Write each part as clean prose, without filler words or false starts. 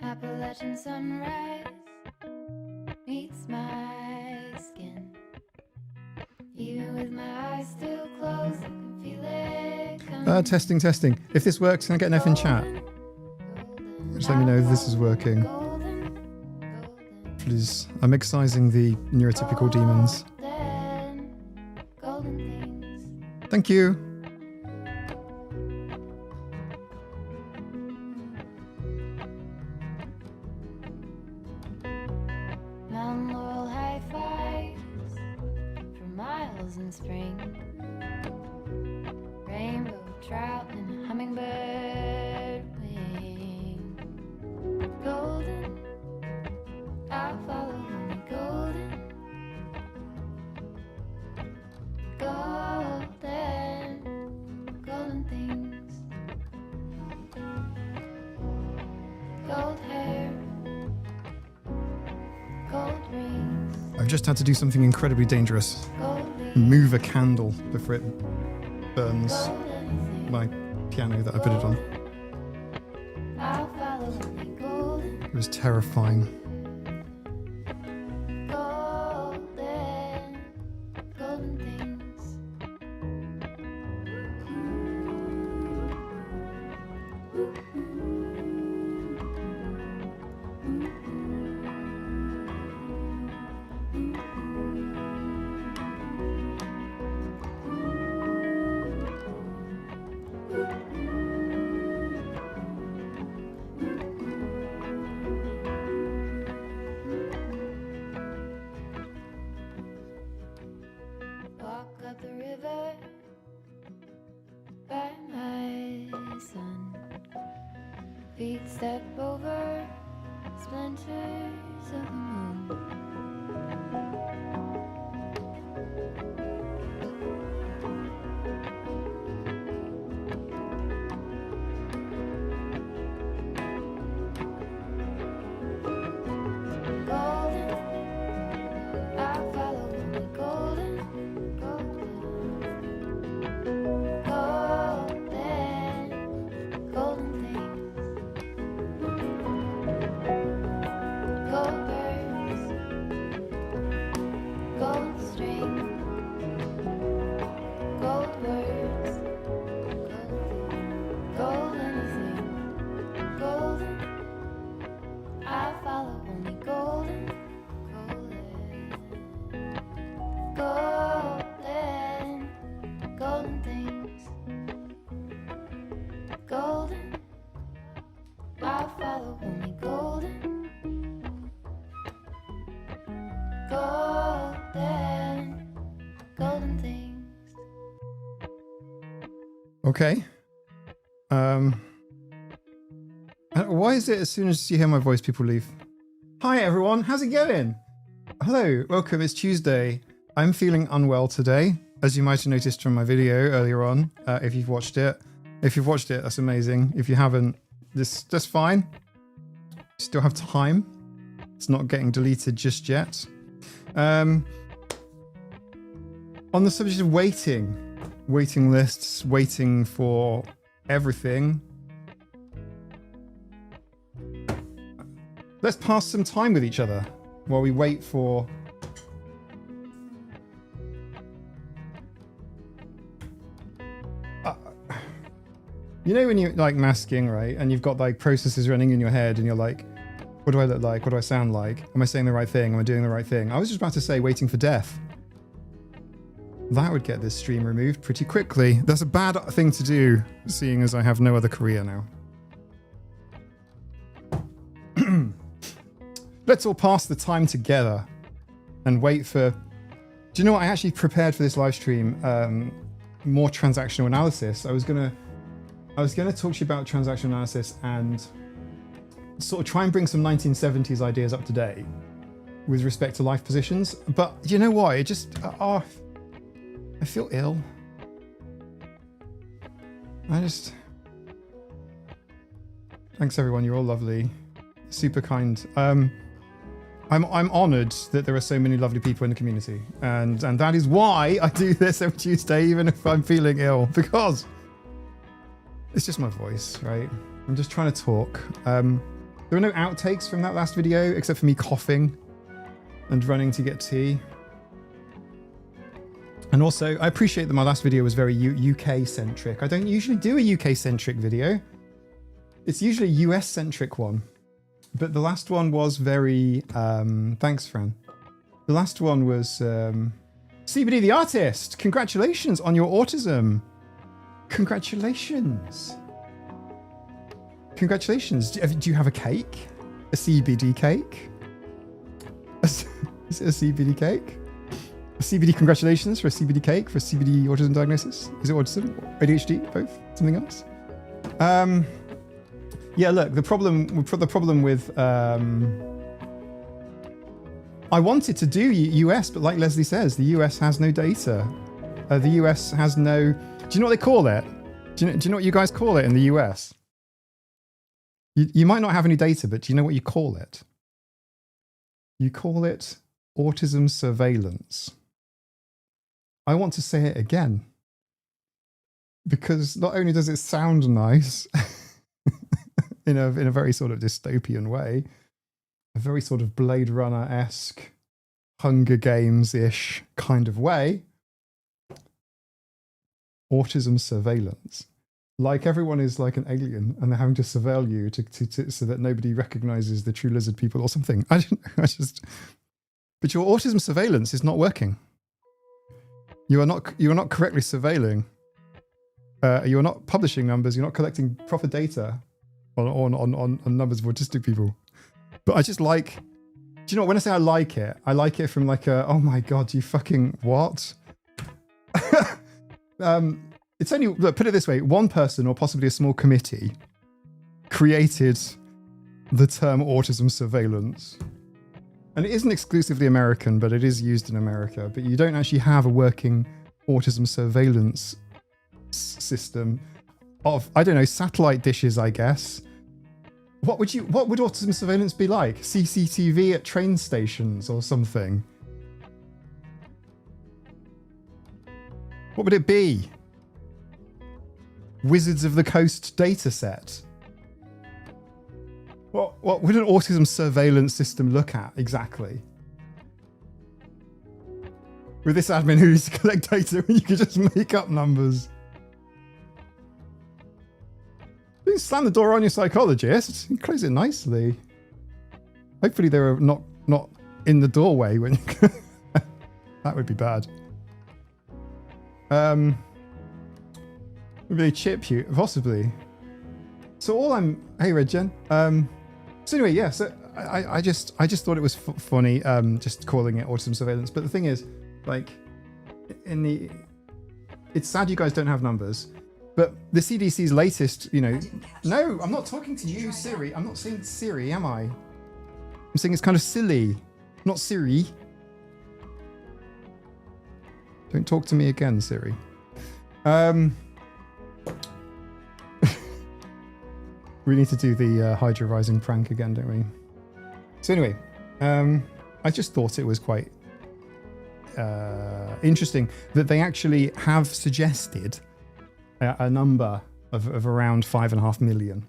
Appalachian sunrise meets my skin. Even with my eyes still closed, I can feel it. Testing, testing. If this works, can I get an F in chat? Just let me know if this is working. Please. I'm excising the neurotypical demons. Thank you. Mountain laurel high fives for miles in spring. Rainbow trout and a hummingbird wing. Golden, I'll follow only golden. Golden, golden things. Gold hair, gold rings. I've just had to do something incredibly dangerous. Gold leaves, Move a candle before it burns my piano that I put it on. I'll follow only golden. It was terrifying. Golden, golden things. Walk up the river by my son. Feet step over splinters of the moon. Golden, I'll follow only golden. Golden, golden things. Gold birds, gold string, gold words, gold anything. Golden, I follow only golden. Golden, golden things. Golden, I follow only golden. Golden, golden things. Okay. Why is it as soon as you hear my voice, people leave? Hi everyone, how's it going? Hello, welcome, it's Tuesday. I'm feeling unwell today, as you might have noticed from my video earlier on, if you've watched it. If you've watched it, that's amazing. If you haven't, that's fine. Still have time. It's not getting deleted just yet. On the subject of waiting lists, waiting for everything. Let's pass some time with each other while we wait for... You know when you're like masking, right? And you've got like processes running in your head and you're like, what do I look like? What do I sound like? Am I saying the right thing? Am I doing the right thing? I was just about to say waiting for death. That would get this stream removed pretty quickly. That's a bad thing to do, seeing as I have no other career now. Let's all pass the time together and wait for... Do you know what? I actually prepared for this live stream more transactional analysis. I was gonna talk to you about transactional analysis and sort of try and bring some 1970s ideas up to date with respect to life positions. But you know what? It just... I feel ill. Thanks everyone, you're all lovely. Super kind. I'm honoured that there are so many lovely people in the community, and that is why I do this every Tuesday, even if I'm feeling ill, because it's just my voice, right? I'm just trying to talk. There are no outtakes from that last video except for me coughing and running to get tea. And also, I appreciate that my last video was very UK centric. I don't usually do a UK centric video. It's usually a US centric one. But the last one was very, thanks, Fran. The last one was, CBD the artist. Congratulations on your autism. Congratulations. Congratulations. Do you have a cake? A CBD cake? Is it a CBD cake? A CBD congratulations for a CBD cake for a CBD autism diagnosis? Is it autism? ADHD? Both? Something else? Yeah, look, the problem with I wanted to do US, but like Leslie says, the US has no data. The US has no. Do you know what they call it? Do you know what you guys call it in the US? You might not have any data, but do you know what you call it? You call it autism surveillance. I want to say it again because not only does it sound nice in a very sort of dystopian way, a very sort of Blade Runner-esque, Hunger Games-ish kind of way, autism surveillance. Like everyone is like an alien and they're having to surveil you so that nobody recognizes the true lizard people or something. But your autism surveillance is not working. You are not correctly surveilling. You are not publishing numbers. You're not collecting proper data on numbers of autistic people. But I just like, do you know what, when I say I like it from like a, oh my God, you fucking what? It's only, look, put it this way, one person or possibly a small committee created the term autism surveillance. And it isn't exclusively American, but it is used in America. But you don't actually have a working autism surveillance system of, I don't know, satellite dishes, I guess. What would autism surveillance be like? CCTV at train stations or something? What would it be? Wizards of the Coast data set. What would an autism surveillance system look at exactly? With this admin who used to collect data when you could just make up numbers. You slam the door on your psychologist, you close it nicely. Hopefully they're not in the doorway when you that would be bad. Maybe they chip you, possibly. So hey Red Jen. So anyway, yeah. So I just thought it was funny, just calling it autism surveillance. But the thing is, like, it's sad you guys don't have numbers. But the CDC's latest, no, I'm not talking to you, Siri. I'm not saying Siri, am I? I'm saying it's kind of silly, not Siri. Don't talk to me again, Siri. We need to do the Hydra Rising prank again, don't we? So anyway, I just thought it was quite interesting that they actually have suggested a number of around 5.5 million.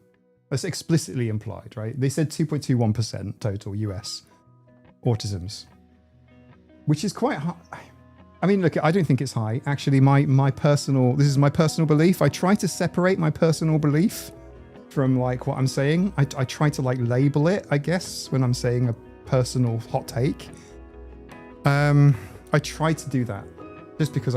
That's explicitly implied, right? They said 2.21% total US autisms, which is quite high. I mean, look, I don't think it's high. Actually, this is my personal belief. I try to separate my personal belief from like what I'm saying. I try to like label it, I guess, when I'm saying a personal hot take. I try to do that just because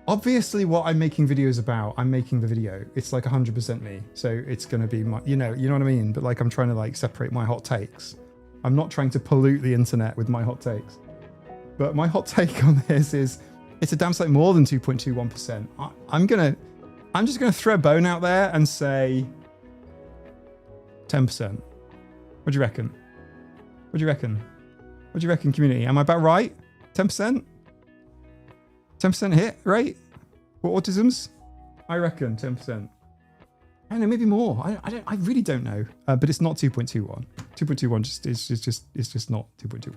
obviously what I'm making videos about, I'm making the video. It's like 100% me. So it's going to be my, you know what I mean? But like, I'm trying to like separate my hot takes. I'm not trying to pollute the internet with my hot takes. But my hot take on this is it's a damn sight more than 2.21%. I'm just going to throw a bone out there and say 10%. What do you reckon? What do you reckon? What do you reckon, community? Am I about right? 10%? 10% hit rate for autisms? I reckon 10%. I don't know, maybe more. I really don't know. But it's not 2.21. 2.21 it's just not 2.21.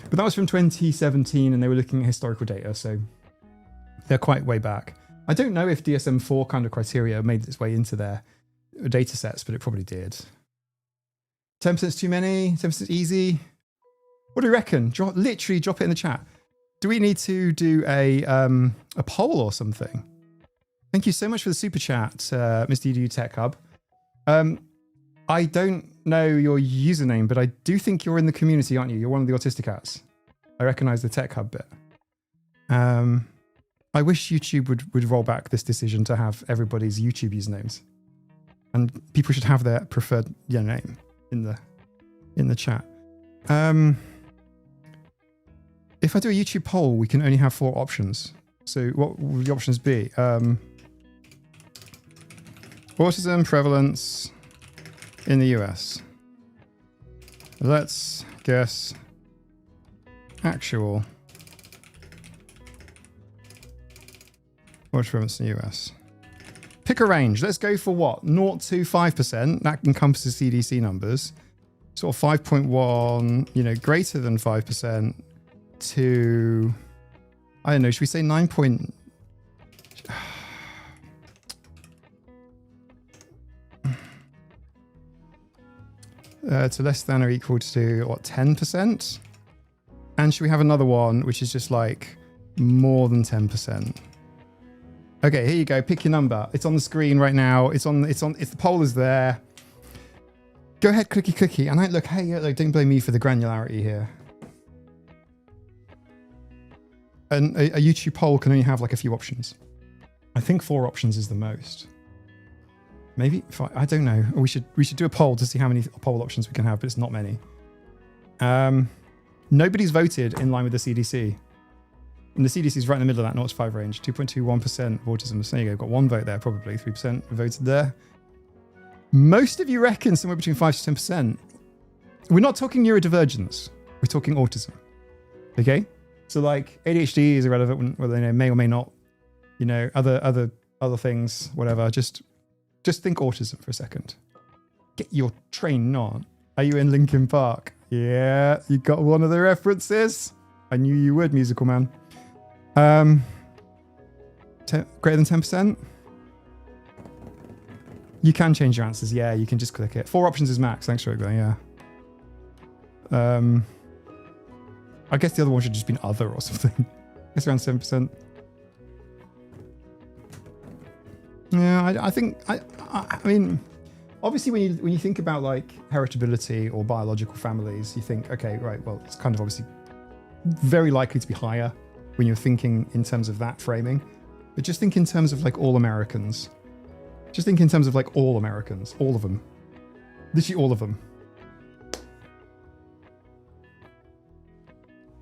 But that was from 2017, and they were looking at historical data, so they're quite way back. I don't know if DSM-4 kind of criteria made its way into their data sets, but it probably did. 10% is too many? 10% easy? What do you reckon? Literally drop it in the chat. Do we need to do a poll or something? Thank you so much for the super chat, Mr. EDU Tech Hub. I don't know your username, but I do think you're in the community, aren't you? You're one of the autistic cats. I recognize the Tech Hub bit. I wish YouTube would roll back this decision to have everybody's YouTube usernames, and people should have their preferred name in the chat. If I do a YouTube poll, we can only have 4 options. So what would the options be? Autism prevalence in the US. Let's guess actual autism prevalence in the US. Pick a range. Let's go for what? 0 to 5%. That encompasses CDC numbers. Sort of 5.1, greater than 5% to, I don't know, should we say 9 point... to less than or equal to, what, 10%? And should we have another one, which is just like more than 10%? Okay, here you go. Pick your number. It's on the screen right now. If the poll is there. Go ahead, clicky. And look, don't blame me for the granularity here. And a YouTube poll can only have like a few options. I think 4 options is the most. Maybe 5, I don't know. We should do a poll to see how many poll options we can have, but it's not many. Nobody's voted in line with the CDC. And the CDC is right in the middle of that 0 to 5 range. 2.21% of autism. So there you go. Got 1 vote there, probably. 3% voted there. Most of you reckon somewhere between 5 to 10%. We're not talking neurodivergence. We're talking autism. Okay? So like ADHD is irrelevant, whether they may or may not, other things, whatever. Just think autism for a second. Get your train on. Are you in Linkin Park? Yeah, you got one of the references. I knew you would, musical man. Greater than 10%? You can change your answers. Yeah, you can just click it. 4 options is max. Thanks, Rogler. Yeah. I guess the other one should just been other or something. I guess around 7%. Yeah, I think I mean, obviously when you think about like heritability or biological families, you think, okay, right, well, it's kind of obviously very likely to be higher when you're thinking in terms of that framing. But just think in terms of like all Americans. Just think in terms of like all Americans, all of them. Literally all of them.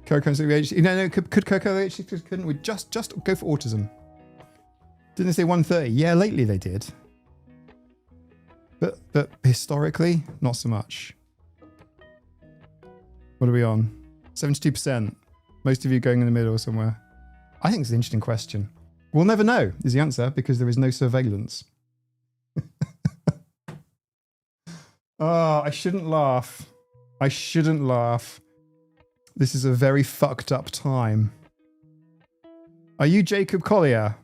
Coco, no, could Coco, couldn't we just go for autism? Didn't they say 130? Yeah, lately they did. But historically, not so much. What are we on? 72%. Most of you going in the middle somewhere. I think it's an interesting question. We'll never know, is the answer, because there is no surveillance. Oh, I shouldn't laugh. I shouldn't laugh. This is a very fucked up time. Are you Jacob Collier?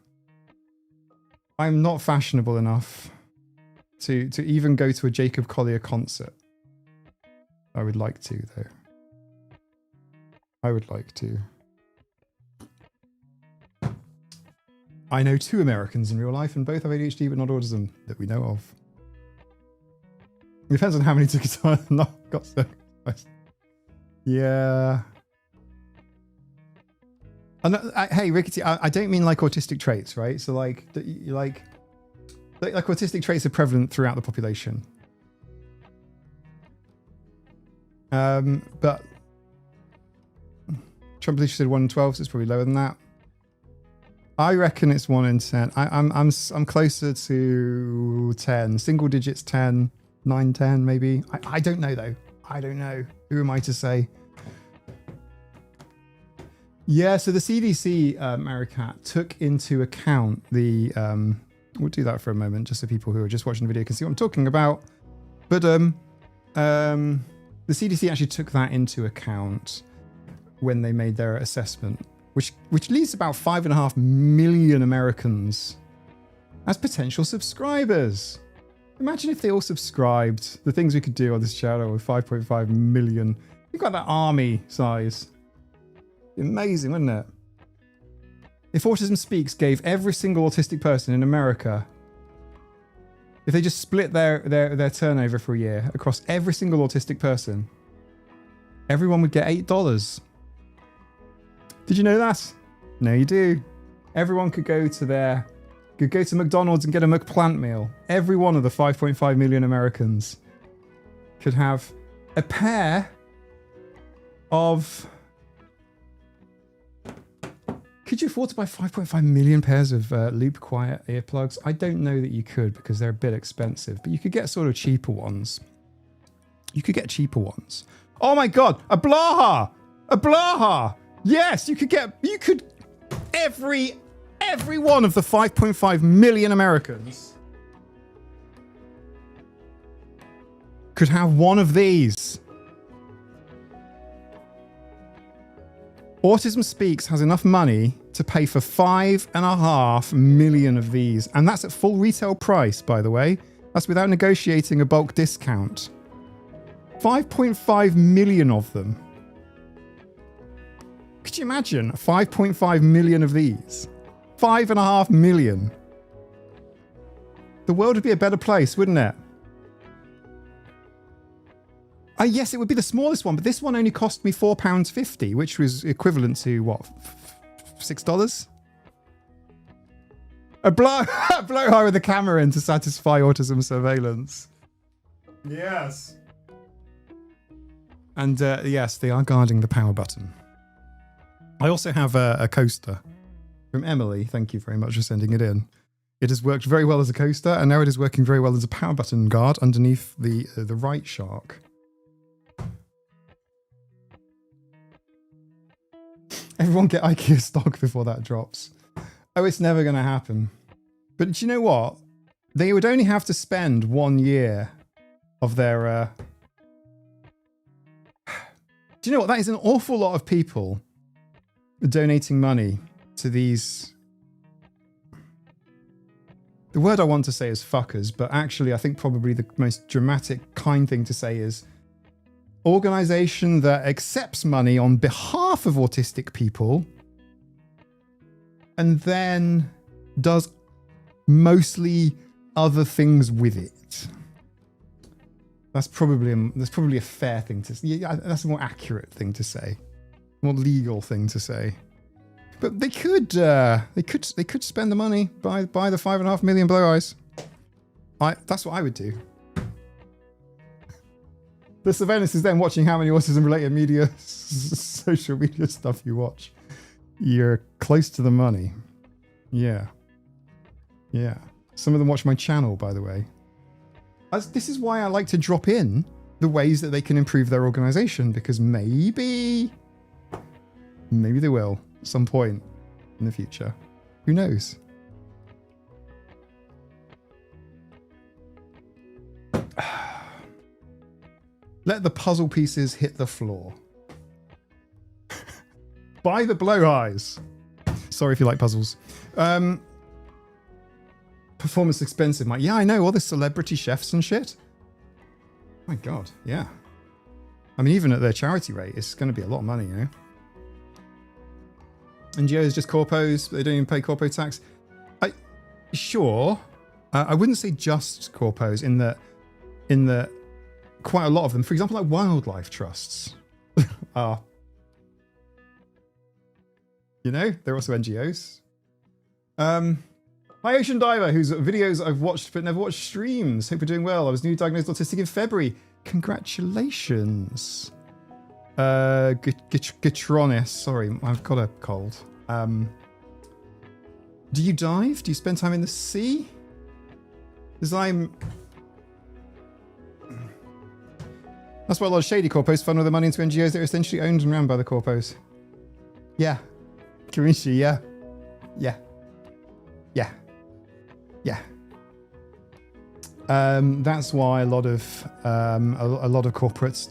I'm not fashionable enough to even go to a Jacob Collier concert. I would like to, though. I would like to. I know 2 Americans in real life, and both have ADHD, but not autism that we know of. It depends on how many tickets I got. Yeah. Hey, Rickety, I don't mean like autistic traits, right? So like autistic traits are prevalent throughout the population. But Trump Police said 1 in 12, so it's probably lower than that. I reckon it's 1 in 10. I'm closer to 10. Single digits 10, 9, 10 maybe. I don't know though. I don't know. Who am I to say? Yeah, so the CDC, Maricat, took into account the We'll do that for a moment, just so people who are just watching the video can see what I'm talking about. But the CDC actually took that into account when they made their assessment, which leaves about 5.5 million Americans as potential subscribers. Imagine if they all subscribed. The things we could do on this channel with 5.5 million. We've got that army size. Amazing, wouldn't it? If Autism Speaks gave every single autistic person in America, if they just split their turnover for a year across every single autistic person, everyone would get $8. Did you know that? No, you do. Everyone could go to McDonald's and get a McPlant meal. Every one of the 5.5 million Americans could have a pair of... Could you afford to buy 5.5 million pairs of Loop Quiet earplugs? I don't know that you could because they're a bit expensive, but you could get sort of cheaper ones. You could get cheaper ones. Oh my God, a Blaha! A Blaha! Yes, you could every one of the 5.5 million Americans could have one of these. Autism Speaks has enough money to pay for 5.5 million of these. And that's at full retail price, by the way. That's without negotiating a bulk discount. 5.5 million of them. Could you imagine 5.5 million of these? 5.5 million. The world would be a better place, wouldn't it? Yes, it would be the smallest one, but this one only cost me £4.50, which was equivalent to, what, $6? A blowhard with a camera in to satisfy autism surveillance. Yes. And yes, they are guarding the power button. I also have a coaster from Emily. Thank you very much for sending it in. It has worked very well as a coaster, and now it is working very well as a power button guard underneath the right shark. Everyone get IKEA stock before that drops. Oh, it's never going to happen. But do you know what? They would only have to spend 1 year of their... Do you know what? That is an awful lot of people donating money to these... The word I want to say is fuckers, but actually I think probably the most dramatic, kind thing to say is organisation that accepts money on behalf of autistic people and then does mostly other things with it. That's probably a fair thing to say. Yeah, that's a more accurate thing to say, more legal thing to say. But they could spend the money, buy the 5.5 million blow eyes. That's what I would do. The surveillance is then watching how many autism-related media, social media stuff you watch. You're close to the money. Yeah. Yeah. Some of them watch my channel, by the way. This is why I like to drop in the ways that they can improve their organisation, because maybe they will at some point in the future. Who knows? Let the puzzle pieces hit the floor. Buy the blow eyes. Sorry if you like puzzles. Performance expensive, Mike. Yeah, I know, all the celebrity chefs and shit. My God, yeah. I mean, even at their charity rate, it's going to be a lot of money, you know? NGOs just corpos, they don't even pay corpo tax. Sure. I wouldn't say just corpos in that quite a lot of them, for example, like wildlife trusts are, you know, they're also NGOs. Hi Ocean Diver, whose videos I've watched but never watched streams. Hope you're doing well. I was newly diagnosed autistic in February. Congratulations. Gitronis, sorry, I've got a cold. Do you dive? Do you spend time in the sea? Because that's why a lot of shady corpos funnel their money into NGOs that are essentially owned and run by the corpos. Yeah. Kirishi, yeah. Yeah. Yeah. yeah. That's why a lot of corporates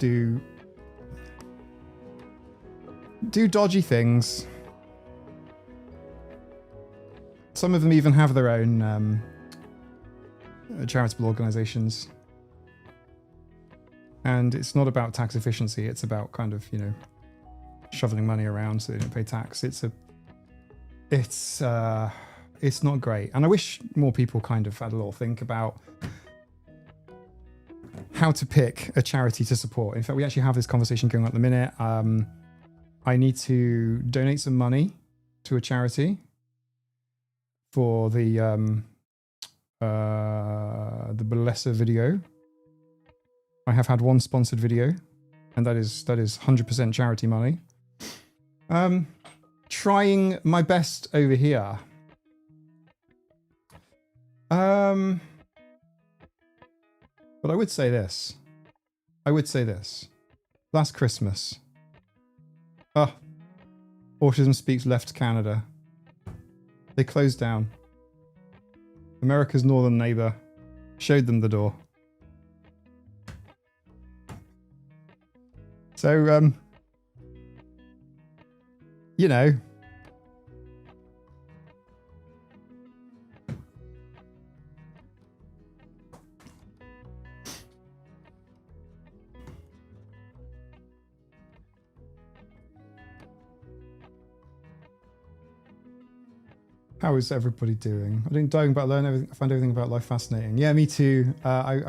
do dodgy things. Some of them even have their own charitable organizations. And it's not about tax efficiency, it's about kind of, shoveling money around so they don't pay tax. It's not great. And I wish more people kind of had a little think about how to pick a charity to support. In fact, we actually have this conversation going on at the minute. I need to donate some money to a charity for the Blesser video. I have had one sponsored video, and that is 100% charity money. Trying my best over here. But I would say this. Last Christmas. Autism Speaks left Canada. They closed down. America's northern neighbor showed them the door. So, how is everybody doing? I didn't dive, but I learned everything. I find everything about life fascinating. Yeah, me too. I'd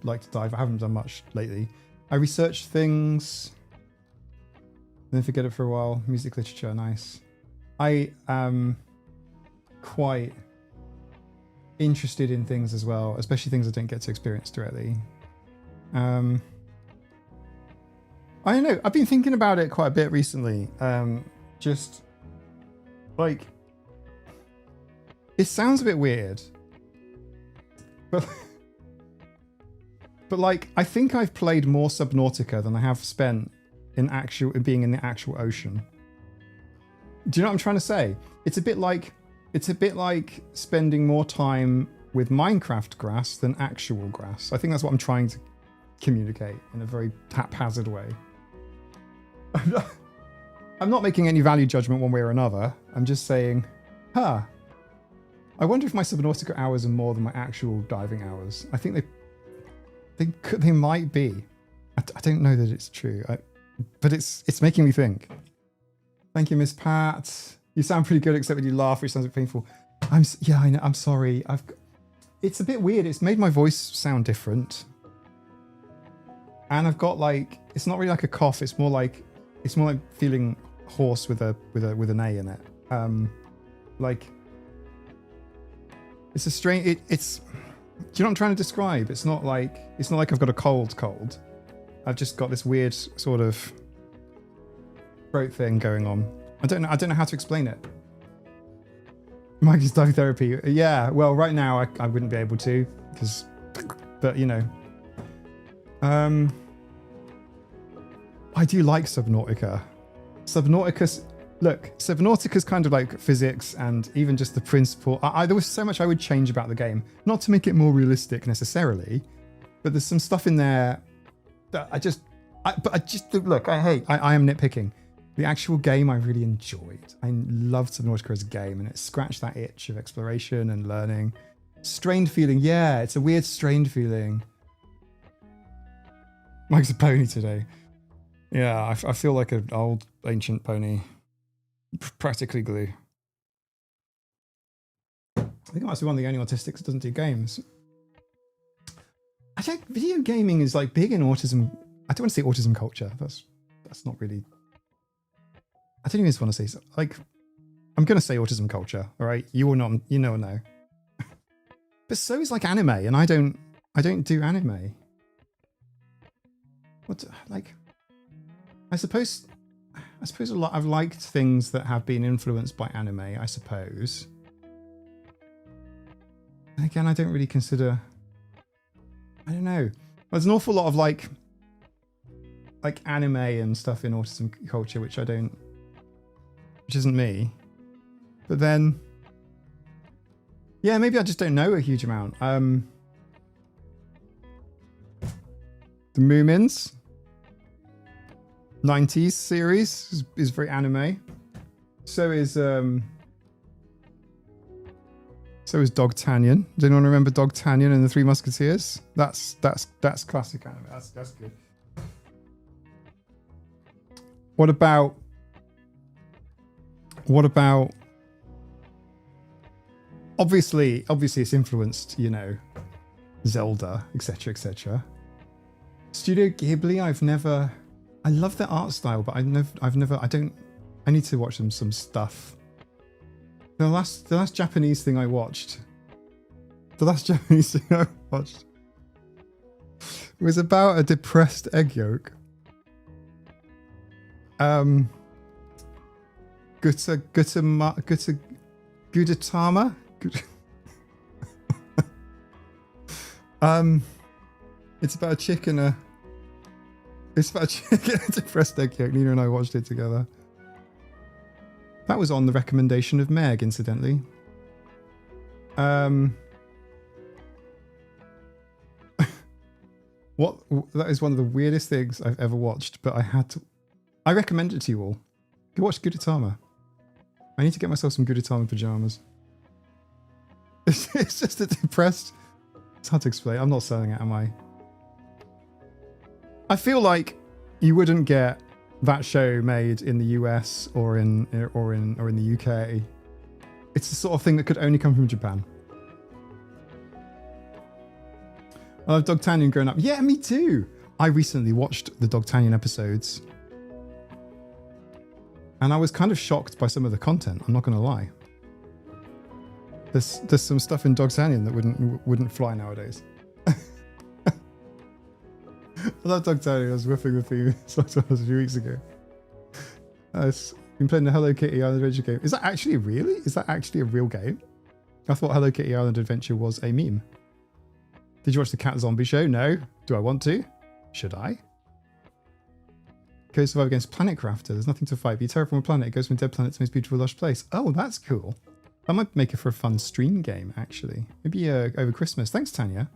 like to dive. I haven't done much lately. I research things, then forget it for a while. Music, literature, nice. I am quite interested in things as well, especially things I don't get to experience directly. I don't know. I've been thinking about it quite a bit recently. Just like, it sounds a bit weird, but like, I think I've played more Subnautica than I have spent in being in the actual ocean. Do you know what I'm trying to say? It's a bit like spending more time with Minecraft grass than actual grass. I think that's what I'm trying to communicate in a very haphazard way. I'm not making any value judgment one way or another. I'm just saying, I wonder if my Subnautica hours are more than my actual diving hours. I think they might be. I don't know that it's true, but it's making me think. Thank you, Miss Pat. You sound pretty good, except when you laugh, which sounds a bit painful. I know. I'm sorry. It's a bit weird. It's made my voice sound different, and I've got like, it's not really like a cough. It's more like feeling hoarse with an A in it. Like, it's a strange. It's. Do you know what I'm trying to describe? It's not like I've got a cold. I've just got this weird sort of throat thing going on. I don't know how to explain it. Mike's dog therapy. Yeah, well, right now I wouldn't be able to, but I do like Subnautica. Subnautica's kind of like physics and even just the principle. There was so much I would change about the game, not to make it more realistic necessarily, but there's some stuff in there that I am nitpicking. The actual game I really enjoyed. I loved Subnautica as a game, and it scratched that itch of exploration and learning. Strained feeling, yeah, it's a weird strained feeling. Mike's a pony today. Yeah, I feel like an old ancient pony. Practically glue. I think I might be one of the only autistics that doesn't do games. I think video gaming is like big in autism. I don't want to say autism culture. That's not really. I don't even want to say so. Like, I'm going to say autism culture. All right, you or not, you know or no. But so is like anime, and I don't do anime. What, like? I suppose a lot. I've liked things that have been influenced by anime, I suppose. And again, I don't really consider. I don't know. There's an awful lot of like anime and stuff in autism culture, which isn't me. But then Yeah, maybe I just don't know a huge amount. The Moomins 90s series is very anime. So is Dogtanian. Does anyone remember Dogtanian and the Three Musketeers? That's classic anime. That's good. What about obviously it's influenced, you know, Zelda, etc., etc. Studio Ghibli, I love their art style, but I need to watch them some stuff. The last Japanese thing I watched was about a depressed egg yolk. Gudetama? It's about a chicken and a depressed egg yolk. Nina and I watched it together. That was on the recommendation of Meg, incidentally. That is one of the weirdest things I've ever watched, but I recommend it to you all. Go watch Gudetama. I need to get myself some Gudetama pajamas. It's just a depressed... It's hard to explain. I'm not selling it, am I? I feel like you wouldn't get that show made in the US or in the UK. It's the sort of thing that could only come from Japan. I love Dogtanian growing up. Yeah, me too. I recently watched the Dogtanian episodes, and I was kind of shocked by some of the content. I'm not going to lie. There's some stuff in Dogtanian that wouldn't fly nowadays. I love Dogtanian. I was riffing the theme a few weeks ago. I've been playing the Hello Kitty Island Adventure game. Is that actually a real game? I thought Hello Kitty Island Adventure was a meme. Did you watch the Cat Zombie show? No. Do I want to? Should I? Go survive against Planet Crafter. There's nothing to fight. Be terraform a planet. It goes from a dead planet to the most beautiful lush place. Oh, that's cool. That might make it for a fun stream game, actually. Maybe over Christmas. Thanks, Tanya.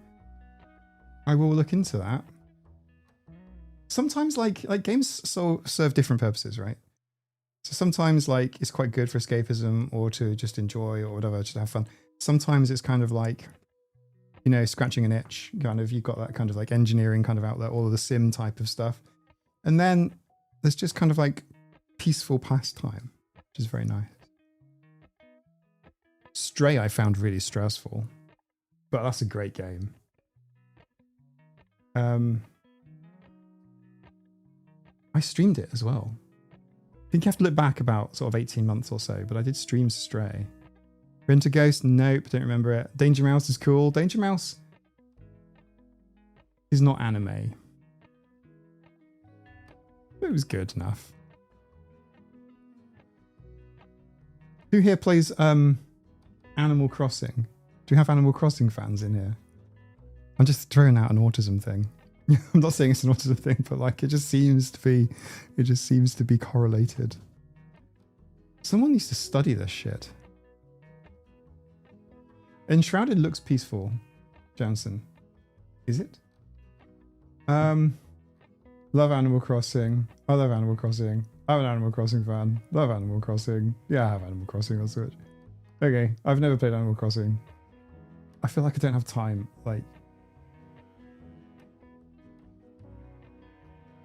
I will look into that. Sometimes like games serve different purposes, right? So sometimes like it's quite good for escapism or to just enjoy or whatever, just have fun. Sometimes it's kind of like, you know, scratching an itch, kind of, you've got that kind of like engineering kind of outlet, all of the sim type of stuff. And then there's just kind of like peaceful pastime, which is very nice. Stray I found really stressful, but that's a great game. I streamed it as well. I think you have to look back about sort of 18 months or so, but I did stream Stray. Rent a Ghost? Nope, don't remember it. Danger Mouse is cool. Danger Mouse is not anime. It was good enough. Who here plays Animal Crossing? Do you have Animal Crossing fans in here? I'm just throwing out an autism thing. I'm not saying it's an autism thing, but like it just seems to be correlated. Someone needs to study this shit. Enshrouded looks peaceful, Jansen. Is it? Love Animal Crossing. I love Animal Crossing. I'm an Animal Crossing fan. Love Animal Crossing. Yeah, I have Animal Crossing on Switch. Okay, I've never played Animal Crossing. I feel like I don't have time. Like,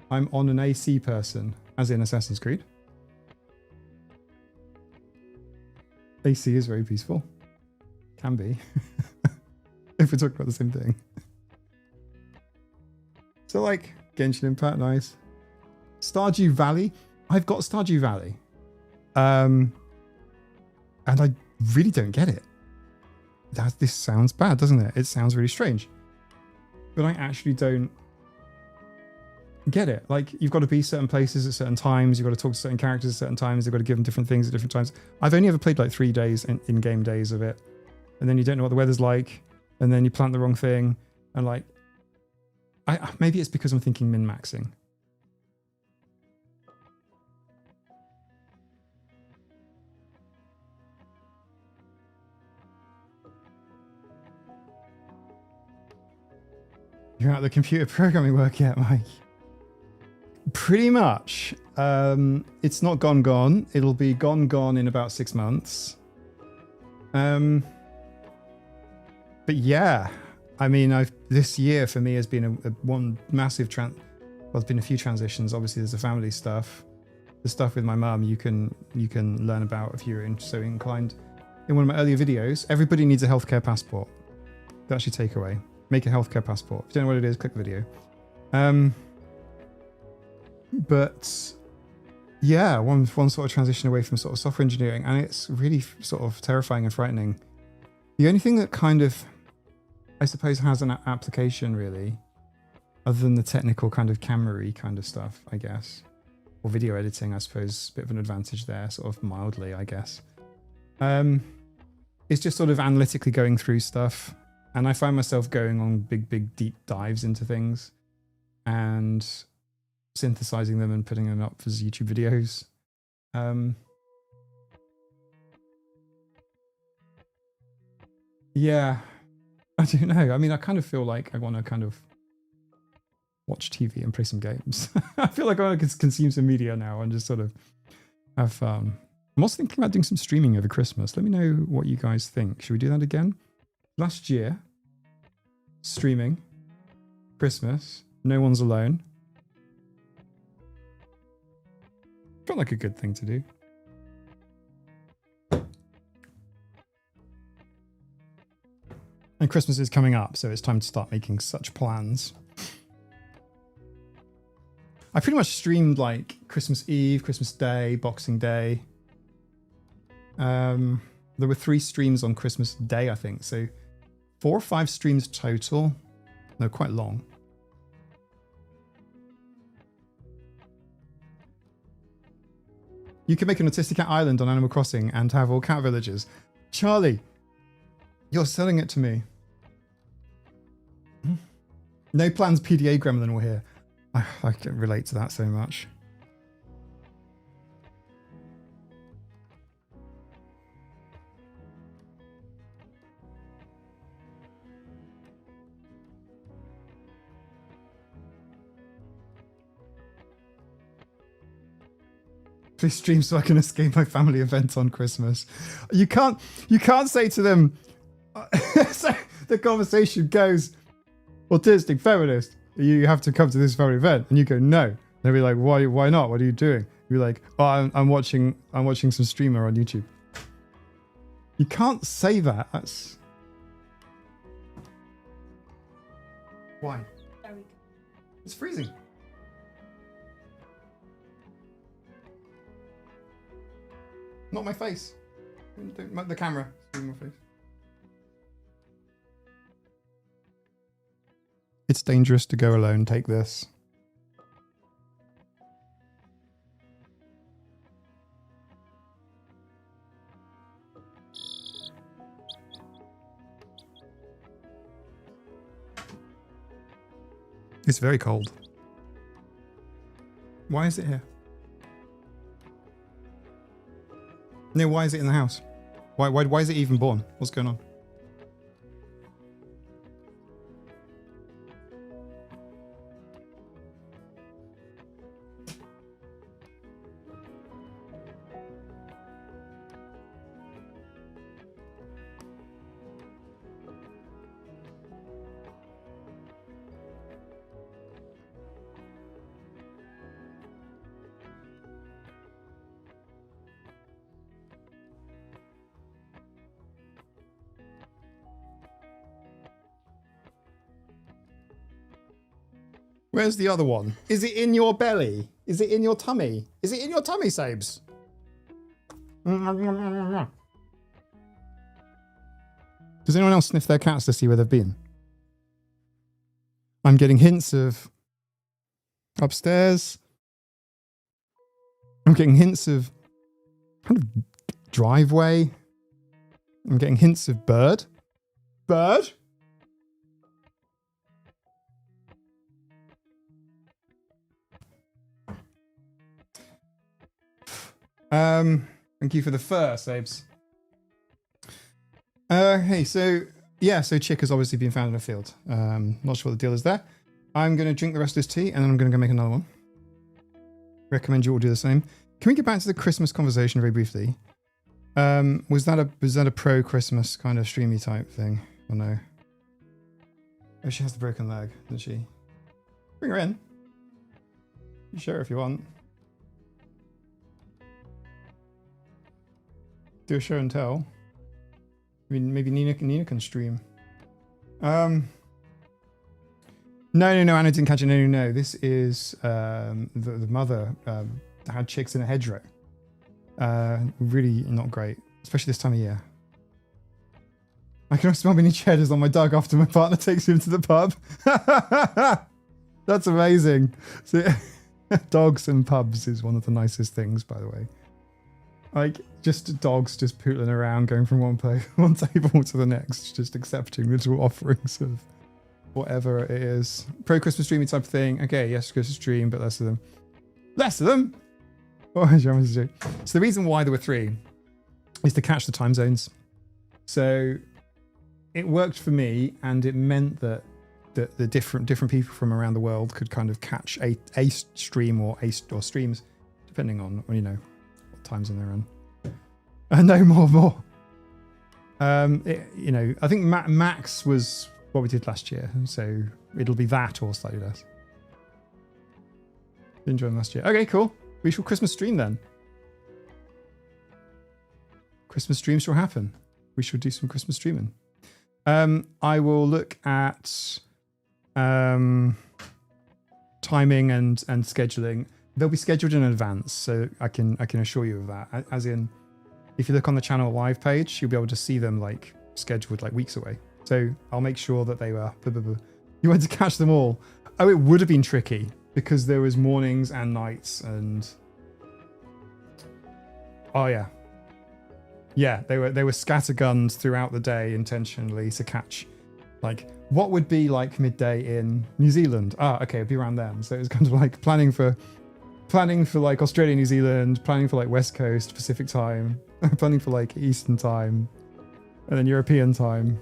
I'm on an AC person, as in Assassin's Creed. AC is very peaceful. Can be. If we're talking about the same thing. So like, Genshin Impact, nice. Stardew Valley. I've got Stardew Valley. And I really don't get it. This sounds bad, doesn't it? It sounds really strange. But I actually don't get it. Like, you've got to be certain places at certain times. You've got to talk to certain characters at certain times. You've got to give them different things at different times. I've only ever played like 3 days in-game days of it. And then you don't know what the weather's like. And then you plant the wrong thing. And like, maybe it's because I'm thinking min-maxing. You're out of the computer programming work yet, Mike? Pretty much. It's not gone. It'll be gone in about 6 months. But yeah, I mean, this year for me has been one massive well, there's been a few transitions. Obviously, there's the family stuff. The stuff with my mum, you can learn about if you're so inclined. In one of my earlier videos, everybody needs a healthcare passport. That's your takeaway. Make a healthcare passport. If you don't know what it is, click the video. But yeah, one sort of transition away from sort of software engineering, and it's really sort of terrifying and frightening. The only thing that kind of, I suppose, has an application really, other than the technical kind of camera-y kind of stuff, I guess, or video editing, I suppose, a bit of an advantage there, sort of mildly, I guess. It's just sort of analytically going through stuff, and I find myself going on big deep dives into things and synthesizing them and putting them up as YouTube videos. Yeah, I don't know. I mean, I kind of feel like I want to kind of watch TV and play some games. I feel like I want to consume some media now and just sort of have fun. I'm also thinking about doing some streaming over Christmas. Let me know what you guys think. Should we do that again? Last year, streaming, Christmas, no one's alone. Felt like a good thing to do. And Christmas is coming up, so it's time to start making such plans. I pretty much streamed like Christmas Eve, Christmas Day, Boxing Day. There were 3 streams on Christmas Day, I think. So 4 or 5 streams total. They're quite long. You can make an autistic cat island on Animal Crossing and have all cat villages. Charlie, you're selling it to me. No plans, PDA Gremlin will hear. I can relate to that so much. Please stream so I can escape my family event on Christmas. You can't say to them, so the conversation goes, autistic feminist, you have to come to this family event, and you go no. They'll be like, why not? What are you doing? You're like, oh, I'm watching some streamer on YouTube. You can't say that. That's why. It's freezing. Not my face. Don't the camera. My face. It's dangerous to go alone. Take this. It's very cold. Why is it here? No, why is it in the house? Why is it even born? What's going on? Where's the other one? Is it in your belly? Is it in your tummy? Is it in your tummy, Sabes? Does anyone else sniff their cats to see where they've been? I'm getting hints of upstairs. I'm getting hints of kind of driveway. I'm getting hints of bird. Bird? Thank you for the fur, Sabes. Okay, so yeah, so chick has obviously been found in a field. Not sure what the deal is there. I'm going to drink the rest of this tea and then I'm going to go make another one. Recommend you all do the same. Can we get back to the Christmas conversation very briefly? Was that a pro-Christmas kind of streamy type thing? Or no? Oh, she has the broken leg, doesn't she? Bring her in. You share if you want. Do a show and tell. I mean, maybe Nina can stream. No, Anna didn't catch it. No. This is the mother had chicks in a hedgerow. Really not great, especially this time of year. I can smell mini cheddars on my dog after my partner takes him to the pub. That's amazing. So, dogs and pubs is one of the nicest things, by the way. Like, just dogs just pootling around, going from one table to the next, just accepting little offerings of whatever it is. Pro-Christmas streaming type of thing. Okay, yes, Christmas stream, but less of them. Less of them? What was I do? So the reason why there were 3 is to catch the time zones. So it worked for me, and it meant that the different people from around the world could kind of catch a stream or streams, depending on, you know, what time zone they're in. No more. You know, I think max was what we did last year, so it'll be that or slightly less. Enjoyed last year. Okay, cool. We shall Christmas stream then. Christmas stream shall happen. We shall do some Christmas streaming. I will look at timing and scheduling. They'll be scheduled in advance, so I can assure you of that. As in, if you look on the channel live page, you'll be able to see them like scheduled like weeks away. So I'll make sure that they were. You went to catch them all. Oh, it would have been tricky because there was mornings and nights and. Oh yeah. Yeah, they were scattergunned throughout the day intentionally to catch, like, what would be like midday in New Zealand? Ah, okay, it'd be around then. So it was kind of like planning for like Australia, New Zealand, planning for like West Coast, Pacific time, planning for like Eastern time, and then European time.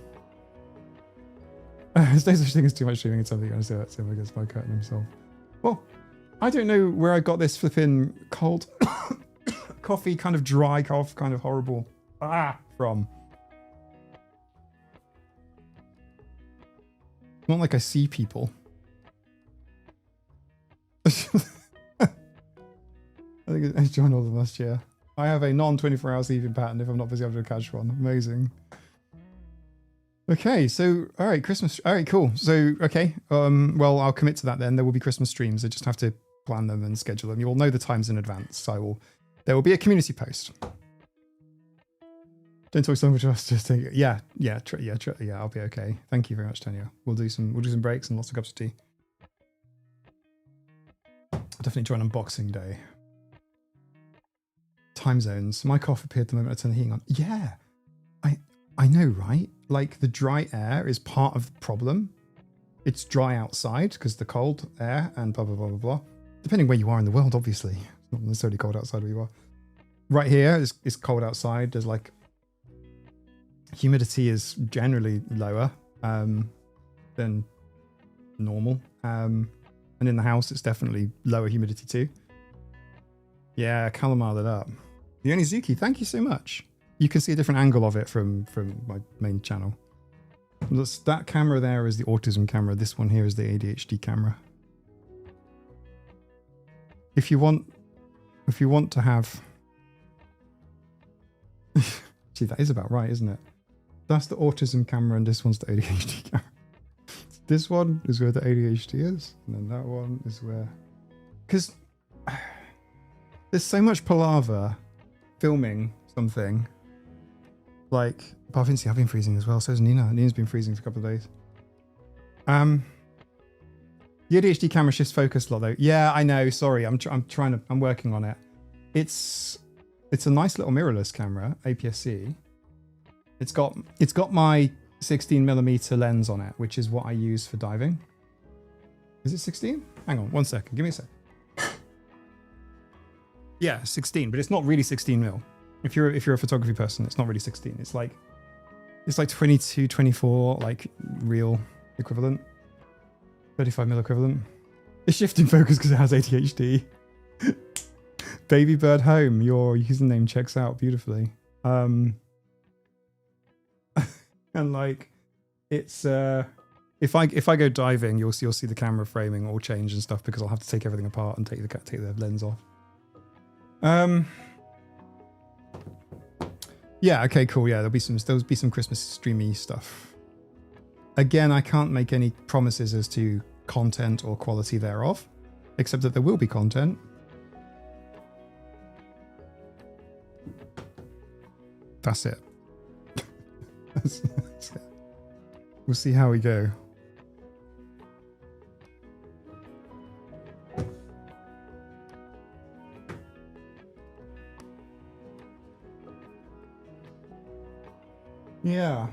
There's no such thing as too much streaming. It's something I'm going to say that to him against my curtain himself. Well, I don't know where I got this flipping cold coffee, kind of dry cough, kind of horrible. From. Not like I see people. I think I joined all of them last year. I have a non-24-hour sleeping pattern if I'm not busy able to catch one. Amazing. Okay, so all right, Christmas. All right, cool. So okay, well, I'll commit to that then. There will be Christmas streams. I just have to plan them and schedule them. You will know the times in advance. So there will be a community post. Don't talk so much to us. Just take it. Yeah. I'll be okay. Thank you very much, Tanya. We'll do some breaks and lots of cups of tea. I'll definitely join unboxing day. Time zones. My cough appeared the moment I turned the heating on. Yeah, I know, right? Like the dry air is part of the problem. It's dry outside because the cold air and blah blah blah blah blah. Depending where you are in the world, obviously, it's not necessarily cold outside where you are. Right here is cold outside. There's like. Humidity is generally lower than normal. And in the house, it's definitely lower humidity too. Yeah, calamar it up. The Onizuki, thank you so much. You can see a different angle of it from my main channel. That camera there is the autism camera. This one here is the ADHD camera. If you want to have... Gee, that is about right, isn't it? That's the autism camera and this one's the ADHD camera. This one is where the ADHD is. And then that one is where... Because there's so much palaver filming something. Like, Parvinci, I've been freezing as well. So has Nina. Nina's been freezing for a couple of days. The ADHD camera shifts focus a lot though. Yeah, I know. Sorry. I'm working on it. It's a nice little mirrorless camera, APS-C. It's got my 16mm lens on it, which is what I use for diving. Is it 16? Hang on, 1 second. Give me a sec. Yeah, 16, but it's not really 16mm. If you're a photography person, it's not really 16. It's like It's like 22, 24, like real equivalent. 35 mil equivalent. It's shifting focus because it has ADHD. Baby bird home. Your username checks out beautifully. And like, it's if I go diving, you'll see the camera framing all change and stuff because I'll have to take everything apart and take the lens off. Yeah, okay, cool. Yeah, there'll be some Christmas streamy stuff. Again, I can't make any promises as to content or quality thereof, except that there will be content. That's it. That's it. We'll see how we go. Yeah.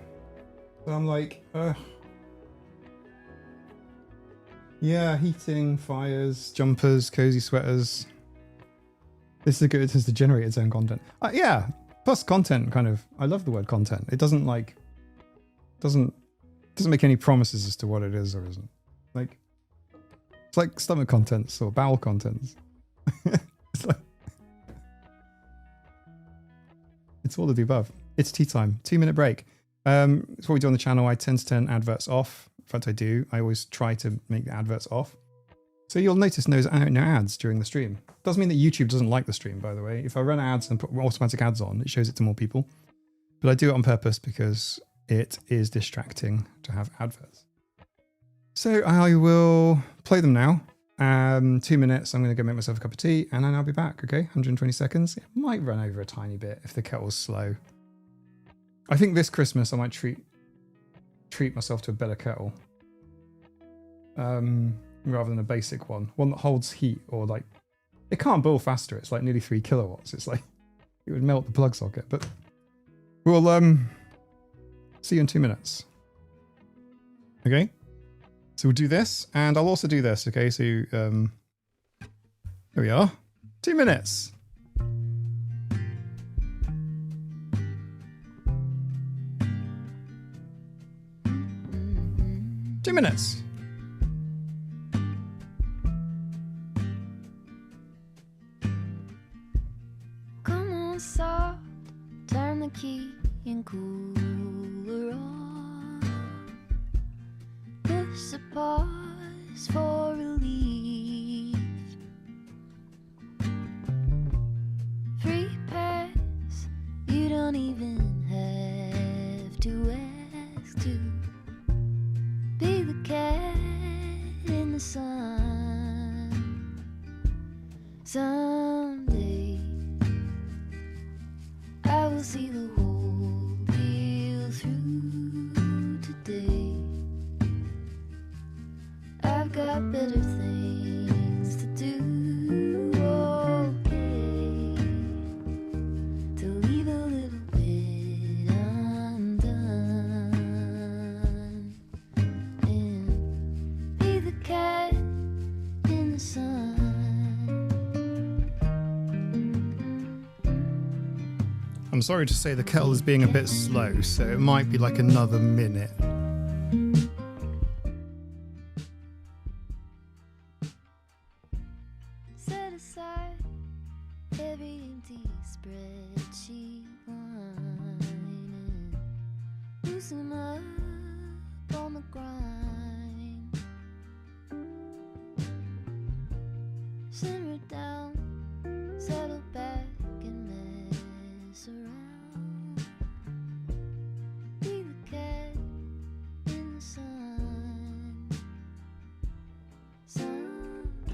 So I'm like, yeah, heating, fires, jumpers, cozy sweaters. This is good. It has to generate its own content. Yeah. Plus content, kind of. I love the word content. It doesn't make any promises as to what it is or isn't. Like, it's like stomach contents or bowel contents. It's like, it's all of the above. It's tea time. 2-minute break. It's what we do on the channel. I tend to turn adverts off. In fact, I do. I always try to make the adverts off. So you'll notice no ads during the stream. Doesn't mean that YouTube doesn't like the stream, by the way. If I run ads and put automatic ads on, it shows it to more people. But I do it on purpose because it is distracting to have adverts. So I will play them now. 2 minutes. I'm going to go make myself a cup of tea and then I'll be back. Okay, 120 seconds. It might run over a tiny bit if the kettle's slow. I think this Christmas I might treat myself to a better kettle. Rather than a basic one that holds heat, or like, it can't boil faster. It's like nearly 3 kilowatts. It's like, it would melt the plug socket. But we'll see you in 2 minutes. Okay, so we'll do this, and I'll also do this. Okay, so there we are. 2 minutes. Two minutes. Soft, turn the key and cooler on. Push a pause for relief. Free pass, you don't even have to ask to be the cat in the sun. Someday I will see the whole deal through today. I've got better things to do, okay, to leave a little bit undone and be the cat in the sun. I'm sorry to say the kettle is being a bit slow, so it might be like another minute. Set aside every empty spreadsheet line and loosen up on the grind. Simmer down, settle back and mess around. Be the cat in the sun. Someday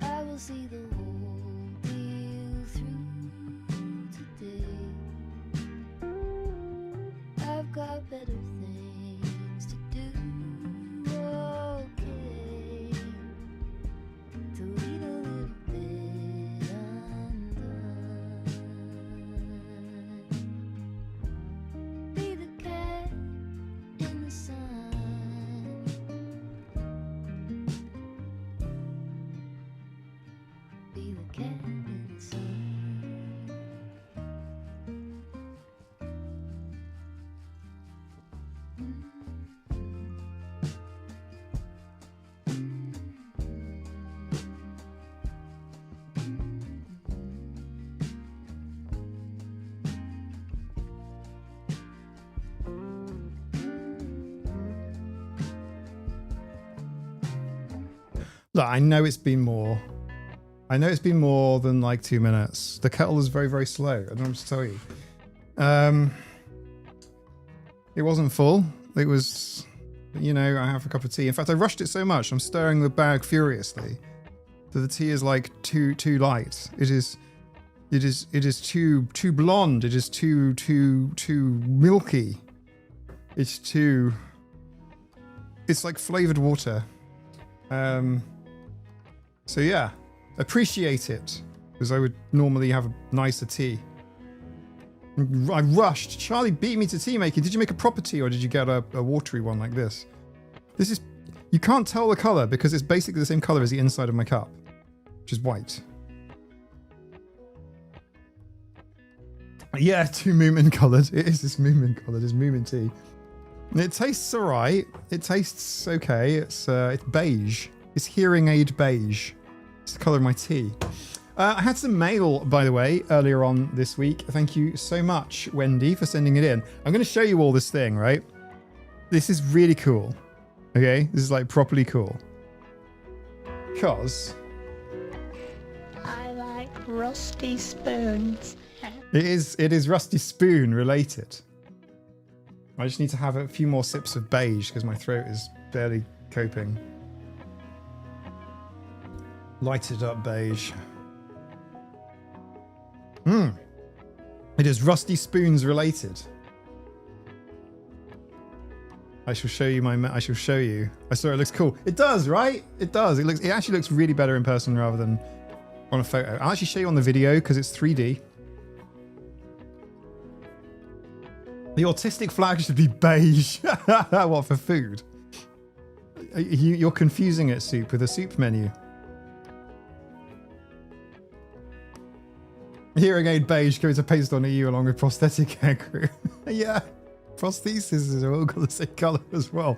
I will see the whole deal through today. I've got better things to do, okay, to leave a little bit undone. Be the cat in the sun. Be the cat in the sun. Look, I know it's been more. I know it's been more than like 2 minutes. The kettle is very, very slow. I don't know what to tell you. It wasn't full. It was, you know, I have a cup of tea. In fact, I rushed it so much. I'm stirring the bag furiously. So the tea is like too light. It is too blonde. It is too milky. It's like flavored water. So yeah, appreciate it, because I would normally have a nicer tea. I rushed. Charlie beat me to tea making. Did you make a proper tea, or did you get a watery one like this? This is, you can't tell the color because it's basically the same color as the inside of my cup, which is white. Yeah, too Moomin coloured. It is this Moomin coloured. It's Moomin tea. It tastes alright. It tastes okay. It's beige. It's hearing aid beige. It's the colour of my tea. I had some mail, by the way, earlier on this week. Thank you so much, Wendy, for sending it in. I'm going to show you all this thing, right? This is really cool. Okay? This is like properly cool. Because I like rusty spoons. it is Rusty Spoon related. I just need to have a few more sips of beige because my throat is barely coping. Lighted up beige. It is Rusty Spoons related. I shall show you I shall show you. I saw it looks cool. It does, right? It does. It actually looks really better in person rather than on a photo. I'll actually show you on the video because it's 3D. The autistic flag should be beige. What, for food? You're confusing it, Soup, with a soup menu. Hearing aid beige goes to paste on EU along with prosthetic hair crew. Yeah, prostheses are all got the same colour as well.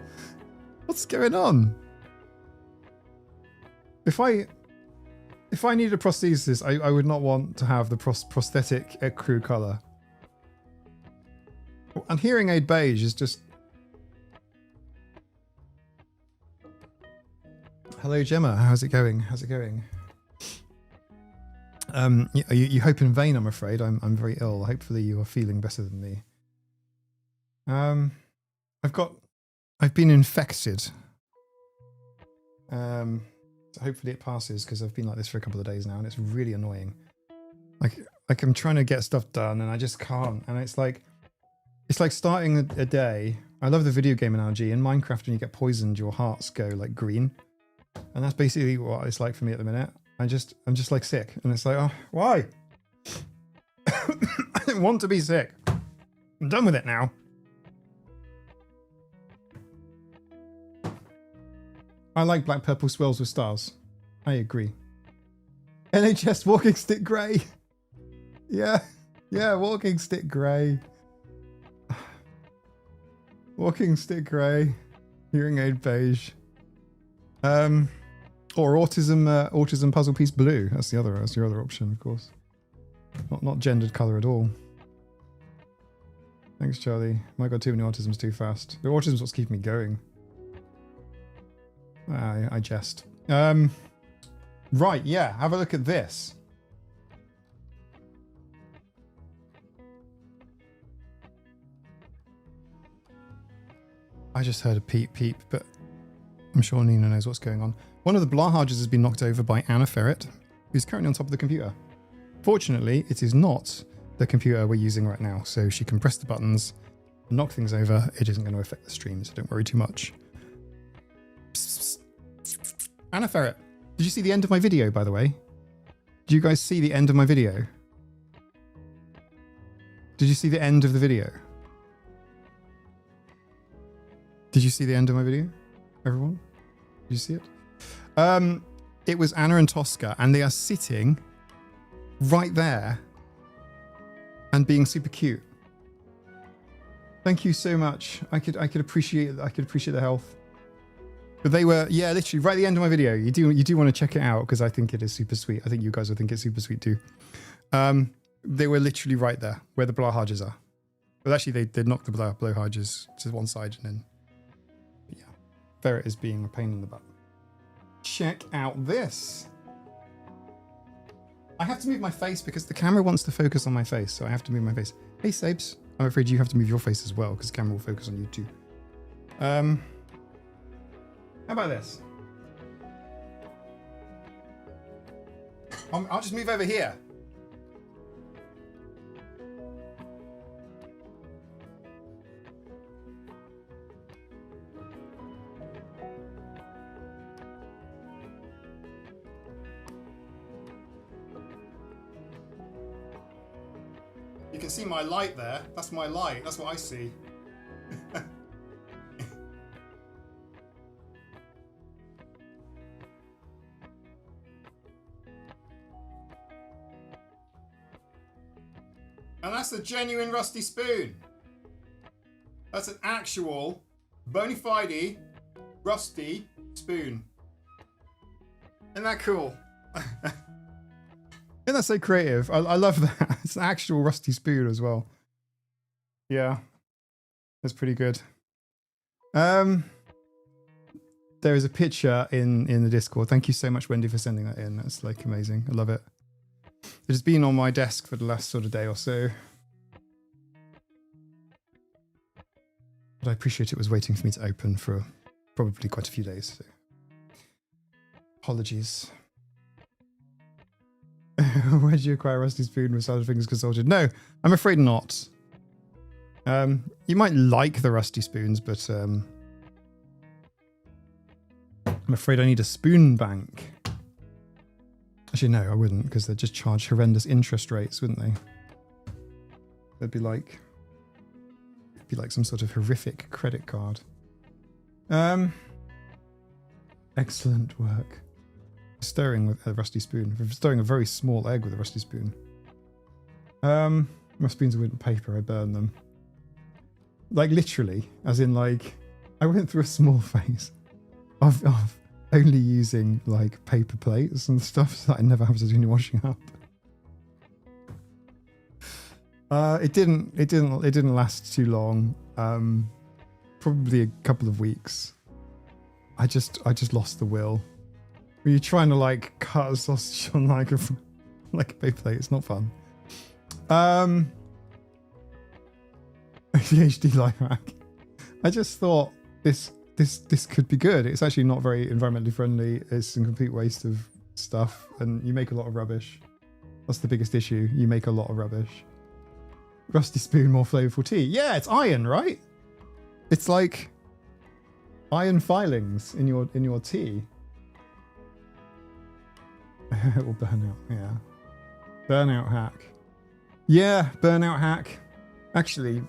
What's going on? If I needed a prosthesis, I would not want to have the prosthetic hair crew colour. And hearing aid beige is just... Hello, Gemma. How's it going? How's it going? You hope in vain, I'm afraid. I'm very ill. Hopefully you are feeling better than me. I've been infected. So hopefully it passes, because I've been like this for a couple of days now and it's really annoying. Like I'm trying to get stuff done and I just can't. And it's like starting a day. I love the video game analogy. In Minecraft, when you get poisoned, your hearts go like green. And that's basically what it's like for me at the minute. I'm just like sick. And it's like, oh, why? I didn't want to be sick. I'm done with it now. I like black purple swirls with stars. I agree. NHS walking stick grey. Yeah, walking stick grey. Walking stick grey. Hearing aid beige. Or autism puzzle piece blue. That's your other option, of course. Not gendered colour at all. Thanks, Charlie. My God, too many autisms too fast. The autism's what's keeping me going. I jest. Right, yeah. Have a look at this. I just heard a peep peep, but I'm sure Nina knows what's going on. One of the Blaharges has been knocked over by Anna Ferret, who's currently on top of the computer. Fortunately, it is not the computer we're using right now, so she can press the buttons, knock things over. It isn't going to affect the stream, so don't worry too much. Psst, psst. Anna Ferret, did you see the end of my video, by the way? Did you guys see the end of my video? Did you see the end of the video? Did you see the end of my video, everyone? Did you see it? It was Anna and Tosca, and they are sitting right there and being super cute. Thank you so much. I could appreciate the health. But they were, yeah, literally right at the end of my video. You do want to check it out because I think it is super sweet. I think you guys will think it's super sweet too. They were literally right there where the Blaharges are. But actually they knocked the Blaharges to one side and then, yeah, Ferret is being a pain in the butt. check out this. I have to move my face because the camera wants to focus on my face, so I have to move my face. Hey, Sabes. I'm afraid you have to move your face as well because the camera will focus on you too. How about this? I'll just move over here. You can see my light there. That's my light. That's what I see. And that's a genuine rusty spoon. That's an actual bona fide rusty spoon. Isn't that cool? Isn't that so creative? I love that. It's an actual rusty spoon as well. Yeah, that's pretty good. There is a picture in the Discord. Thank you so much, Wendy, for sending that in. That's like amazing. I love it. It has been on my desk for the last sort of day or so. But I appreciate it was waiting for me to open for probably quite a few days. So. Apologies. Where did you acquire a rusty spoon with Silent Fingers Consulted? No, I'm afraid not. You might like the rusty spoons, but I'm afraid I need a spoon bank. Actually, no, I wouldn't, because they'd just charge horrendous interest rates, wouldn't they? They'd be like some sort of horrific credit card. Excellent work. Stirring with a rusty spoon. Stirring a very small egg with a rusty spoon. My spoons are with paper, I burn them. Like literally, as in like, I went through a small phase of only using like paper plates and stuff so that I never have to do any washing up. It didn't last too long. Probably a couple of weeks. I just lost the will. When you're trying to like cut a sausage on like a paper plate, it's not fun. PhD life hack. I just thought this could be good. It's actually not very environmentally friendly. It's a complete waste of stuff, and you make a lot of rubbish. That's the biggest issue. You make a lot of rubbish. Rusty spoon, more flavorful tea. Yeah, it's iron, right? It's like iron filings in your tea. It will burn out. Yeah, burnout hack. Yeah, burnout hack. Actually,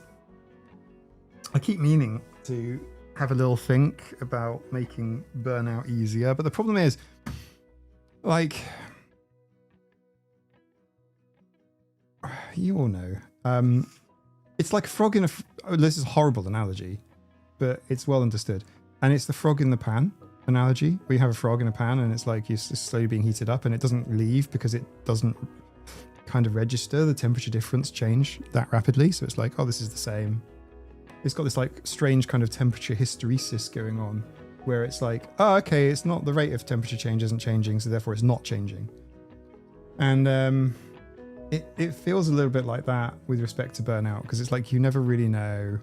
I keep meaning to have a little think about making burnout easier, but the problem is, like, you all know, it's like a frog in a. This is a horrible analogy, but it's well understood, and it's the frog in the pan analogy, where you have a frog in a pan, and it's like you're slowly being heated up, and it doesn't leave because it doesn't kind of register the temperature difference change that rapidly. So it's like, oh, this is the same. It's got this like strange kind of temperature hysteresis going on, where it's like, oh, okay, it's not the rate of temperature change isn't changing, so therefore it's not changing. And it feels a little bit like that with respect to burnout, because it's like you never really know.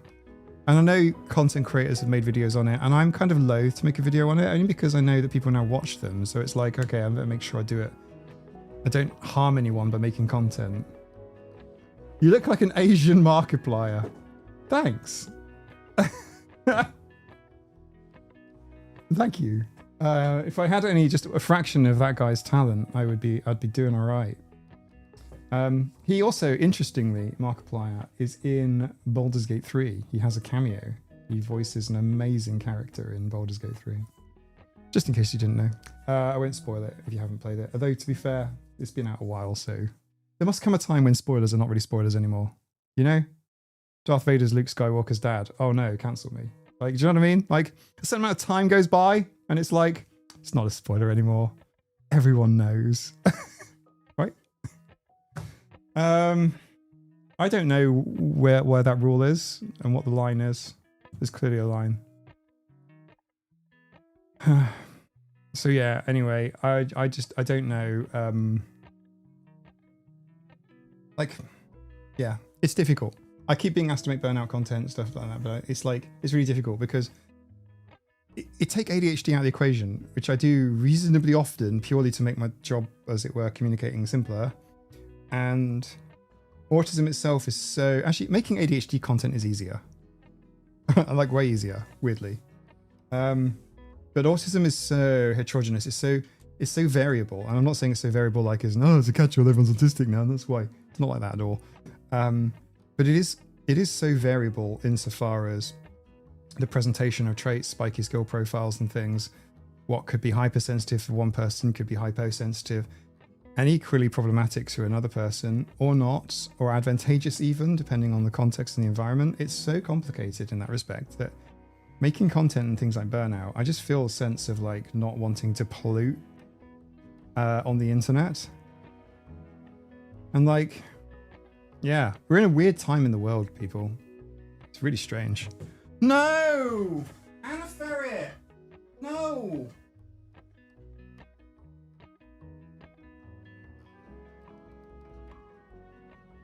And I know content creators have made videos on it, and I'm kind of loath to make a video on it only because I know that people now watch them. So it's like, okay, I'm gonna make sure I do it. I don't harm anyone by making content. You look like an Asian Markiplier. Thanks. Thank you. If I had only just a fraction of that guy's talent, I'd be doing all right. He also, interestingly, Markiplier, is in Baldur's Gate 3. He has a cameo. He voices an amazing character in Baldur's Gate 3. Just in case you didn't know. I won't spoil it if you haven't played it. Although, to be fair, it's been out a while, so there must come a time when spoilers are not really spoilers anymore. You know? Darth Vader's Luke Skywalker's dad. Oh no, cancel me. Like, do you know what I mean? Like, a certain amount of time goes by, and it's like, it's not a spoiler anymore. Everyone knows. Right? I don't know where that rule is and what the line is. There's clearly a line. So yeah, anyway, I don't know. Like, yeah, it's difficult. I keep being asked to make burnout content and stuff like that, but it's like, it's really difficult because it take ADHD out of the equation, which I do reasonably often purely to make my job, as it were, communicating simpler. And autism itself is so, actually making ADHD content is easier. Like way easier, weirdly. But autism is so heterogeneous. It's so variable. And I'm not saying it's so variable like it's a catch-all, everyone's autistic now. And that's why it's not like that at all. But it is so variable insofar as the presentation of traits, spiky skill profiles and things. What could be hypersensitive for one person could be hyposensitive, and equally problematic to another person, or not, or advantageous even, depending on the context and the environment. It's so complicated in that respect that making content and things like burnout, I just feel a sense of like not wanting to pollute on the internet. And like, yeah, we're in a weird time in the world, people. It's really strange. No! Anna Ferret! No!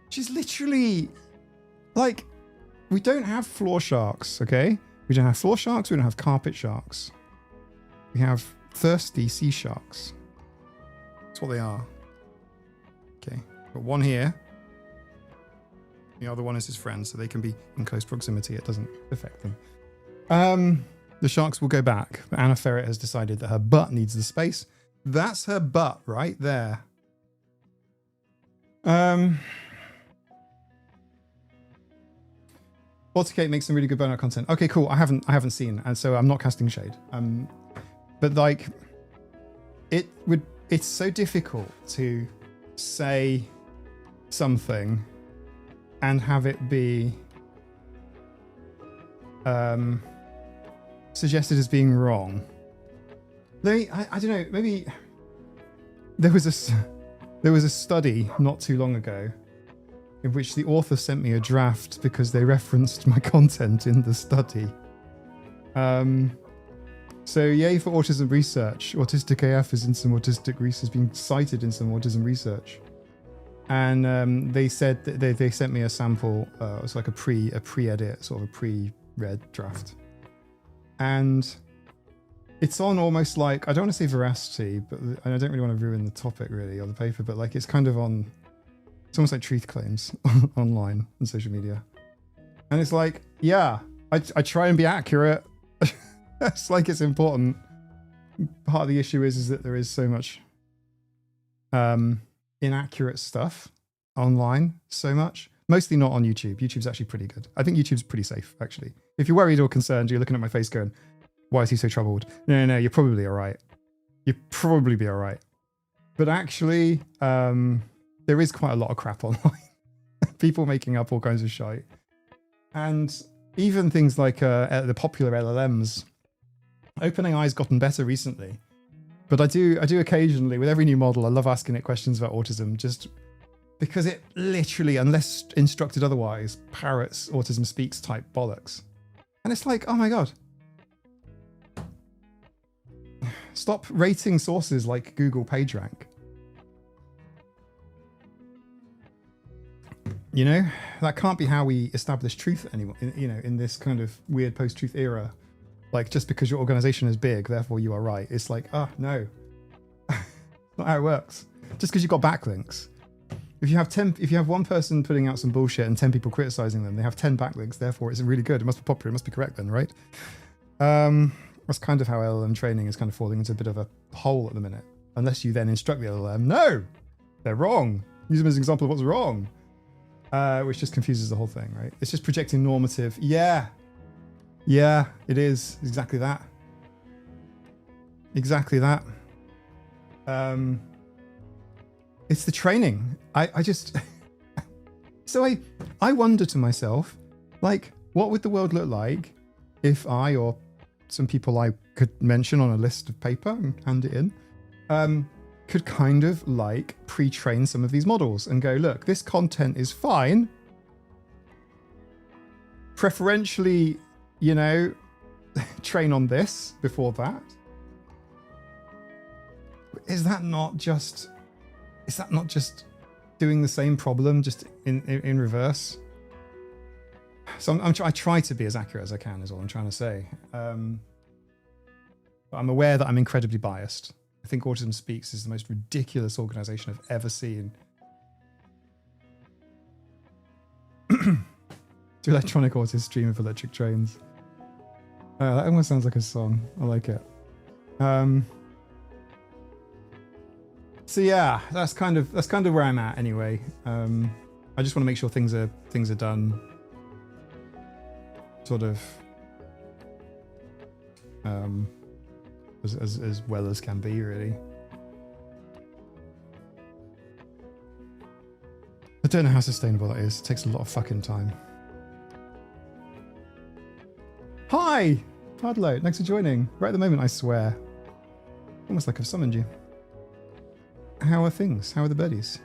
She's literally like, we don't have floor sharks, okay? We don't have floor sharks, we don't have carpet sharks. We have thirsty sea sharks. That's what they are. Okay, got one here. The other one is his friend, so they can be in close proximity. It doesn't affect them. The sharks will go back, but Anna Ferret has decided that her butt needs the space. That's her butt right there. Balticate makes some really good burnout content. Okay, cool. I haven't seen, and so I'm not casting shade. But like, it's so difficult to say something and have it be suggested as being wrong. I don't know. Maybe there was a study not too long ago in which the author sent me a draft because they referenced my content in the study. So yay for autism research. Autistic AF is in some autistic research, being cited in some autism research. And they said that they sent me a sample. It was like a pre-edit, sort of a pre-read draft. And it's on almost like, I don't want to say veracity, but I don't really want to ruin the topic really, or the paper, but like it's kind of on, it's almost like truth claims online and social media. And it's like, yeah, I try and be accurate. It's like it's important. Part of the issue is that there is so much inaccurate stuff online, so much. Mostly not on YouTube. YouTube's actually pretty good. I think YouTube's pretty safe, actually. If you're worried or concerned, you're looking at my face going, why is he so troubled? No, you're probably all right. You'll probably be all right. But actually, there is quite a lot of crap online. People making up all kinds of shite. And even things like the popular LLMs. OpenAI's gotten better recently. But I do occasionally, with every new model, I love asking it questions about autism, just because it literally, unless instructed otherwise, parrots autism speaks type bollocks. And it's like, oh my God. Stop rating sources like Google PageRank. You know, that can't be how we establish truth anymore, you know, in this kind of weird post-truth era. Like, just because your organization is big, therefore you are right. It's like, oh, no. Not how it works. Just because you've got backlinks. If you have one person putting out some bullshit and 10 people criticizing them, they have 10 backlinks, therefore it's really good. It must be popular, it must be correct then, right? That's kind of how LLM training is kind of falling into a bit of a hole at the minute. Unless you then instruct the LLM, no, they're wrong. Use them as an example of what's wrong. Which just confuses the whole thing, right? It's just projecting normative. Yeah, it is exactly that. Exactly that. It's the training. I just, so I wonder to myself, like, what would the world look like if I, or some people I could mention on a list of paper and hand it in, could kind of like pre-train some of these models and go, look, this content is fine. Preferentially, you know, train on this before that. is that not just doing the same problem just in reverse? So I try to be as accurate as I can is all I'm trying to say. But I'm aware that I'm incredibly biased. I think Autism Speaks is the most ridiculous organization I've ever seen. Do electronic autists stream of electric trains. That almost sounds like a song. I like it. So yeah, that's kind of where I'm at anyway. I just want to make sure things are done sort of as well as can be, really. I don't know how sustainable that is. It takes a lot of fucking time. Hi, Padlo, thanks for joining. Right at the moment, I swear. Almost like I've summoned you. How are things? How are the birdies?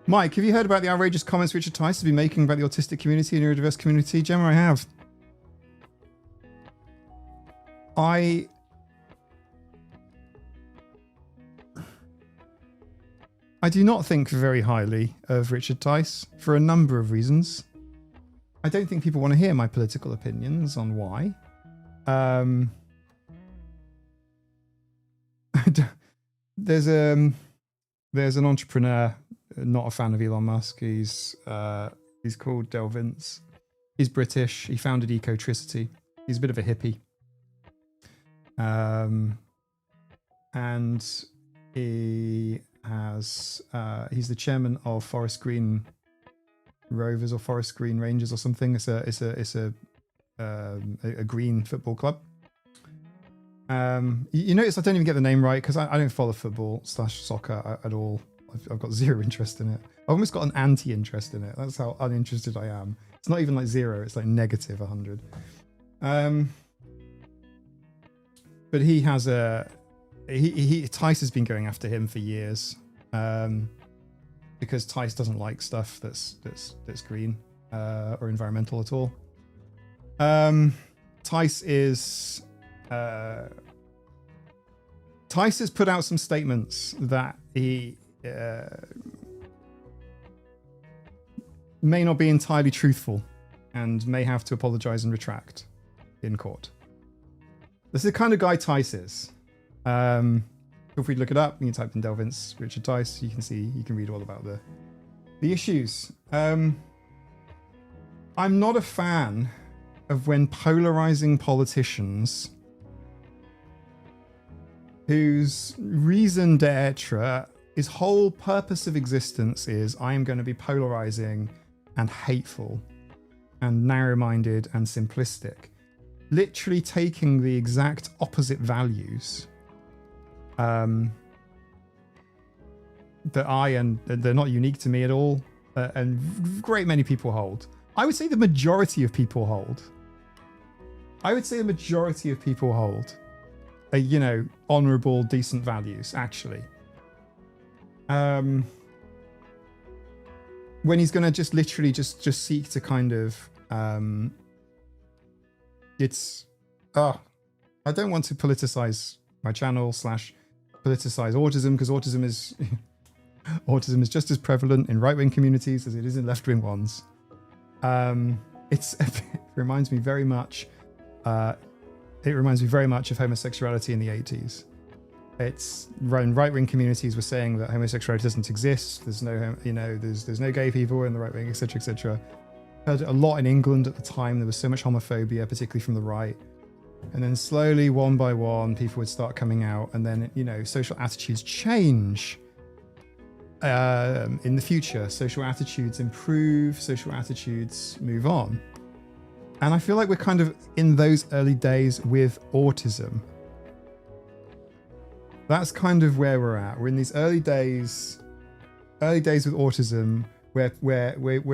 Mike, have you heard about the outrageous comments Richard Tice has been making about the autistic community and neurodiverse community? Gemma, I have. I do not think very highly of Richard Tice for a number of reasons. I don't think people want to hear my political opinions on why. There's an entrepreneur, not a fan of Elon Musk. He's called Del Vince. He's British. He founded Ecotricity. He's a bit of a hippie. And he has he's the chairman of Forest Green Rovers or Forest Green Rangers or something. It's a green football club. You notice I don't even get the name right because I don't follow football / soccer at all. I've got zero interest in it. I've almost got an anti-interest in it. That's how uninterested I am. It's not even like 0. It's like negative 100. But he has Tice has been going after him for years, because Tice doesn't like stuff that's green or environmental at all. Tice has put out some statements that he may not be entirely truthful and may have to apologize and retract in court. This is the kind of guy Tice is. Feel free to look it up. You can type in Del Vince, Richard Tice. You can read all about the issues. I'm not a fan of when polarizing politicians whose raison d'etre, his whole purpose of existence is I am going to be polarizing and hateful and narrow-minded and simplistic. Literally taking the exact opposite values that and they're not unique to me at all, and great many people hold. I would say the majority of people hold. Honorable, decent values, actually. When he's going to just literally just seek to kind of I don't want to politicize my channel / politicize autism, because autism is just as prevalent in right-wing communities as it is in left-wing ones. It reminds me very much of homosexuality in the 80s. It's right-wing communities were saying that homosexuality doesn't exist. There's no, there's no gay people in the right wing, etc., etc. Heard it a lot in England at the time. There was so much homophobia, particularly from the right. And then slowly, one by one, people would start coming out, and then social attitudes change. In the future, social attitudes improve, social attitudes move on. And I feel like we're kind of in those early days with autism. That's kind of where we're at. We're in these early days with autism, where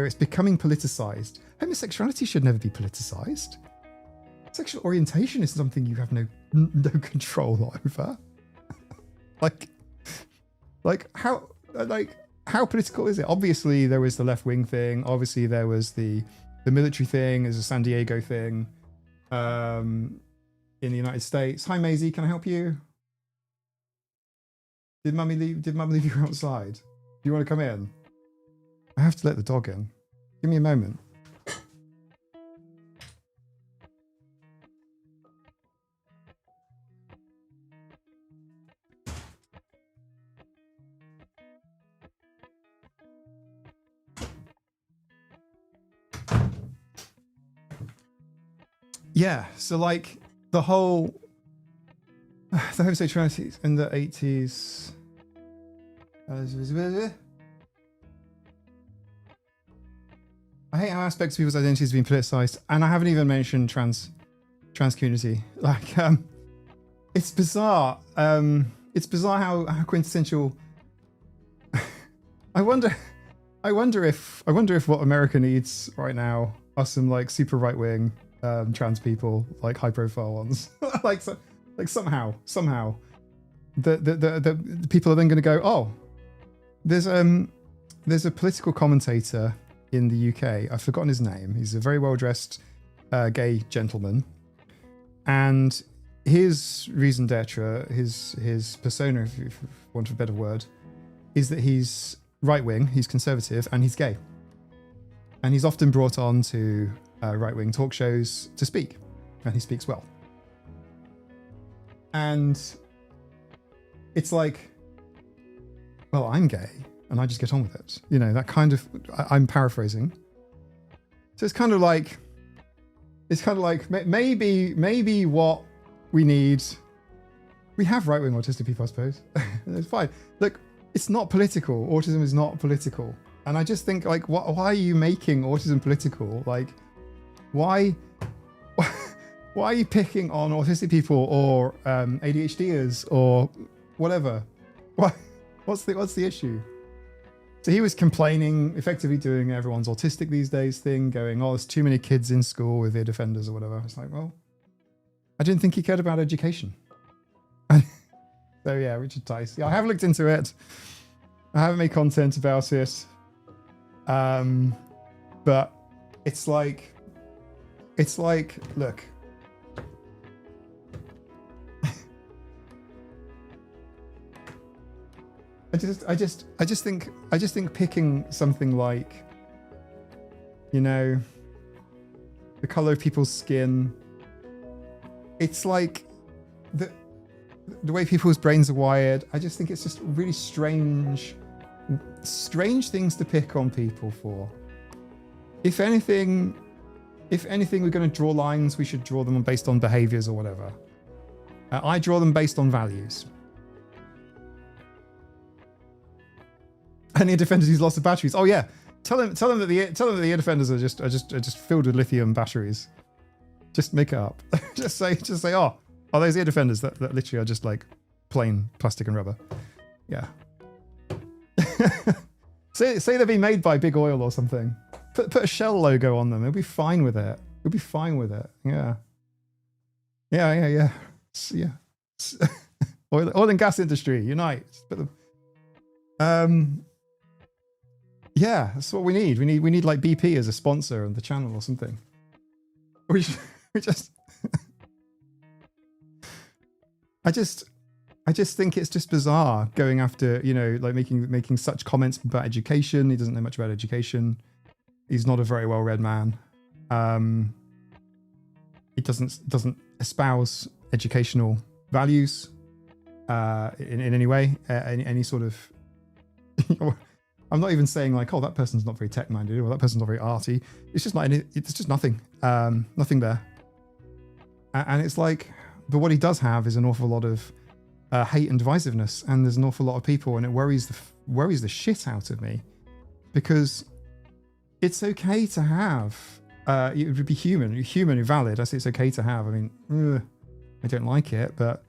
it's becoming politicized. Homosexuality should never be politicized. Sexual orientation is something you have no control over. like how political is it? Obviously, there was the left wing thing. Obviously, there was the military thing. There's a San Diego thing in the United States. Hi, Maisie. Can I help you? Did Mummy leave you outside? Do you want to come in? I have to let the dog in. Give me a moment. Yeah, so like the homosexuality in the 80s. I hate how aspects of people's identities have been politicized, and I haven't even mentioned trans community. Like, it's bizarre. It's bizarre how quintessential. I wonder if what America needs right now are some like super right wing trans people, like high profile ones. somehow the people are then going to go, oh, there's a political commentator in the UK. I've forgotten his name. He's a very well dressed gay gentleman, and his raison d'etre, his persona, if you want a better word, is that he's right wing, he's conservative, and he's gay. And he's often brought on to right wing talk shows to speak, and he speaks well. And it's like, well, I'm gay, and I just get on with it. You know, that kind of, I'm paraphrasing. So it's kind of like maybe what we need, we have right-wing autistic people, I suppose. It's fine. Look, it's not political. Autism is not political. And I just think, like, why are you making autism political? Like, why are you picking on autistic people or ADHDers or whatever? What's the issue? So he was complaining, effectively doing everyone's autistic these days thing, going, oh, there's too many kids in school with ear defenders or whatever. It's like, well, I didn't think he cared about education. So yeah, Richard Tice. Yeah, I have looked into it. I haven't made content about it. But it's like, look. I just think picking something like, you know, the color of people's skin, it's like the way people's brains are wired. I just think it's just really strange things to pick on people for. If anything, we're going to draw lines, we should draw them based on behaviors or whatever. I draw them based on values. And ear defenders use lots of batteries. Oh yeah, tell them that the ear defenders are just filled with lithium batteries. Just make it up. just say, oh, those ear defenders that literally are just like plain plastic and rubber. Yeah. say they've been made by Big Oil or something. Put a Shell logo on them. It'll be fine with it. Yeah. Yeah. Oil and gas industry, unite. Put them. Yeah, that's what we need. We need like BP as a sponsor on the channel or something. We just. I just think it's just bizarre going after, you know, like making such comments about education. He doesn't know much about education. He's not a very well-read man. He doesn't espouse educational values in any way. Any sort of. I'm not even saying like, oh, that person's not very tech-minded or that person's not very arty. It's just it's just nothing. Nothing there. And it's like, but what he does have is an awful lot of hate and divisiveness, and there's an awful lot of people, and it worries the shit out of me, because it's okay to have. It would be human and valid. I say it's okay to have. I mean, I don't like it, but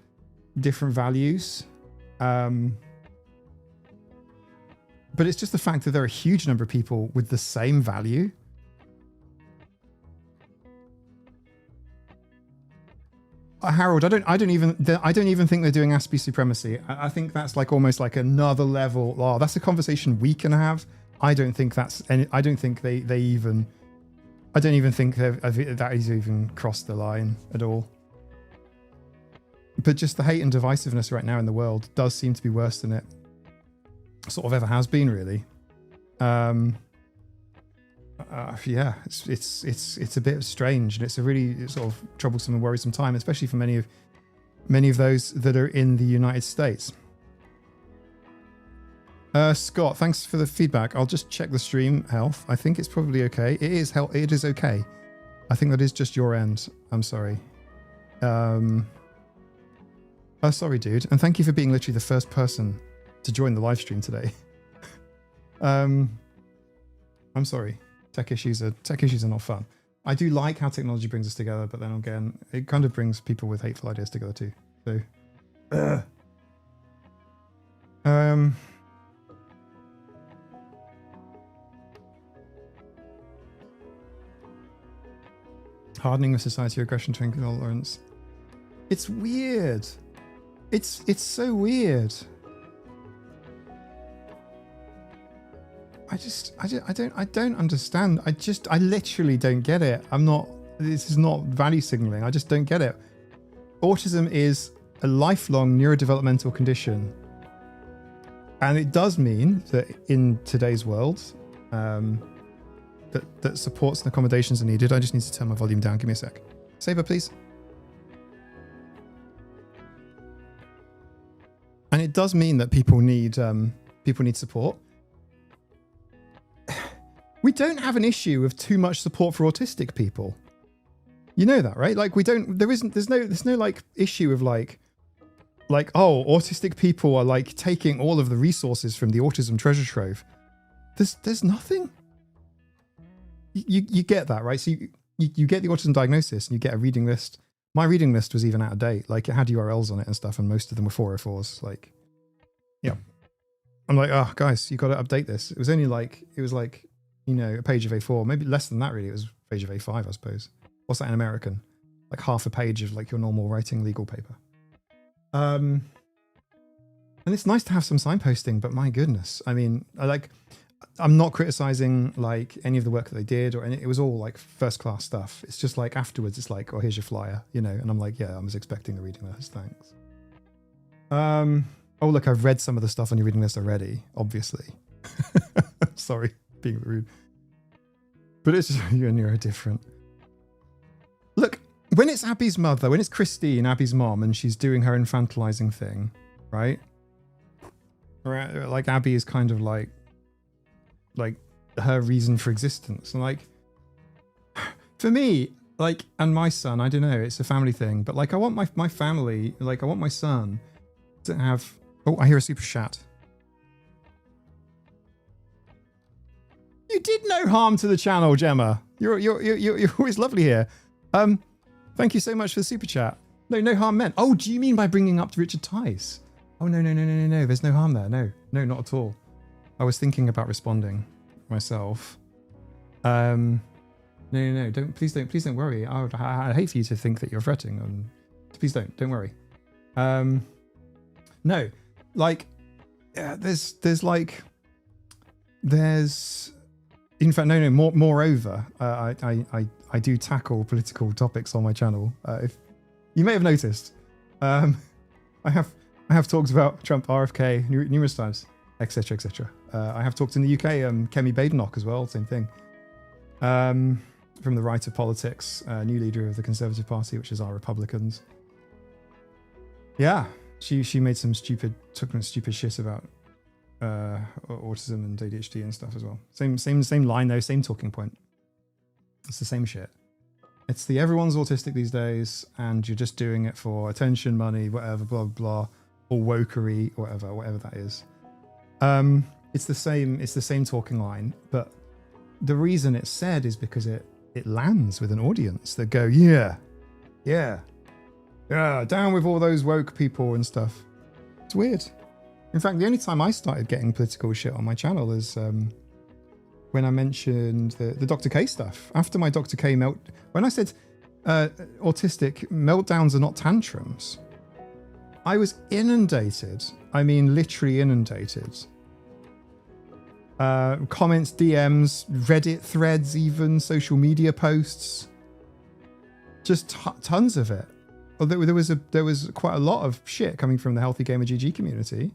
different values. But it's just the fact that there are a huge number of people with the same value. Harold, I don't even think they're doing Aspie supremacy. I think that's like almost like another level. Oh, that's a conversation we can have. I don't think that has even crossed the line at all. But just the hate and divisiveness right now in the world does seem to be worse than it sort of ever has been, really. Yeah, it's a bit strange, and it's a really sort of troublesome and worrisome time, especially for many of those that are in the United States. Scott, thanks for the feedback. I'll just check the stream health. I think it's probably okay. It is okay. I think that is just your end. I'm sorry. Oh, sorry, dude. And thank you for being literally the first person to join the live stream today. I'm sorry. Tech issues are not fun. I do like how technology brings us together, but then again, it kind of brings people with hateful ideas together too. So, hardening of society, aggression to intolerance. It's weird. It's so weird. I don't understand. I literally don't get it. This is not value signaling. I just don't get it. Autism is a lifelong neurodevelopmental condition. And it does mean that in today's world, that supports and accommodations are needed. I just need to turn my volume down. Give me a sec. Saber, please. And it does mean that people need support. We don't have an issue of too much support for autistic people. You know that, right? Like there's no like issue of like, oh, autistic people are like taking all of the resources from the autism treasure trove. There's nothing. You get that, right? So you get the autism diagnosis and you get a reading list. My reading list was even out of date. Like it had URLs on it and stuff, and most of them were 404s. Like, yeah. I'm like, oh, guys, you got to update this. It was like, you know, a page of A4, maybe less than that really. It was a page of A5, I suppose. What's that in American? Like half a page of like your normal writing legal paper. And it's nice to have some signposting, but my goodness. I mean, I'm not criticizing like any of the work that they did or any, it was all like first class stuff. It's just like afterwards, it's like, oh, here's your flyer, you know? And I'm like, yeah, I was expecting a reading list. Thanks. Oh, look, I've read some of the stuff on your reading list already, obviously. Sorry, being rude. But it's just, you're different. Look, when it's Abby's mother, when it's Christine, Abby's mom, and she's doing her infantilizing thing, right? Like Abby is kind of like her reason for existence. And like, for me, like, and my son, I don't know, it's a family thing, but like, I want my family, like, I want my son to have, oh, I hear a super chat. You did no harm to the channel, Gemma. You're always lovely here. Thank you so much for the super chat. No harm meant. Oh, do you mean by bringing up Richard Tice? Oh, no. There's no harm there. No, not at all. I was thinking about responding myself. No. Please don't worry. I'd hate for you to think that you're fretting. Please don't worry. No, like, there's. In fact, no. Moreover, I do tackle political topics on my channel. If you may have noticed, I have talked about Trump, RFK numerous times, etc. I have talked in the UK, Kemi Badenoch as well, same thing. From the right of politics, new leader of the Conservative Party, which is our Republicans. Yeah, she made some stupid shit about autism and ADHD and stuff as well. Same line though, same talking point. It's the same shit. It's the everyone's autistic these days, and you're just doing it for attention, money, whatever, blah blah, or wokery, whatever that is. It's the same talking line, but the reason it's said is because it lands with an audience that go, yeah, down with all those woke people and stuff. It's weird. In fact, the only time I started getting political shit on my channel is when I mentioned the Dr. K stuff. After my Dr. K when I said autistic meltdowns are not tantrums, I was inundated. I mean, literally inundated. Comments, DMs, Reddit threads, even social media posts. Just tons of it. although there was quite a lot of shit coming from the Healthy Gamer GG community.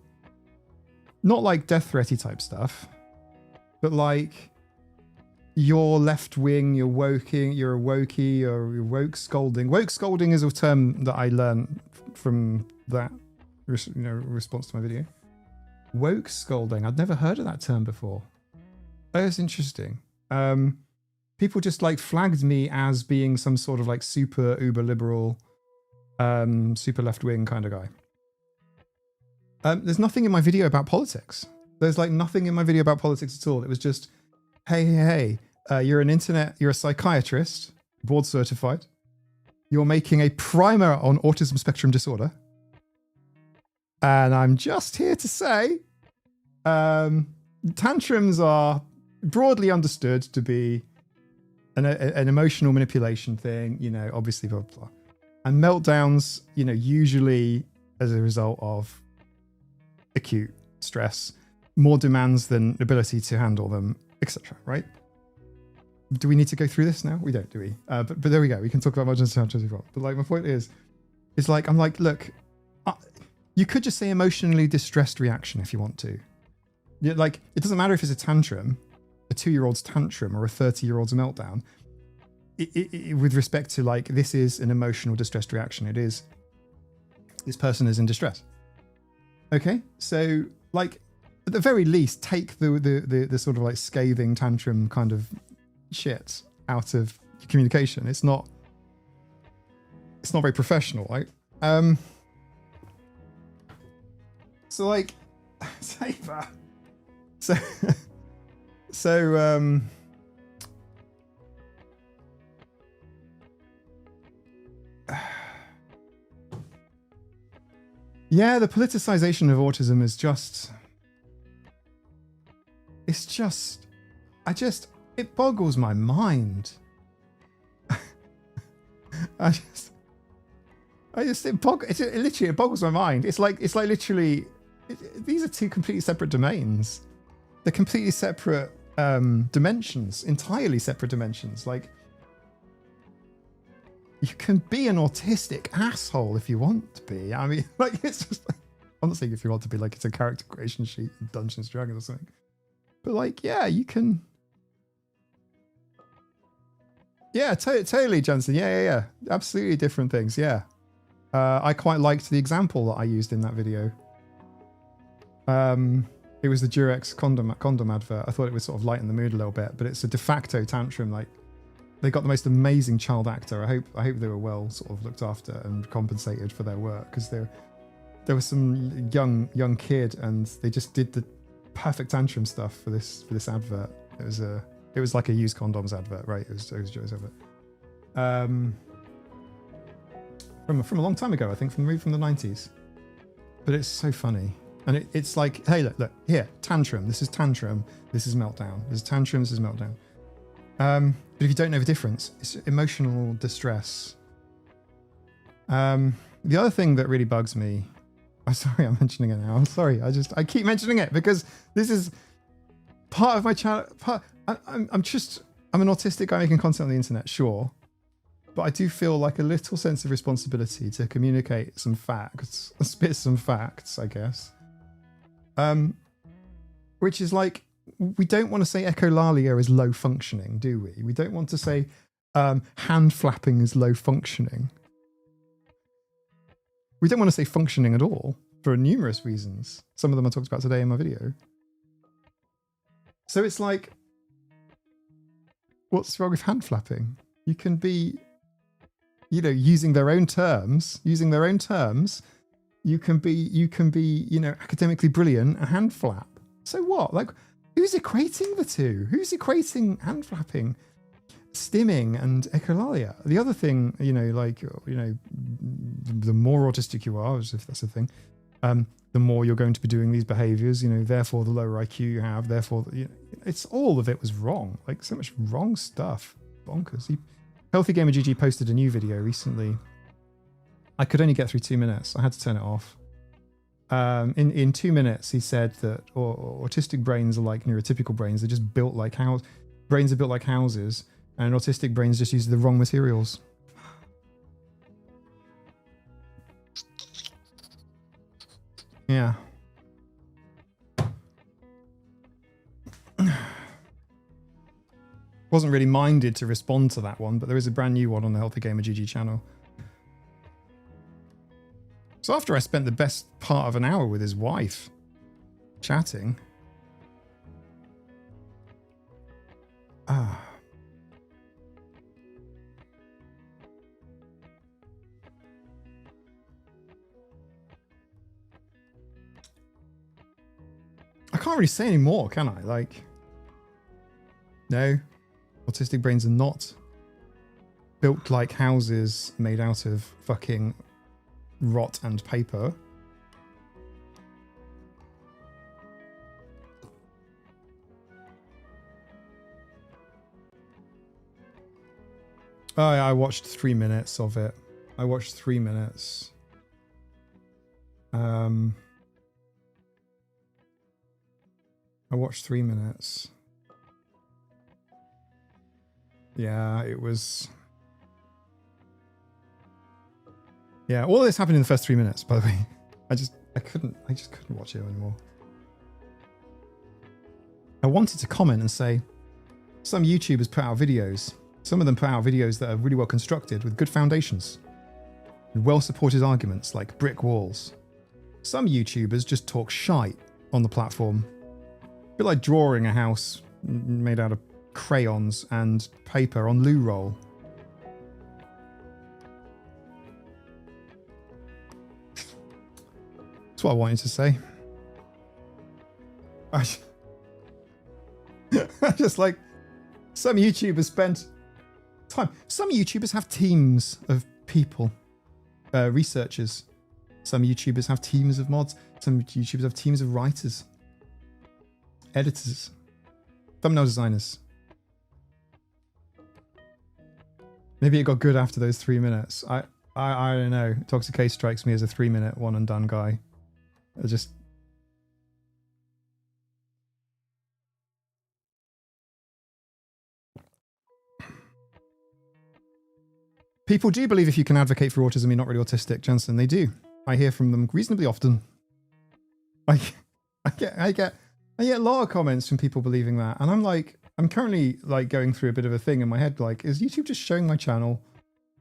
Not like death threaty type stuff, but like you're left wing, you're a wokey, or you're woke scolding. Woke scolding is a term that I learned from that response to my video. Woke scolding. I'd never heard of that term before. That was interesting. People just like flagged me as being some sort of like super uber liberal, super left wing kind of guy. There's nothing in my video about politics. There's like nothing in my video about politics at all. It was just, hey, you're a psychiatrist, board certified. You're making a primer on autism spectrum disorder. And I'm just here to say, tantrums are broadly understood to be an emotional manipulation thing, obviously, blah, blah, blah. And meltdowns, usually as a result of acute stress, more demands than ability to handle them, etc. Right? Do we need to go through this now? We don't, do we? But there we go. We can talk about marginal tantrums as well. But like my point is like, I'm like, look, you could just say emotionally distressed reaction if you want to. Like, it doesn't matter if it's a tantrum, a 2-year-old's tantrum or a 30-year-old's meltdown. With respect to like, this is an emotional distressed reaction. It is, this person is in distress. Okay, so like at the very least, take the sort of like scathing tantrum kind of shit out of communication. It's not very professional, right? So like, Saber. So yeah, the politicization of autism is just, it boggles my mind. It boggles my mind. It's like literally, these are two completely separate domains. They're completely separate dimensions, entirely separate dimensions. Like, you can be an autistic asshole if you want to be. I mean, like, it's just like, I'm not saying if you want to be, like it's a character creation sheet in Dungeons & Dragons or something. But like, yeah, you can. Yeah, totally, Jensen. Yeah. Absolutely different things. Yeah. I quite liked the example that I used in that video. It was the Durex condom advert. I thought it would sort of lighten the mood a little bit, but it's a de facto tantrum. Like, they got the most amazing child actor. I hope they were well sort of looked after and compensated for their work, because there was some young kid and they just did the perfect tantrum stuff for this advert. It was like a used condoms advert, right? It was Joe's advert. From a long time ago, I think, from the 90s. But it's so funny. And it's like, hey, look, here, tantrum. This is tantrum. This is meltdown. This is tantrum. This is meltdown. But if you don't know the difference, it's emotional distress. The other thing that really bugs me, I'm sorry I'm mentioning it now. I'm sorry. I keep mentioning it because this is part of my channel. I'm an autistic guy making content on the internet, sure. But I do feel like a little sense of responsibility to communicate some facts, spit some facts, I guess. Which is like, we don't want to say echolalia is low functioning, do we? We don't want to say hand flapping is low functioning. We don't want to say functioning at all for numerous reasons. Some of them I talked about today in my video. So it's like, what's wrong with hand flapping? You can be, using their own terms, you can be, academically brilliant and hand flap. So what? Like, who's equating the two? Who's equating hand flapping, stimming, and echolalia? The other thing, the more autistic you are, as if that's a thing, the more you're going to be doing these behaviors, therefore the lower IQ you have, therefore, it's all of it was wrong. Like, so much wrong stuff. Bonkers. Healthy Gamer GG posted a new video recently. I could only get through 2 minutes. I had to turn it off. In 2 minutes, he said that autistic brains are like neurotypical brains. They're just built like brains are built like houses, and autistic brains just use the wrong materials. Yeah. Wasn't really minded to respond to that one, but there is a brand new one on the Healthy Gamer GG channel. So after I spent the best part of an hour with his wife chatting. Ah. I can't really say any more, can I? Like, no. Autistic brains are not built like houses made out of fucking rot and paper. Oh, yeah, I watched 3 minutes of it. I watched 3 minutes. I watched 3 minutes. Yeah, it was... Yeah, all of this happened in the first 3 minutes, by the way. I just couldn't watch it anymore. I wanted to comment and say, some YouTubers put out videos. Some of them put out videos that are really well constructed with good foundations. And well-supported arguments like brick walls. Some YouTubers just talk shite on the platform. A bit like drawing a house made out of crayons and paper on loo roll. That's what I wanted to say. I just like, some YouTubers spend time. Some YouTubers have teams of people, researchers. Some YouTubers have teams of mods. Some YouTubers have teams of writers, editors, thumbnail designers. Maybe it got good after those 3 minutes. I don't know. Toxic Case strikes me as a 3 minute one and done guy. I just... People do believe if you can advocate for autism, you're not really autistic, Jensen. They do. I hear from them reasonably often. I get a lot of comments from people believing that, and I'm like, I'm currently like going through a bit of a thing in my head. Like, is YouTube just showing my channel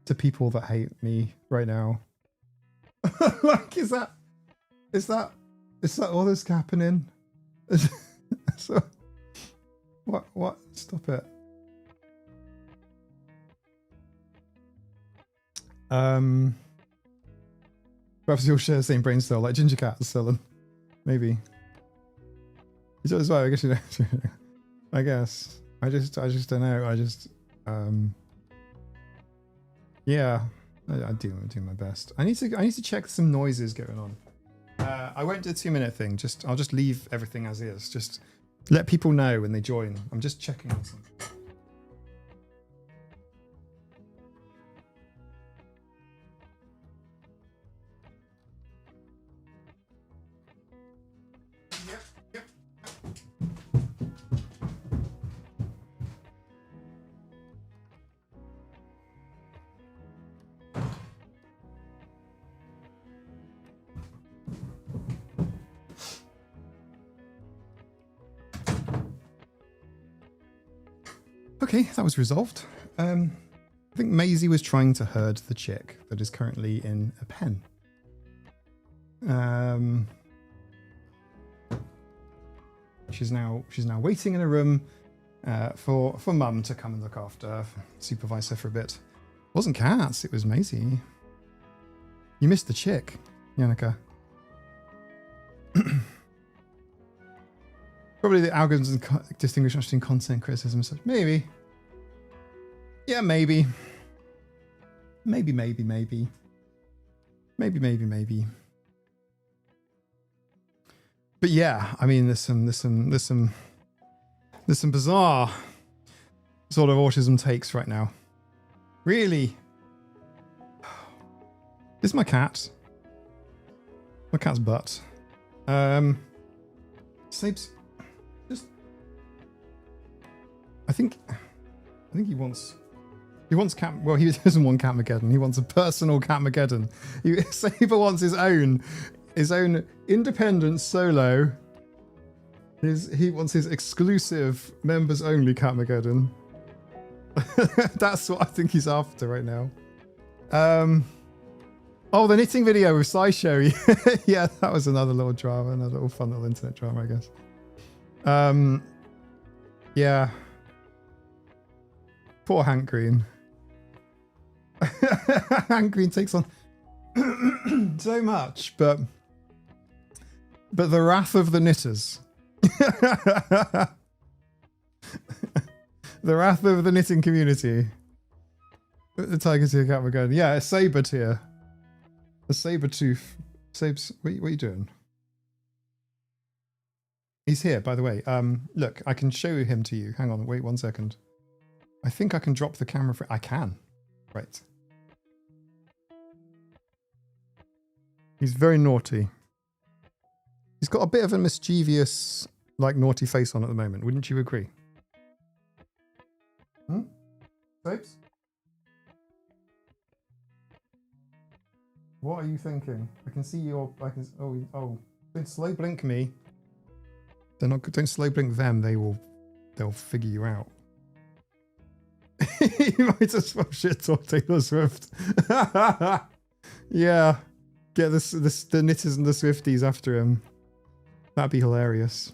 to people that hate me right now? Like, is that all that's happening? So, what? Stop it. Perhaps you'll share the same brain cell like Ginger Cat is selling. Maybe. As well, I guess you know. I guess. I just don't know. Yeah. I do my best. I need to check some noises going on. I won't do a 2 minute thing. I'll just leave everything as is. Just let people know when they join. I'm just checking on something. Okay, that was resolved. I think Maisie was trying to herd the chick that is currently in a pen. She's now waiting in a room for Mum to come and look after, supervise her for a bit. It wasn't cats, it was Maisie. You missed the chick, Yannicka. Probably the algorithms and distinguish between content criticism and such. Maybe. Yeah, maybe. Maybe. But yeah, I mean, there's some bizarre sort of autism takes right now. Really. This is my cat. My cat's butt. Sleeps. I think he wants cat. Well, he doesn't want Catmageddon. He wants a personal Catmageddon. Saber wants his own his own independent solo. He wants his exclusive members only Catmageddon. That's what I think he's after right now. Oh, the knitting video with SciShow. Yeah, that was another little drama, another little fun little internet drama, I guess. Yeah. Poor Hank Green. Hank Green takes on so much, but the wrath of the knitters. The wrath of the knitting community. The Tiger Tier Catmageddon. Yeah, a saber tier. A saber tooth. Sabes, what are you doing? He's here, by the way. Look, I can show him to you. Hang on, wait 1 second. I think I can drop the camera for... I can. Right. He's very naughty. He's got a bit of a mischievous, like, naughty face on at the moment. Wouldn't you agree? Hmm? Babes? What are you thinking? I can see your... Oh. Don't slow blink me. Don't slow blink them. They'll figure you out. You might as well shit talk Taylor Swift. Yeah. Get the knitters and the Swifties after him. That'd be hilarious.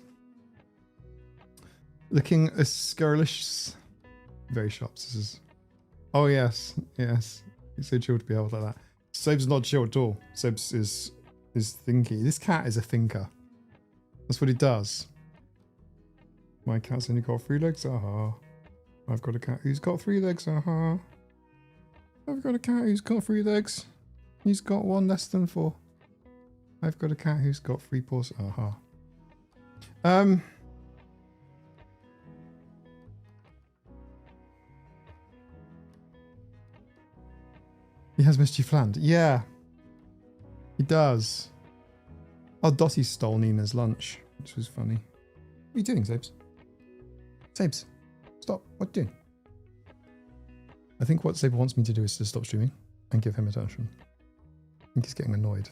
Looking scurrilous. Very shops. This is... Oh yes. Yes. He's so chill to be able like that. Sob's not chill at all. Sob's is thinky. This cat is a thinker. That's what he does. My cat's only got 3 legs. Aha. I've got a cat who's got 3 legs. Aha. I've got a cat who's got 3 legs. He's got 1 less than 4. I've got a cat who's got 3 paws. Aha. He has mischief planned. Yeah. He does. Oh, Dottie stole Nina's lunch, which was funny. What are you doing, Sabes? Sabes, stop. What are you doing? I think what Saber wants me to do is to stop streaming and give him attention. I think he's getting annoyed.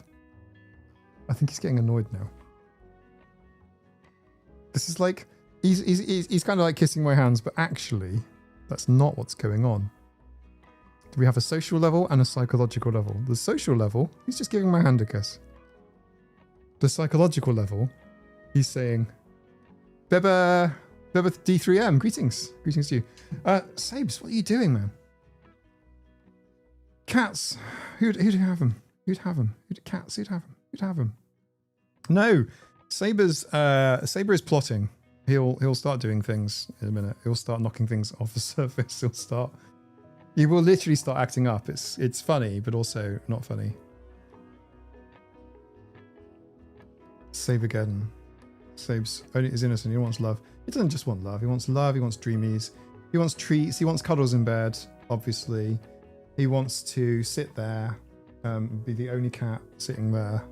I think he's getting annoyed now. This is like, he's kind of like kissing my hands, but actually, that's not what's going on. We have a social level and a psychological level. The social level, he's just giving my hand a kiss. The psychological level, he's saying, Beba D3M, greetings. Greetings to you. Sabes, what are you doing, man? Cats, who'd have them? Who'd have them? Cats, who'd have them? Who'd have them? No, Saber is plotting. He'll start doing things in a minute. He'll start knocking things off the surface. He will literally start acting up. It's funny, but also not funny. Sabergeddon. Sabes only is innocent. He wants love. He doesn't just want love. He wants love. He wants dreamies. He wants treats. He wants cuddles in bed, obviously. He wants to sit there, be the only cat sitting there.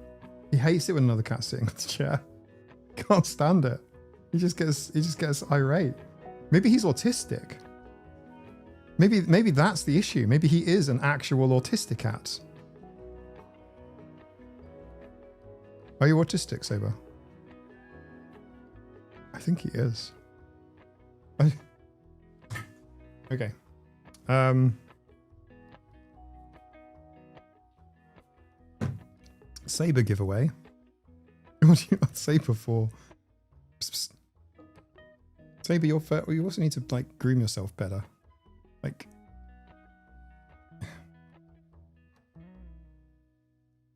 He hates it when another cat's sitting on the chair. Can't stand it. He just gets irate. Maybe he's autistic. Maybe that's the issue. Maybe he is an actual autistic cat. Are you autistic, Saber? I think he is. Okay. Saber giveaway. What do you want Saber for? Psst, psst. Saber, you're fair. You also need to like groom yourself better. Like,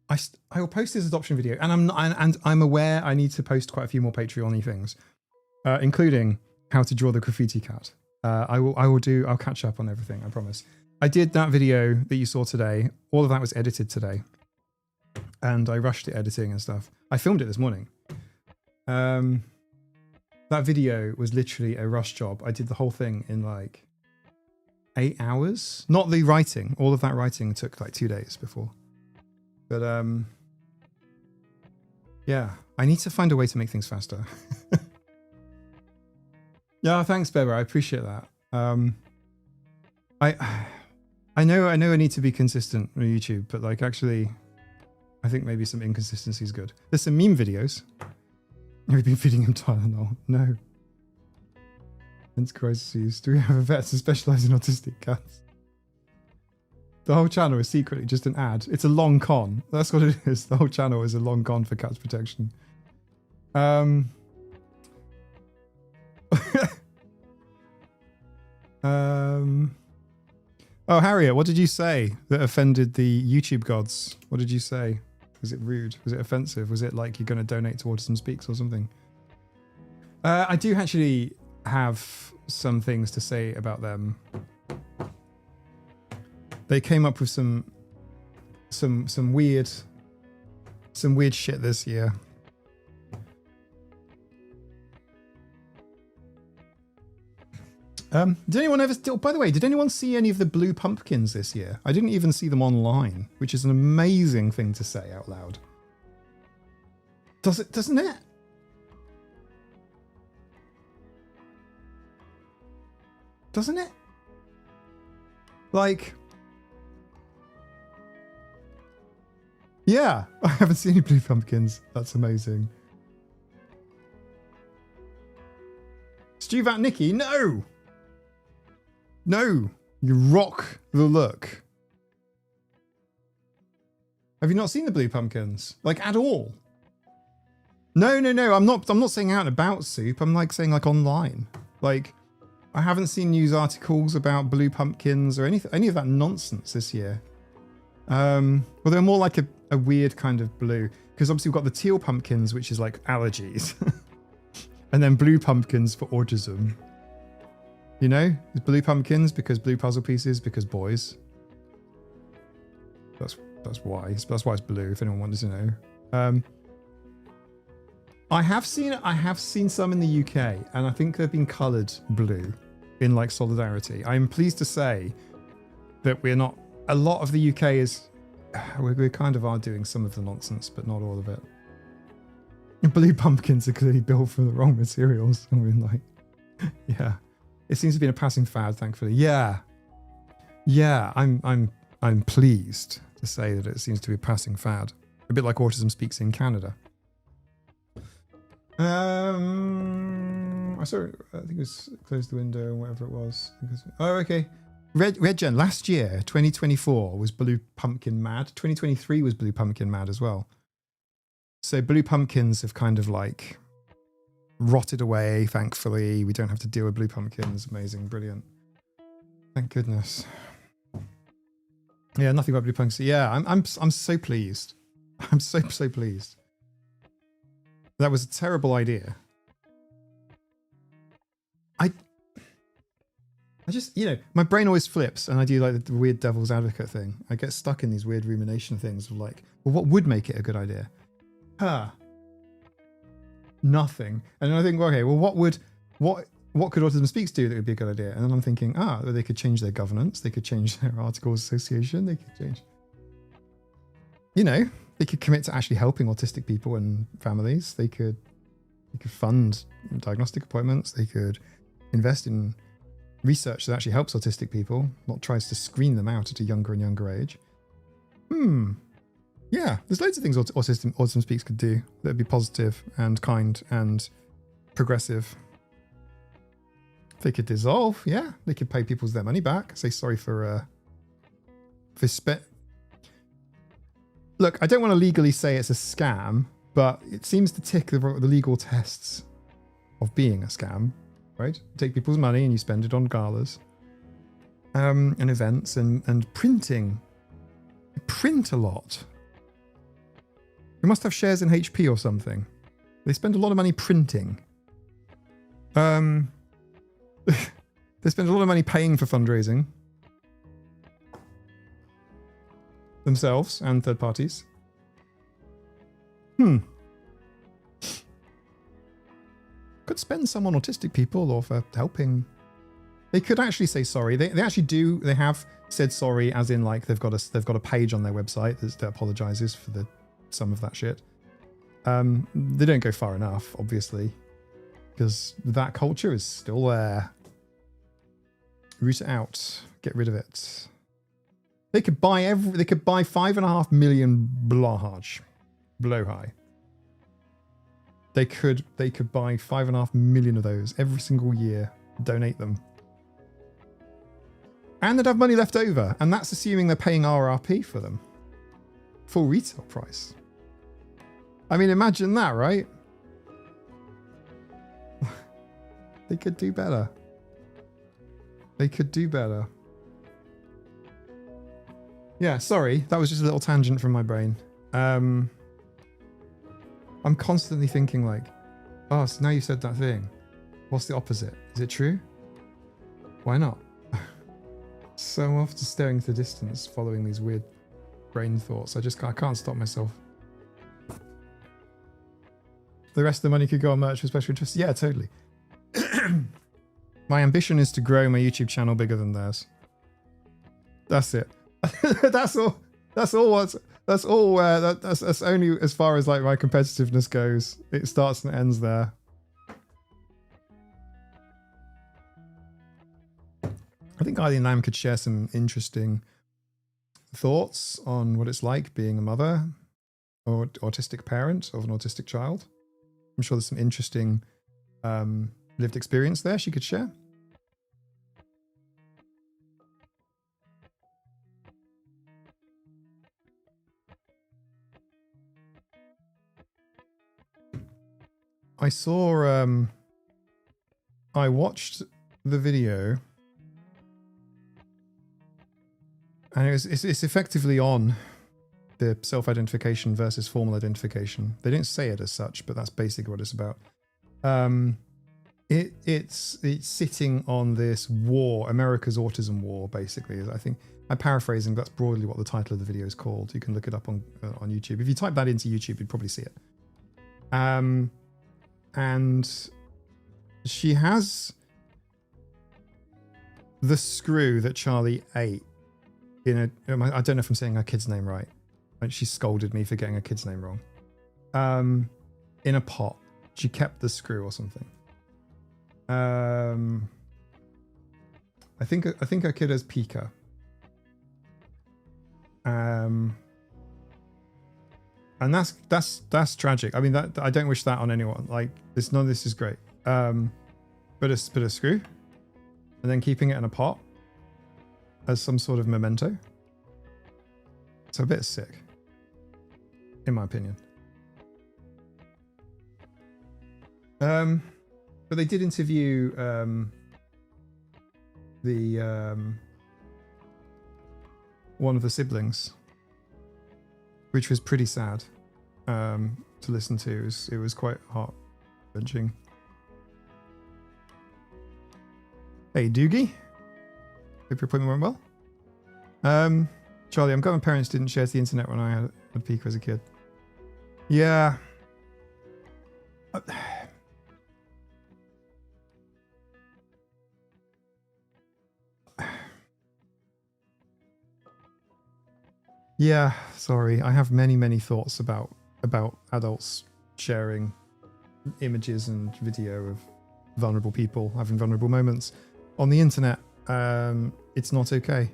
I will post this adoption video, and I'm aware I need to post quite a few more Patreon-y things, including how to draw the graffiti cat. I'll catch up on everything. I promise. I did that video that you saw today. All of that was edited today, and I rushed the editing and stuff. I filmed it this morning. That video was literally a rush job. I did the whole thing in like 8 hours. Not the writing. All of that writing took like 2 days before. But yeah, I need to find a way to make things faster. Yeah, thanks, Beba. I appreciate that. I know I need to be consistent on YouTube, but like actually, I think maybe some inconsistency is good. There's some meme videos. Have you been feeding him Tylenol? No. Hence crises. Do we have a vet to specialise in autistic cats? The whole channel is secretly just an ad. It's a long con. That's what it is. The whole channel is a long con for cats protection. Oh, Harriet, what did you say that offended the YouTube gods? What did you say? Was it rude? Was it offensive? Was it like you're going to donate to Autism Speaks or something? I do actually have some things to say about them. They came up with some weird shit this year. Did anyone ever still, by the way, did anyone see any of the blue pumpkins this year? I didn't even see them online, which is an amazing thing to say out loud. Doesn't it? Doesn't it? Like, yeah, I haven't seen any blue pumpkins. That's amazing. Stuvat Nicky, no! No, you rock the look. Have you not seen the blue pumpkins? Like at all? No. I'm not saying out and about, Soup. I'm like saying like online. Like I haven't seen news articles about blue pumpkins or any of that nonsense this year. Well, they're more like a weird kind of blue, because obviously we've got the teal pumpkins, which is like allergies, and then blue pumpkins for autism. You know, it's blue pumpkins because blue puzzle pieces because boys. That's why. That's why it's blue. If anyone wanted to know. I have seen some in the UK, and I think they've been coloured blue in like solidarity. I'm pleased to say that we're not. A lot of the UK is. We kind of are doing some of the nonsense, but not all of it. Blue pumpkins are clearly built from the wrong materials. I mean, like, yeah. It seems to be a passing fad, thankfully. Yeah, I'm pleased to say that it seems to be a passing fad, a bit like Autism Speaks in Canada. I saw it. I think it was close the window or whatever it was. Oh, okay. Red Gen last year, 2024 was Blue Pumpkin mad. 2023 was Blue Pumpkin mad as well. So blue pumpkins have kind of like rotted away, thankfully. We don't have to deal with blue pumpkins. Amazing, brilliant. Thank goodness. Yeah, nothing about blue pumpkins. Yeah, I'm so pleased. I'm so pleased. That was a terrible idea. I just, you know, my brain always flips and I do like the weird devil's advocate thing. I get stuck in these weird rumination things of like, well, what would make it a good idea? Nothing. And then I think, okay, well, what could Autism Speaks do that would be a good idea? And then I'm thinking, they could change their governance. They could change their articles association. They could change, you know, they could commit to actually helping autistic people and families. They could fund diagnostic appointments. They could invest in research that actually helps autistic people, not tries to screen them out at a younger and younger age. Yeah, there's loads of things Autism Speaks could do that would be positive and kind and progressive. They could dissolve, yeah. They could pay people their money back. Say sorry for Look, I don't want to legally say it's a scam, but it seems to tick the legal tests of being a scam, right? You take people's money and you spend it on galas and events and printing. You print a lot. You must have shares in HP or something. They spend a lot of money printing. They spend a lot of money paying for fundraising. Themselves and third parties. Could spend some on autistic people or for helping. They could actually say sorry. They actually do. They have said sorry, as in like they've got a page on their website that apologizes for some of that shit. They don't go far enough, obviously, because that culture is still there. Root it out. Get rid of it. They could buy 5.5 million blowhigh. They could buy 5.5 million of those every single year, donate them. And they'd have money left over. And that's assuming they're paying RRP for them. Full retail price. I mean, imagine that, right? They could do better. They could do better. Yeah, sorry. That was just a little tangent from my brain. I'm constantly thinking like, oh, so now you said that thing. What's the opposite? Is it true? Why not? So I'm often staring into the distance, following these weird brain thoughts. I can't stop myself. The rest of the money could go on merch for special interests. Yeah, totally. My ambition is to grow my YouTube channel bigger than theirs. That's it. That's all. That's only as far as like my competitiveness goes. It starts and ends there. I think Eileen Lamb could share some interesting thoughts on what it's like being a mother or autistic parent of an autistic child. I'm sure there's some interesting lived experience there she could share. I watched the video, and it's effectively on the self-identification versus formal identification. They didn't say it as such, but that's basically what it's about. It's sitting on this war, America's autism war, basically. I think I'm paraphrasing. That's broadly what the title of the video is called. You can look it up on YouTube. If you type that into YouTube, you'd probably see it. And she has the screw that Charlie ate in a. I don't know if I'm saying her kid's name right. She scolded me for getting her kid's name wrong. In a pot. She kept the screw or something. I think her kid has pica. And that's tragic. I mean, that I don't wish that on anyone. Like none of this is great. But a screw, and then keeping it in a pot as some sort of memento. It's a bit sick, in my opinion. But they did interview one of the siblings, which was pretty sad to listen to. It was quite heart-wrenching. Hey, Doogie. Hope your appointment went well. Charlie, I'm glad my parents didn't share to the internet when I had Pico as a kid. Yeah. Yeah, sorry. I have many thoughts about adults sharing images and video of vulnerable people having vulnerable moments on the internet. It's not okay.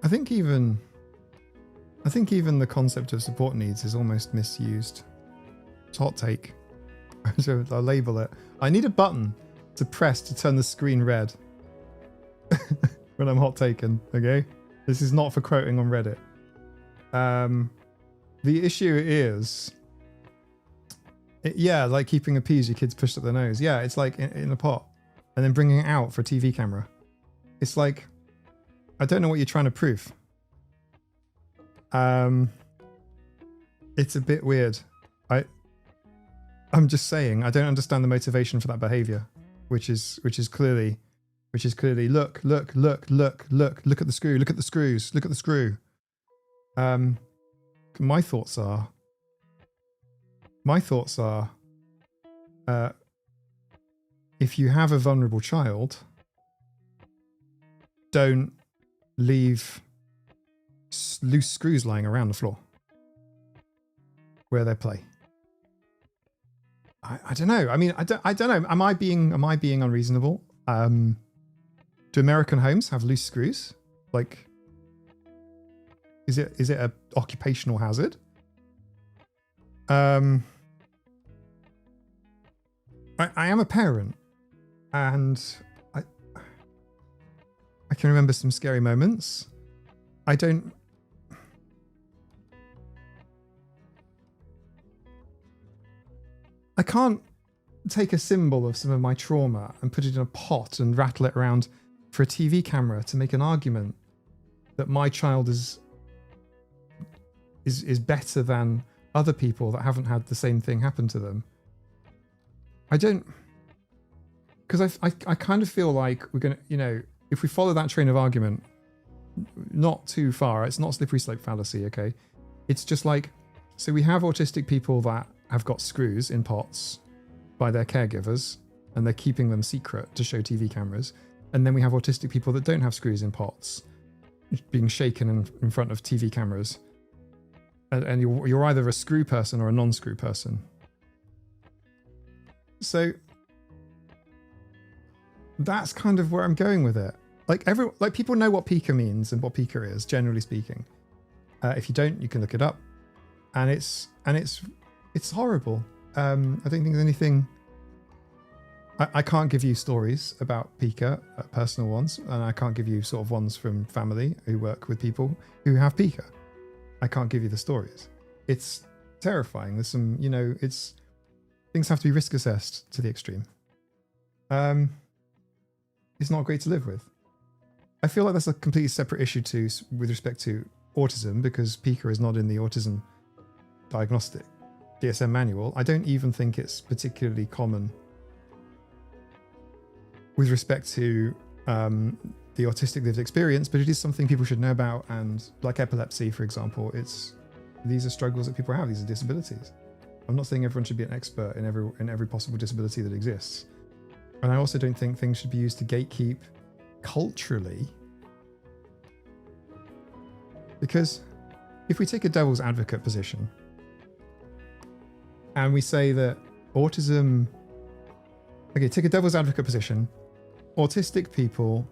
I think even the concept of support needs is almost misused. It's a hot take. So I'll label it. I need a button to press to turn the screen red when I'm hot taken. Okay, this is not for quoting on Reddit. The issue is, yeah, like keeping a peas your kids pushed up their nose. Yeah, it's like in a pot, and then bringing it out for a TV camera. It's like, I don't know what you're trying to prove. It's a bit weird. I'm just saying, I don't understand the motivation for that behavior, which is clearly look at the screw, look at the screws, look at the screw. My thoughts are, if you have a vulnerable child, don't leave loose screws lying around the floor where they play. I don't know. I mean, I don't know. Am I being unreasonable? Do American homes have loose screws? Like, is it a occupational hazard? I am a parent, and I can remember some scary moments. I can't take a symbol of some of my trauma and put it in a pot and rattle it around for a TV camera to make an argument that my child is better than other people that haven't had the same thing happen to them. I don't, because I kind of feel like we're going to, you know, if we follow that train of argument not too far, it's not slippery slope fallacy, okay? It's just like, so we have autistic people that have got screws in pots by their caregivers and they're keeping them secret to show TV cameras. And then we have autistic people that don't have screws in pots being shaken in front of TV cameras. And you're either a screw person or a non-screw person. So that's kind of where I'm going with it. Like people know what pica means and what pica is, generally speaking. If you don't, you can look it up. And it's horrible. I don't think there's anything. I can't give you stories about pica, personal ones, and I can't give you sort of ones from family who work with people who have pica. I can't give you the stories. It's terrifying. There's some, you know, things have to be risk assessed to the extreme. It's not great to live with. I feel like that's a completely separate issue with respect to autism, because pica is not in the autism diagnostic DSM manual. I don't even think it's particularly common with respect to the autistic lived experience, but it is something people should know about. And like epilepsy, for example, these are struggles that people have. These are disabilities. I'm not saying everyone should be an expert in every possible disability that exists. And I also don't think things should be used to gatekeep culturally. Because if we take a devil's advocate position and we say that autism, take a devil's advocate position, autistic people,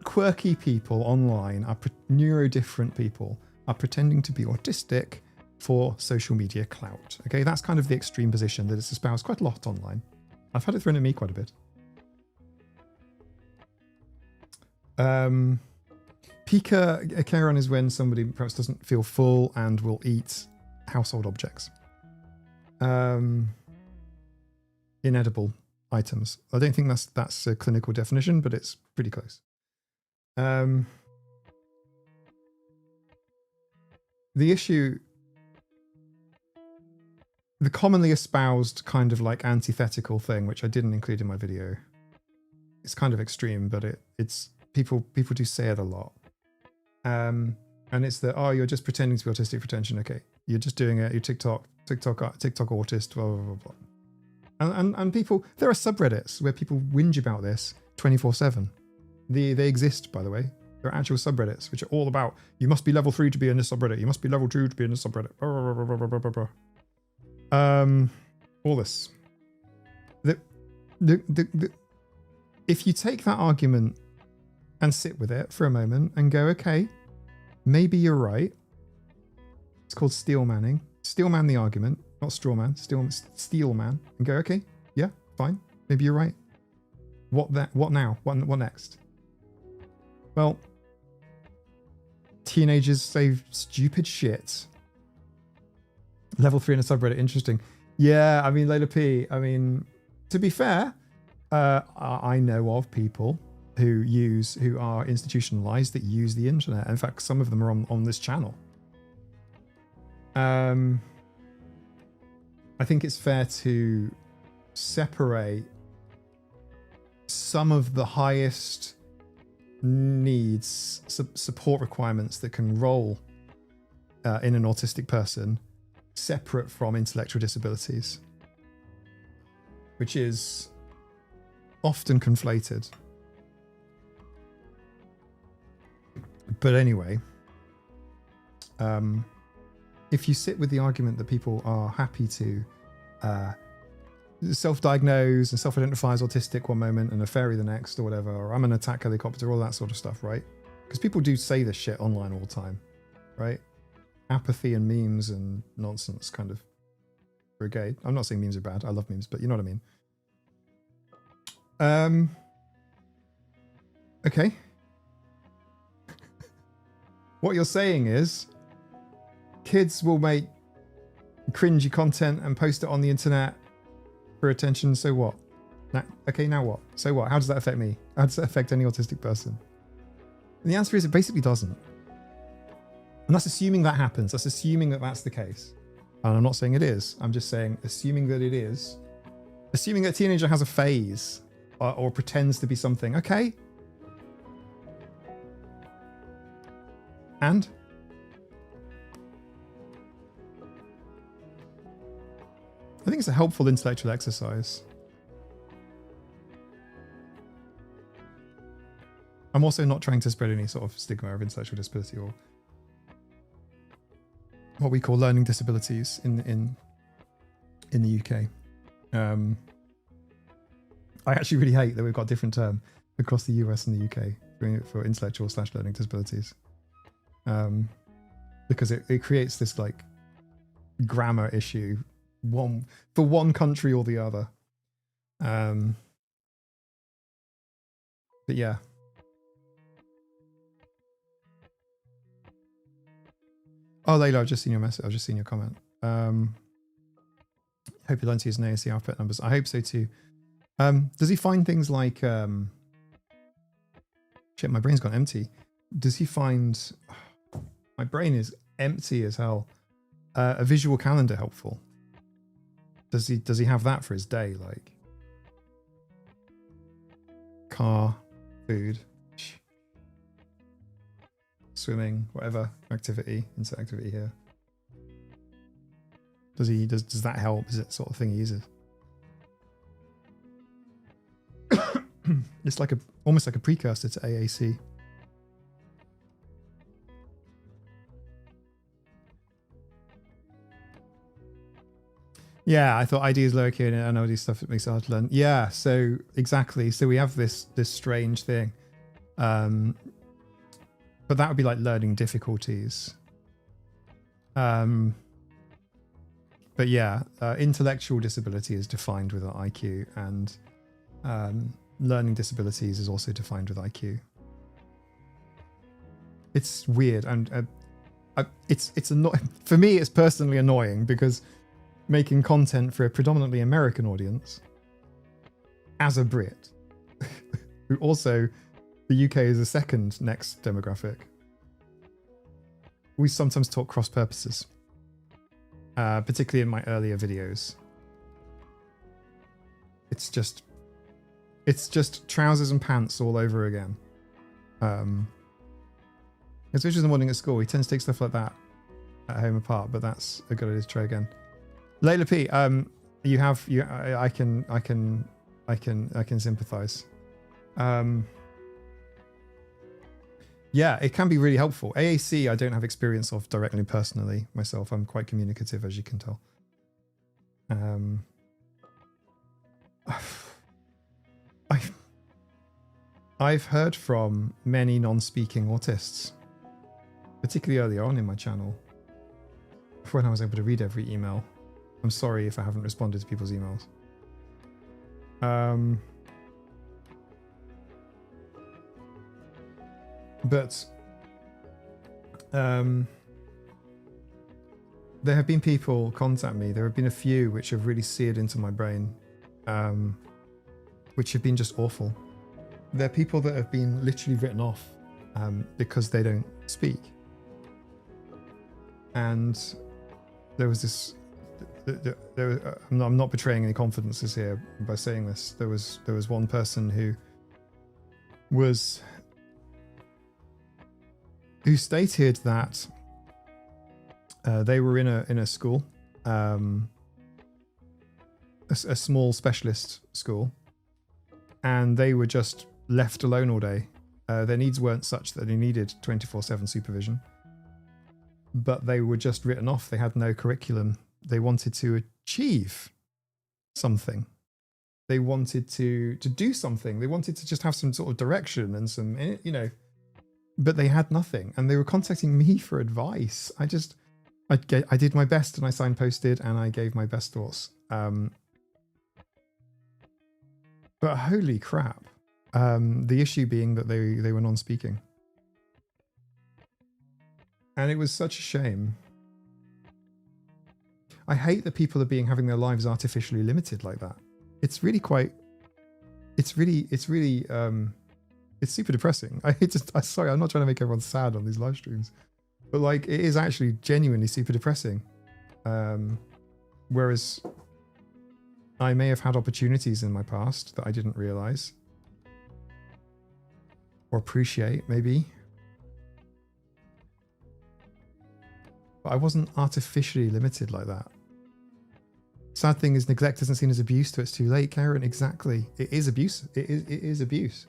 quirky people online, neurodifferent people are pretending to be autistic for social media clout. Okay, that's kind of the extreme position that is espoused quite a lot online. I've had it thrown at me quite a bit. Pica, a Charon, is when somebody perhaps doesn't feel full and will eat household objects. Inedible items. I don't think that's a clinical definition, but it's pretty close. The issue, the commonly espoused kind of like antithetical thing, which I didn't include in my video, it's kind of extreme, but it's people do say it a lot. And it's that, oh, you're just pretending to be autistic for attention. Okay, you're just doing it. You're TikTok autist, blah, blah, blah, blah. And people, there are subreddits where people whinge about this 24/7. They exist, by the way. There are actual subreddits which are all about, you must be level 3 to be in this subreddit. You must be level 2 to be in this subreddit. All this. If you take that argument and sit with it for a moment and go, okay, maybe you're right. It's called steel manning. Steel man the argument, not straw man. Steel man, and go, okay, yeah, fine. Maybe you're right. What now? What next? Well, teenagers say stupid shit. Level 3 in a subreddit, interesting. Yeah, I mean, Layla P, I mean, to be fair, I know of people who are institutionalized that use the internet. In fact, some of them are on this channel. I think it's fair to separate some of the highest needs, support requirements that can roll in an autistic person separate from intellectual disabilities, which is often conflated. But anyway, if you sit with the argument that people are happy to self-diagnose and self-identify as autistic one moment and a fairy the next or whatever, or I'm an attack helicopter, all that sort of stuff, right? Because people do say this shit online all the time, right? Apathy and memes and nonsense kind of brigade. I'm not saying memes are bad. I love memes, but you know what I mean. Okay. What you're saying is kids will make cringy content and post it on the internet for attention. So what? Okay, now what? So what? How does that affect me? How does that affect any autistic person? And the answer is it basically doesn't. And that's assuming that happens. That's assuming that that's the case. And I'm not saying it is. I'm just saying, assuming that it is. Assuming that a teenager has a phase or pretends to be something. Okay. And? I think it's a helpful intellectual exercise. I'm also not trying to spread any sort of stigma of intellectual disability or what we call learning disabilities in the UK. I actually really hate that we've got a different term across the US and the UK for intellectual/learning disabilities, because it creates this like grammar issue for one country or the other. But yeah. Oh, Layla, I've just seen your message. I've just seen your comment. Hope you learn to use an AAC alphabet numbers. I hope so too. Does he find things like... shit, my brain's gone empty. Does he find... My brain is empty as hell. A visual calendar helpful? Does he have that for his day? Like car, food, swimming, whatever activity, insert activity here. Does that help? Is it the sort of thing he uses? It's like almost like a precursor to AAC. Yeah, I thought ID is low key and NLD stuff that makes it hard to learn. Yeah, so exactly. So we have this strange thing. But that would be like learning difficulties. But yeah, intellectual disability is defined with an IQ, and learning disabilities is also defined with IQ. It's weird, and it's annoying. For me, it's personally annoying because making content for a predominantly American audience as a Brit, who also the UK is the second next demographic. We sometimes talk cross purposes, particularly in my earlier videos. It's just trousers and pants all over again. Especially in the morning at school, he tends to take stuff like that at home apart, but that's a good idea to try again. Layla P, I can sympathize. Yeah, it can be really helpful. AAC, I don't have experience of directly personally myself. I'm quite communicative, as you can tell. I've heard from many non-speaking autists, particularly early on in my channel, when I was able to read every email. I'm sorry if I haven't responded to people's emails. But there have been people contact me. There have been a few which have really seared into my brain, which have been just awful. They're people that have been literally written off because they don't speak. And there was this... I'm not betraying any confidences here by saying this. There was one person who stated that they were in a school, a small specialist school, and they were just left alone all day Their needs weren't such that they needed 24/7 supervision, but they were just written off. They had no curriculum. They wanted to achieve something. They wanted to do something. They wanted to just have some sort of direction and some, but they had nothing. And they were contacting me for advice. I did my best and I signposted and I gave my best thoughts. But holy crap. The issue being that they were non-speaking. And it was such a shame. I hate that people are having their lives artificially limited like that. It's really it's super depressing. Sorry, I'm not trying to make everyone sad on these live streams, but like, it is actually genuinely super depressing. Whereas I may have had opportunities in my past that I didn't realize or appreciate, maybe. But I wasn't artificially limited like that. Sad thing is, neglect isn't seen as abuse till it's too late, Karen. Exactly. It is abuse. It is abuse.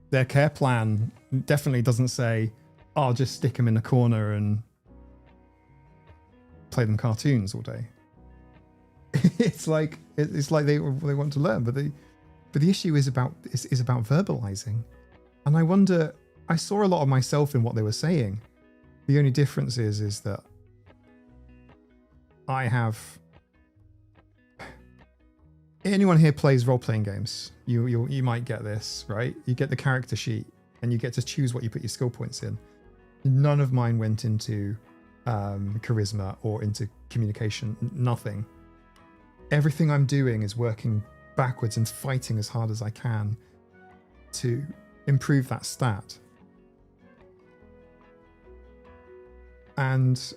Their care plan definitely doesn't say, "I'll just stick them in a corner and play them cartoons all day." It's like they want to learn, but the issue is about verbalizing. And I wonder, I saw a lot of myself in what they were saying. The only difference is that I have. Anyone here plays role-playing games? You might get this, right? You get the character sheet and you get to choose what you put your skill points in. None of mine went into charisma or into communication. Nothing. Everything I'm doing is working backwards and fighting as hard as I can to improve that stat. And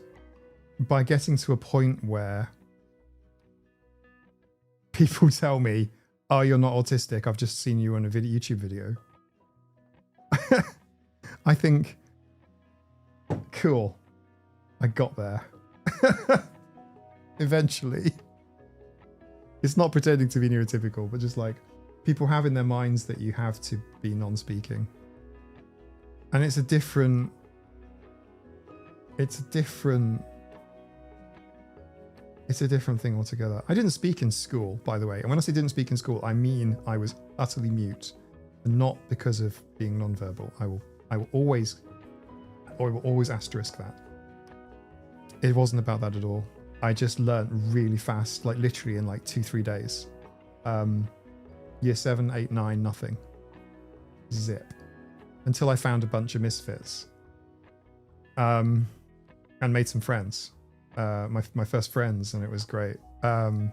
by getting to a point where people tell me, "Oh, you're not autistic, I've just seen you on a YouTube video." I think, cool, I got there. Eventually. It's not pretending to be neurotypical, but just like, people have in their minds that you have to be non-speaking. And it's a different thing altogether. I didn't speak in school, by the way. And when I say didn't speak in school, I mean I was utterly mute, and not because of being non-verbal. I will always asterisk that. It wasn't about that at all. I just learned really fast, like literally in like 2-3 days. Year 7, 8, 9, nothing. Zip. Until I found a bunch of misfits. And made some friends. My first friends, and it was great. I'm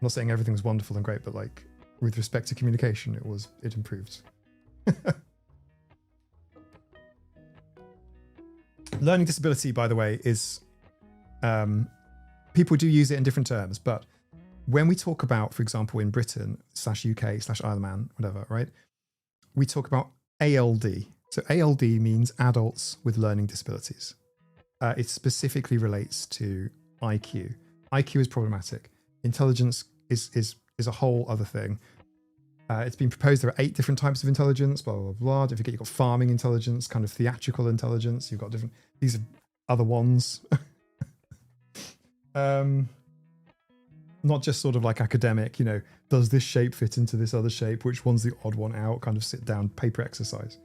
not saying everything was wonderful and great, but like, with respect to communication, it improved. Learning disability, by the way, is people do use it in different terms, but when we talk about, for example, in Britain /UK/Isle of Man, whatever, right? We talk about ALD. So ALD means adults with learning disabilities. It specifically relates to IQ. IQ is problematic. Intelligence is a whole other thing. It's been proposed there are 8 different types of intelligence, blah, blah, blah. Don't forget, you've got farming intelligence, kind of theatrical intelligence. You've got different, these are other ones. Not just sort of like academic, does this shape fit into this other shape? Which one's the odd one out? Kind of sit down paper exercise.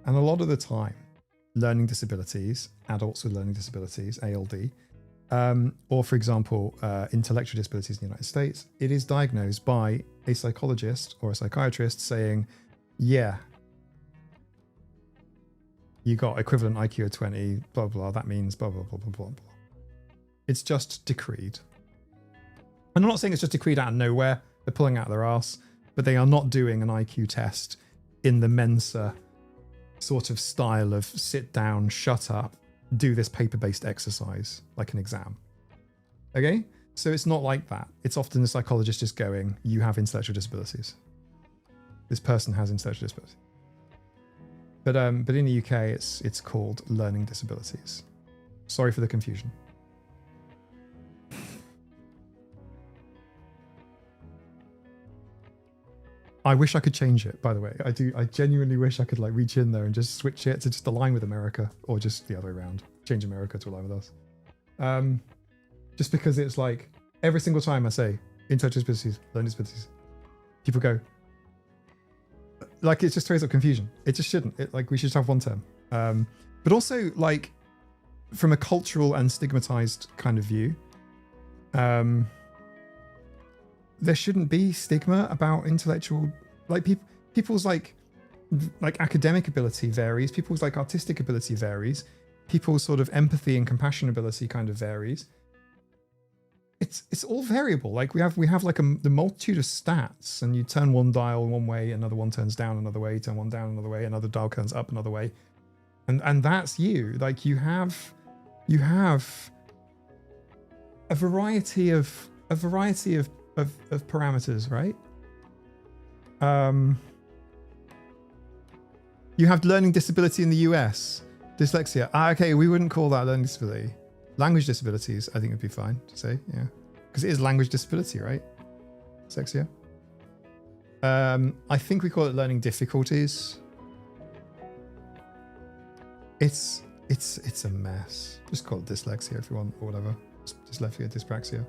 And a lot of the time, learning disabilities, adults with learning disabilities, ALD, or for example, intellectual disabilities in the United States, it is diagnosed by a psychologist or a psychiatrist saying, yeah, you got equivalent IQ of 20, blah, blah, that means blah, blah, blah, blah, blah, blah. It's just decreed. And I'm not saying it's just decreed out of nowhere. They're pulling out their ass, but they are not doing an IQ test in the Mensa sort of style of sit down, shut up, do this paper-based exercise like an exam. Okay? So it's not like that. It's often the psychologist just going, you have intellectual disabilities. This person has intellectual disability. But in the UK, it's called learning disabilities. Sorry for the confusion. I wish I could change it, by the way. I genuinely wish I could like reach in there and just switch it to just align with America, or just the other way around. Change America to align with us. Just because it's like every single time I say intellectual disabilities, learning disabilities, people go, like, it just throws up confusion. It just shouldn't. Like, we should just have one term. But also, like, from a cultural and stigmatized kind of view, there shouldn't be stigma about intellectual, like, people's like academic ability varies, people's like artistic ability varies, people's sort of empathy and compassion ability kind of varies. It's all variable. Like, we have like the multitude of stats, and you turn one dial one way, another one turns down another way, turn one down another way, another dial turns up another way, and that's you. Like, you have a variety of parameters, right? You have learning disability in the US, dyslexia. Okay, we wouldn't call that learning disability. Language disabilities, I think would be fine to say, yeah, because it is language disability, right? Dyslexia. I think we call it learning difficulties. It's a mess. Just call it dyslexia if you want, or whatever. Dyslexia, dyspraxia.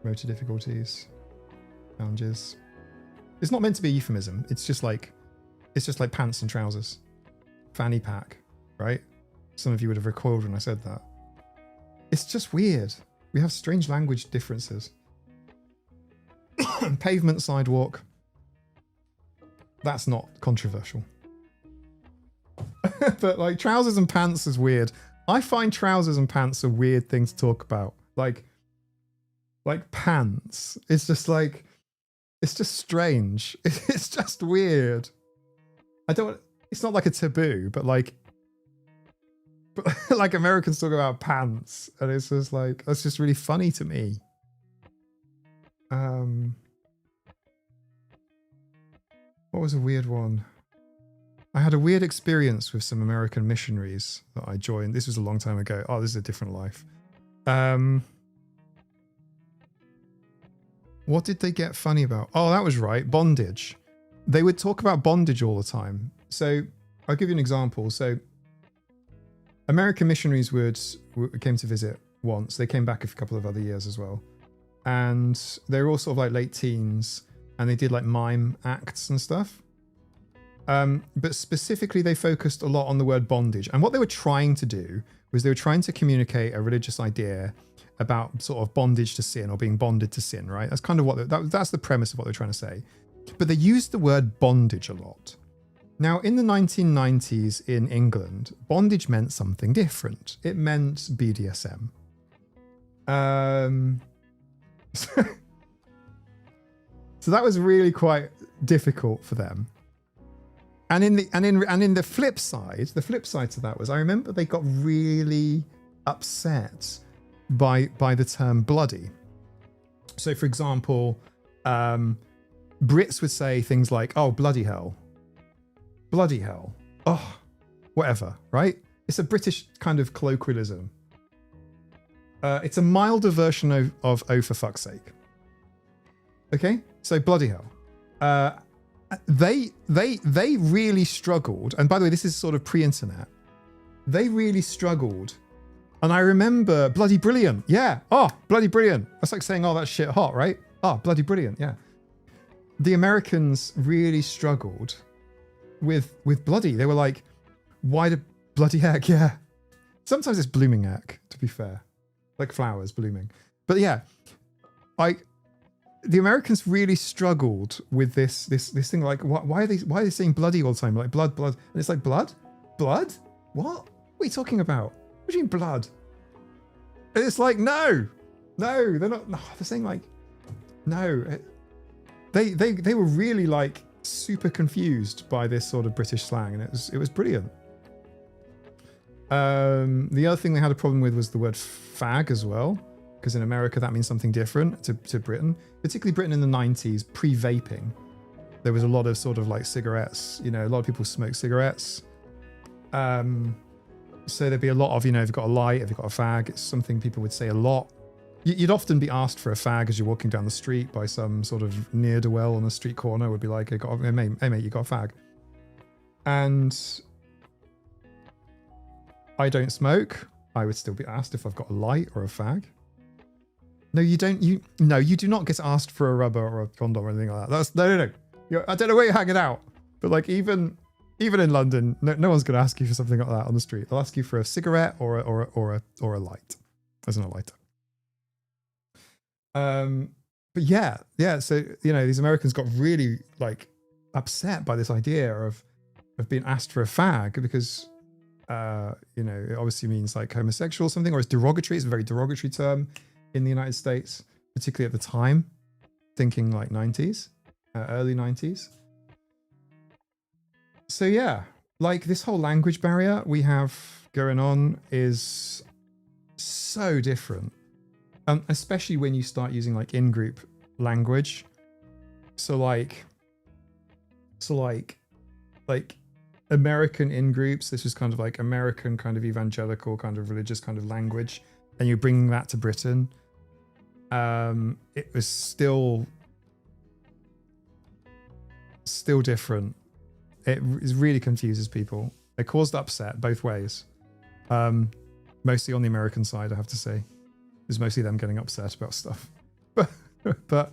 Motor difficulties, challenges. It's not meant to be a euphemism. It's just like pants and trousers, fanny pack, right? Some of you would have recoiled when I said that. It's just weird. We have strange language differences. Pavement, sidewalk. That's not controversial. But like, trousers and pants is weird. I find trousers and pants a weird thing to talk about. Like pants. It's just strange. It's just weird. It's not like a taboo, but like Americans talk about pants, and it's just like, that's just really funny to me. What was a weird one? I had a weird experience with some American missionaries that I joined. This was a long time ago. Oh, this is a different life. What did they get funny about? Oh, that was right. Bondage. They would talk about bondage all the time. So I'll give you an example. So American missionaries came to visit once. They came back a couple of other years as well. And they were all sort of like late teens, and they did like mime acts and stuff. But specifically, they focused a lot on the word bondage. And what they were trying to do was they were trying to communicate a religious idea about sort of bondage to sin, or being bonded to sin, right? That's kind of what that's the premise of what they're trying to say. But they used the word bondage a lot. Now, in the 1990s in England, bondage meant something different. It meant BDSM. So that was really quite difficult for them. And in the flip side to that was, I remember they got really upset by the term bloody. So, for example, Brits would say things like, "Oh, bloody hell, oh, whatever," right? It's a British kind of colloquialism. It's a milder version of "oh, for fuck's sake." Okay, so bloody hell. They really struggled, and by the way, this is sort of pre-internet. They really struggled, and I remember bloody brilliant. Yeah, oh, bloody brilliant. That's like saying, "Oh, that's shit hot," right? Oh, bloody brilliant. Yeah. The Americans really struggled with bloody. They were like, "Why the bloody heck?" Yeah. Sometimes it's blooming heck, to be fair, like flowers blooming. But yeah, the Americans really struggled with this thing. Like, why are they saying bloody all the time? Like blood, and it's like blood. What? What are you talking about? What do you mean blood? And it's like, no, they're not. No, they're saying like, no. They were really like super confused by this sort of British slang, and it was brilliant. The other thing they had a problem with was the word fag as well, because in America that means something different to Britain, particularly Britain in the 90s, pre-vaping. There was a lot of sort of like cigarettes, a lot of people smoke cigarettes. So there'd be a lot of, if you've got a light, if you've got a fag, it's something people would say a lot. You'd often be asked for a fag as you're walking down the street by some sort of ne'er-do-well on a street corner. Would be like, hey mate, you got a fag. And I don't smoke. I would still be asked if I've got a light or a fag. No, you don't. You do not get asked for a rubber or a condom or anything like that. That's no. I don't know where you're hanging out, but like even in London, no one's going to ask you for something like that on the street. They'll ask you for a cigarette or a light. There's no lighter. But yeah. So these Americans got really like upset by this idea of being asked for a fag because it obviously means like homosexual or something, or it's derogatory. It's a very derogatory term in the United States, particularly at the time, thinking like 90s, early 90s. So yeah, like this whole language barrier we have going on is so different, especially when you start using like in-group language. So like American in-groups, this was kind of like American kind of evangelical kind of religious kind of language, and you're bringing that to Britain. It was still different. It really confuses people. It caused upset both ways. Mostly on the American side, I have to say. It's mostly them getting upset about stuff. but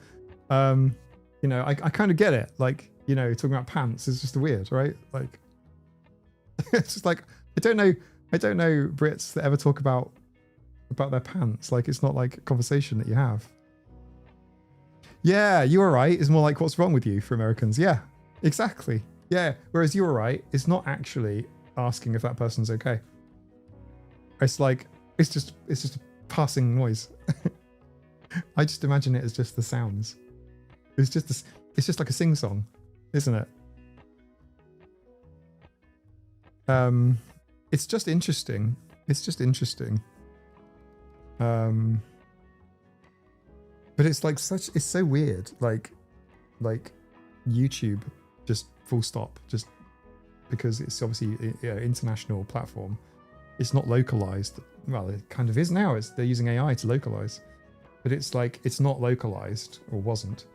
I kind of get it. Like, talking about pants is just weird, right? Like, it's just like, I don't know Brits that ever talk about their pants. Like, it's not like a conversation that you have. Yeah, you all right is more like, what's wrong with you for Americans? Yeah, exactly. Yeah, whereas you all right is not actually asking if that person's okay. It's like, it's just a passing noise. I just imagine it as just the sounds. It's just like a sing-song, isn't it? It's just interesting. But it's like it's so weird. Like YouTube, just full stop, just because it's obviously an international platform. It's not localized. Well, it kind of is now. They're using AI to localize, but it's like it's not localized or wasn't.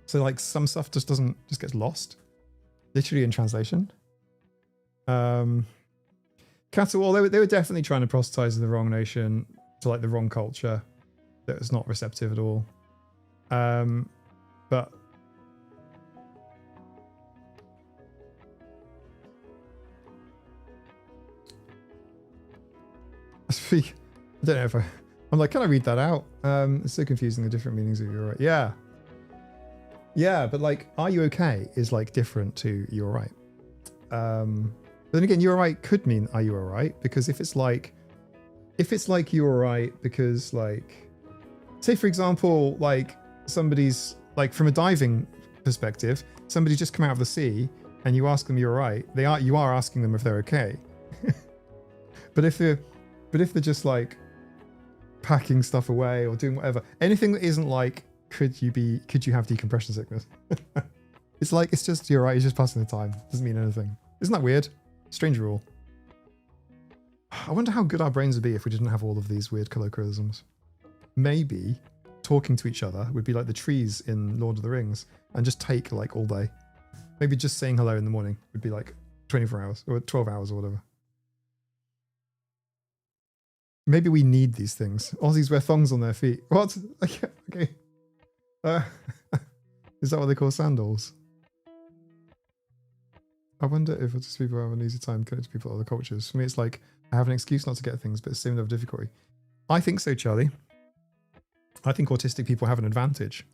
So like some stuff just gets lost, literally in translation. Cattle, well, they were definitely trying to proselytize in the wrong nation, to like the wrong culture that was not receptive at all. But I don't know if I'm like, can I read that out? It's so confusing, the different meanings of you're right. Yeah, but like, are you okay is like different to you're right. But then again, you're right could mean are you alright? Because if it's like you're alright because like, say for example, like somebody's like from a diving perspective, somebody's just come out of the sea and you ask them you're alright, you are asking them if they're okay. But if they're just like packing stuff away or doing whatever, anything that isn't like could you have decompression sickness? It's like, it's just you're right, it's just passing the time. Doesn't mean anything. Isn't that weird? Strange rule. I wonder how good our brains would be if we didn't have all of these weird colloquialisms. Maybe talking to each other would be like the trees in Lord of the Rings and just take like all day. Maybe just saying hello in the morning would be like 24 hours or 12 hours or whatever. Maybe we need these things. Aussies wear thongs on their feet. What? Okay. Is that what they call sandals? I wonder if autistic people have an easy time connecting to people of other cultures. For me, it's like I have an excuse not to get things, but it's the same level of difficulty. I think so, Charlie. I think autistic people have an advantage.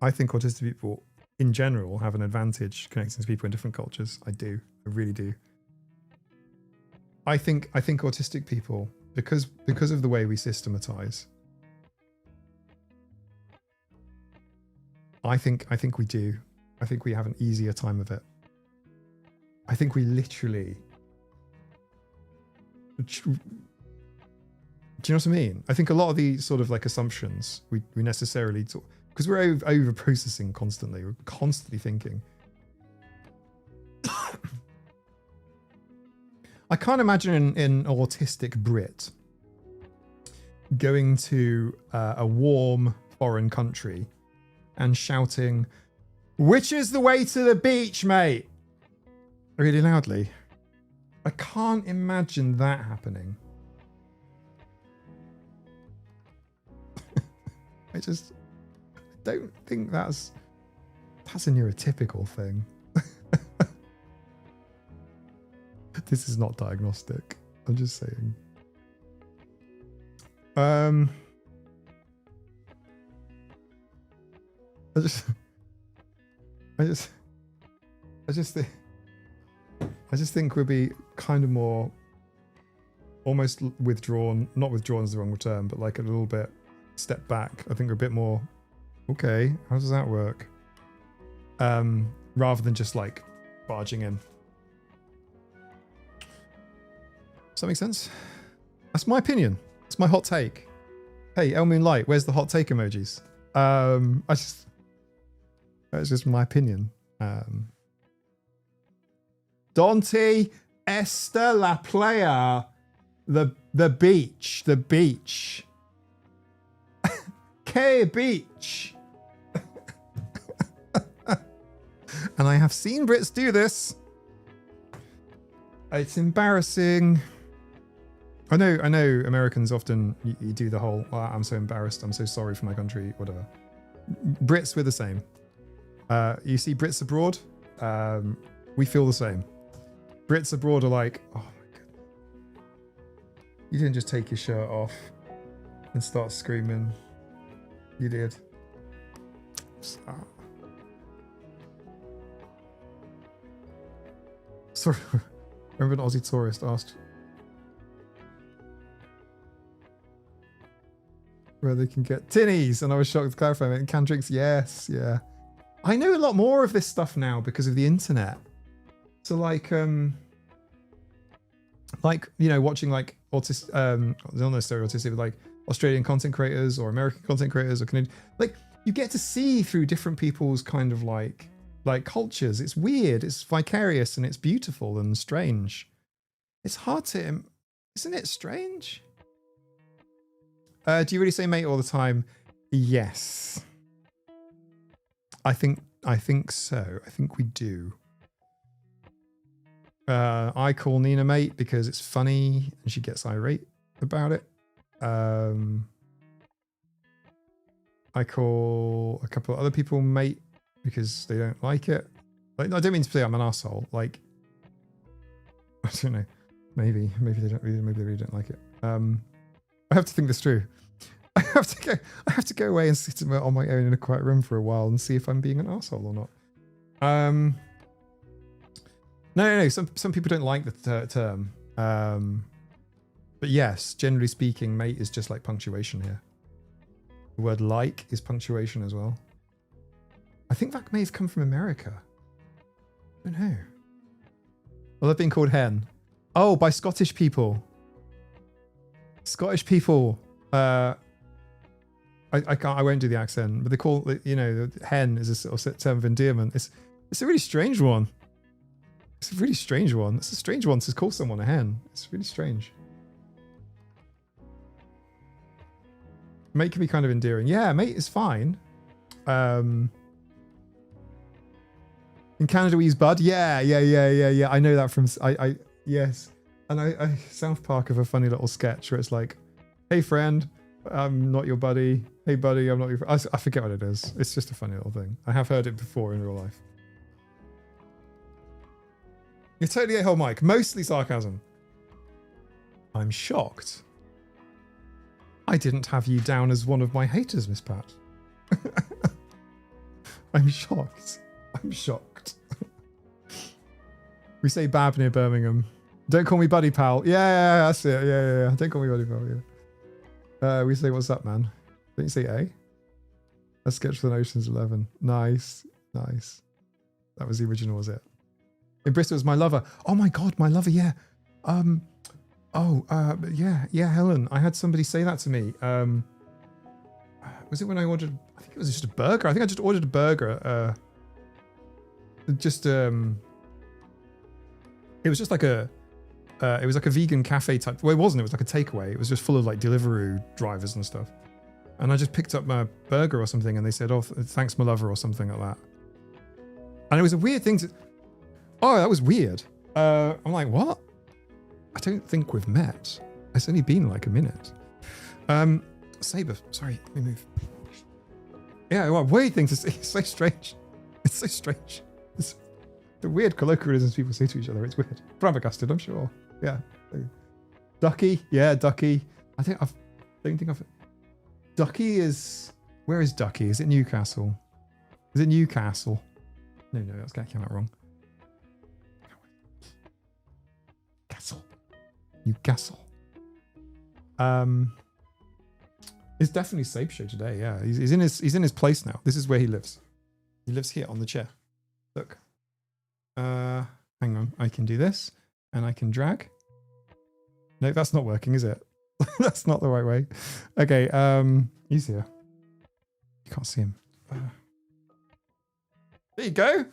I think autistic people, in general, have an advantage connecting to people in different cultures. I do. I really do. I think autistic people, because of the way we systematize, I think we do. I think we have an easier time of it. I think we literally... Do you know what I mean? I think a lot of the sort of like assumptions we necessarily talk, because we're over processing constantly. We're constantly thinking. I can't imagine an autistic Brit going to a warm foreign country and shouting, "Which is the way to the beach, mate?" really loudly. I can't imagine that happening. I don't think that's a neurotypical thing. This is not diagnostic. I'm just saying. I just think we'd be kind of more almost withdrawn. Not withdrawn is the wrong term, but like a little bit step back. I think we're a bit more, okay, how does that work? Rather than just like barging in. Does that make sense? That's my opinion. It's my hot take. Hey, Elmoon Light, where's the hot take emojis? That's just my opinion. Dante Esta La Playa. The beach. The beach. K beach. And I have seen Brits do this. It's embarrassing. I know Americans often you do the whole, oh, I'm so embarrassed, I'm so sorry for my country, whatever. Brits, we're the same. You see Brits abroad, we feel the same. Brits abroad are like, oh my goodness. You didn't just take your shirt off and start screaming. You did. Sorry, remember an Aussie tourist asked where they can get tinnies, and I was shocked to clarify it. Canned drinks, yes, yeah. I know a lot more of this stuff now because of the internet. So like you know, watching like autistic, not necessarily autistic, but like Australian content creators or American content creators or Canadian, like you get to see through different people's kind of like cultures. It's weird, it's vicarious, and it's beautiful and strange. It's hard to, isn't it strange? Do you really say mate all the time? Yes. I think so. I think we do. I call Nina mate because it's funny and she gets irate about it. I call a couple of other people mate because they don't like it. Like, I don't mean to say I'm an asshole. Like, I don't know. Maybe they don't really, maybe they really don't like it. I have to think this through. I have to go away and sit on my own in a quiet room for a while and see if I'm being an asshole or not. No. Some people don't like the term. But yes, generally speaking, mate is just like punctuation here. The word like is punctuation as well. I think that may have come from America. I don't know. Well, they're being called hen. Oh, by Scottish people. Scottish people. I won't do the accent, but they call it, you know, hen is a sort of term of endearment. It's a really strange one. It's a really strange one. It's a strange one to call someone a hen. It's really strange. Mate can be kind of endearing. Yeah, mate is fine. In Canada we use bud. Yeah. I know that from yes. And I South Park have a funny little sketch where it's like, hey friend, I'm not your buddy. Hey buddy, I'm not your friend. I forget what it is. It's just a funny little thing. I have heard it before in real life. You're totally a whole mic. Mostly sarcasm. I'm shocked. I didn't have you down as one of my haters, Miss Pat. I'm shocked. I'm shocked. We say Bab near Birmingham. Don't call me buddy pal. Yeah, that's it. Yeah. Don't call me buddy pal. Yeah. We say what's up, man. Don't you say A? A sketch for the Ocean's 11. Nice. That was the original, was it? In Bristol, it was my lover. Oh my god, my lover. Yeah. Yeah, Helen. I had somebody say that to me. Was it when I ordered? I think it was just a burger. I think I just ordered a burger. It was just like a It was like a vegan cafe type. Well, it wasn't. It was like a takeaway. It was just full of like Deliveroo drivers and stuff. And I just picked up my burger or something, and they said, "Oh, thanks, my lover," or something like that. And it was a weird thing to. Oh, that was weird. I'm like, what? I don't think we've met. It's only been like a minute. Saber, sorry, let me move. Yeah, well, weird thing to say. It's so strange. It's so strange. It's the weird colloquialisms people say to each other. It's weird. Flabbergasted, I'm sure. Yeah. Ducky. Yeah, Ducky. Don't think I've. Ducky is. Where is Ducky? Is it Newcastle? Is it Newcastle? No, that's came out wrong. Newcastle. It's definitely Sabe Show today. Yeah, he's in his place now. This is where he lives. He lives here on the chair. Look. Hang on. I can do this, and I can drag. No, that's not working, is it? That's not the right way. Okay. He's here. You can't see him. There you go.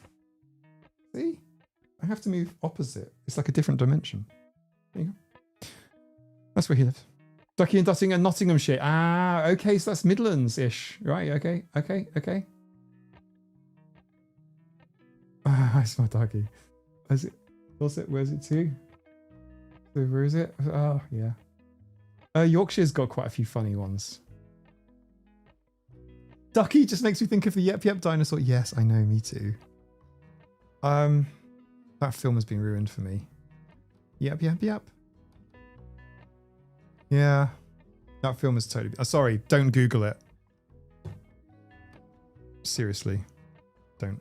See, I have to move opposite. It's like a different dimension. There you go. That's where he lives. Ducky and Dutting and Nottinghamshire. Ah, okay, so that's Midlands-ish. Right, okay. Ah, it's my doggy. Where's it to? So where is it? Oh, yeah. Yorkshire's got quite a few funny ones. Ducky just makes me think of the Yep Yep dinosaur. Yes, I know, me too. That film has been ruined for me. Yep. Yeah, that film is totally. Sorry, don't Google it. Seriously, don't.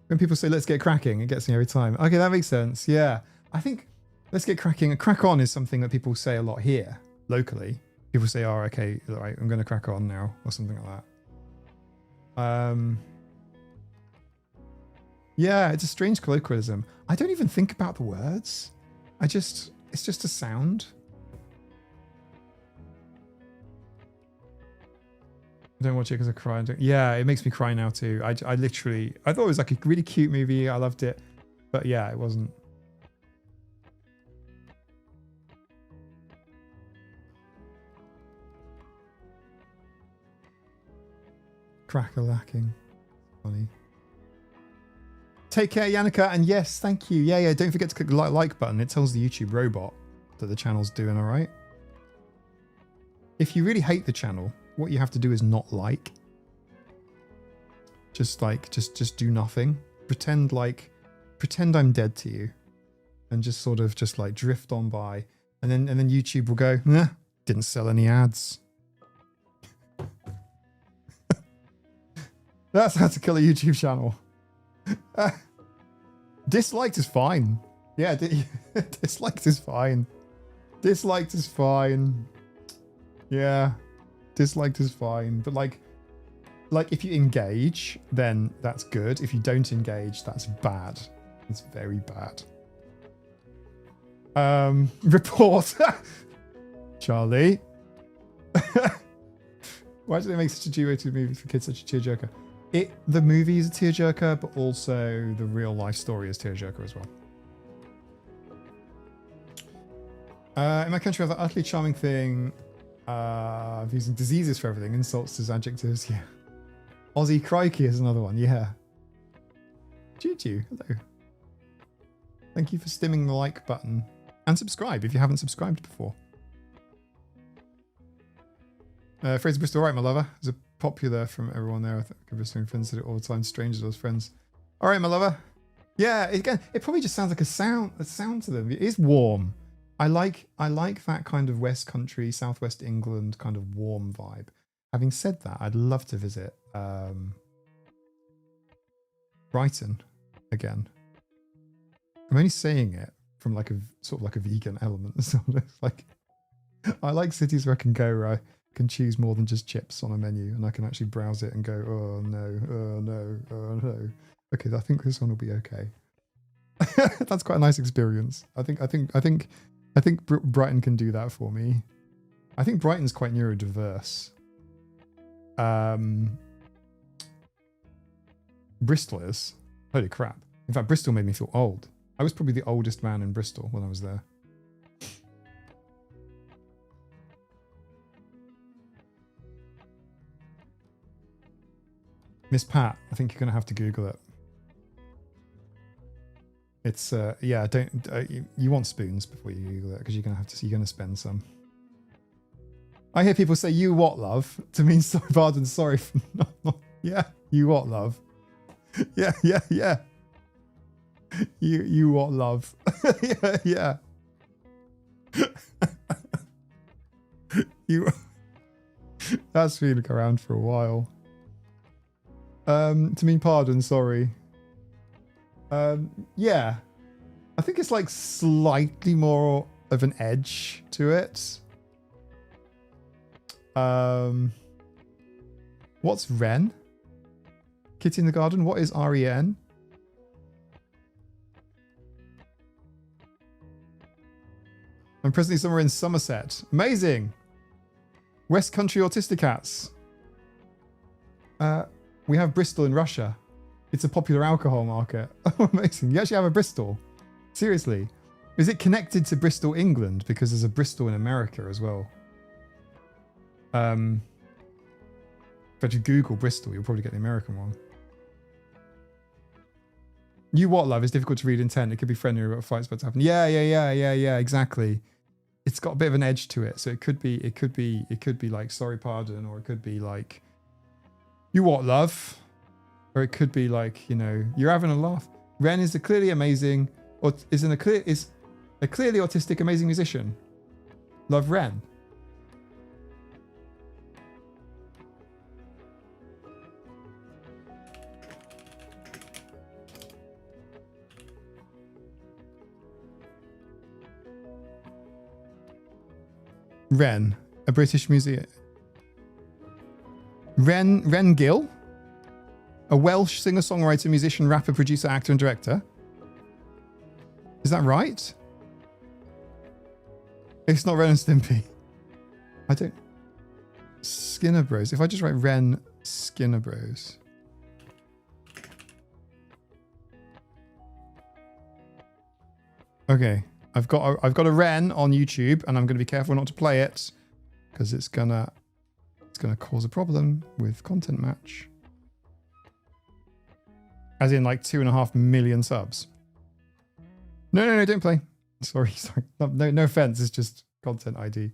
When people say "let's get cracking," it gets me every time. Okay, that makes sense. Yeah, I think "let's get cracking" and "crack on" is something that people say a lot here locally. People say, "Oh, okay, all right, I'm going to crack on now," or something like that. Yeah, it's a strange colloquialism. I don't even think about the words. It's just a sound. I don't watch it because I cry. Yeah, it makes me cry now too. I thought it was like a really cute movie. I loved it. But yeah, it wasn't. Crack-a-lacking. Funny. Take care, Yannicka, and yes, thank you. Yeah, don't forget to click the like button. It tells the YouTube robot that the channel's doing all right. If you really hate the channel, what you have to do is not like. Just do nothing. Pretend I'm dead to you, and just sort of just like drift on by, and then YouTube will go, nah, didn't sell any ads. That's how to kill a YouTube channel. Disliked is fine. Yeah, disliked is fine. Disliked is fine. Yeah, disliked is fine. But like if you engage, then that's good. If you don't engage, that's bad. It's very bad. Report. Charlie. Why do they make such a G-rated movie for kids such a tearjerker? The movie is a tearjerker, but also the real life story is tearjerker as well. In my country, I have the utterly charming thing of using diseases for everything, insults as adjectives. Yeah. Aussie crikey is another one. Yeah. Juju, hello. Thank you for stimming the like button and subscribe if you haven't subscribed before. Fraser Bristol, all right, my lover. Is it popular from everyone there? I think visiting friends did it all the time. Strangers as friends. All right, my lover. Yeah, again, it probably just sounds like a sound to them. It is warm. I like that kind of West Country, Southwest England kind of warm vibe. Having said that, I'd love to visit Brighton again. I'm only saying it from like a sort of like a vegan element. So it's like I like cities where I can go where I can choose more than just chips on a menu, and I can actually browse it and go, oh no, oh no, oh no. Okay, I think this one will be okay. That's quite a nice experience. I think Brighton can do that for me. I think Brighton's quite neurodiverse. Bristol is. Holy crap. In fact, Bristol made me feel old. I was probably the oldest man in Bristol when I was there. Miss Pat, I think you're going to have to Google it. It's, yeah, don't, you want spoons before you Google it because you're going to spend some. I hear people say, you what, love? To mean, sorry, pardon, sorry. For not, yeah, you what, love? Yeah, yeah, yeah. You what, love? Yeah, yeah. You. That's been around for a while. To mean pardon, sorry. Yeah. I think it's like slightly more of an edge to it. What's Ren? Kitty in the Garden? What is REN? I'm presently somewhere in Somerset. Amazing! West Country Autistic Cats. We have Bristol in Russia. It's a popular alcohol market. Oh, amazing. You actually have a Bristol. Seriously. Is it connected to Bristol, England? Because there's a Bristol in America as well. If you Google Bristol, you'll probably get the American one. You what, love? Is difficult to read intent. It could be friendly or a fight's about to happen. Yeah, exactly. It's got a bit of an edge to it. So it could be like sorry, pardon, or it could be like you what, love? Or it could be like, you know, you're having a laugh. Ren is a clearly amazing, or is a clearly autistic, amazing musician. Love Ren. Ren, a British museum. Ren Gill, a Welsh singer-songwriter, musician, rapper, producer, actor, and director. Is that right? It's not Ren and Stimpy. I don't. Skinner Bros. If I just write Ren Skinner Bros. Okay. I've got a Ren on YouTube, and I'm going to be careful not to play it because it's gonna cause a problem with content match. As in like 2.5 million subs. No, don't play. Sorry. No offense. It's just content ID.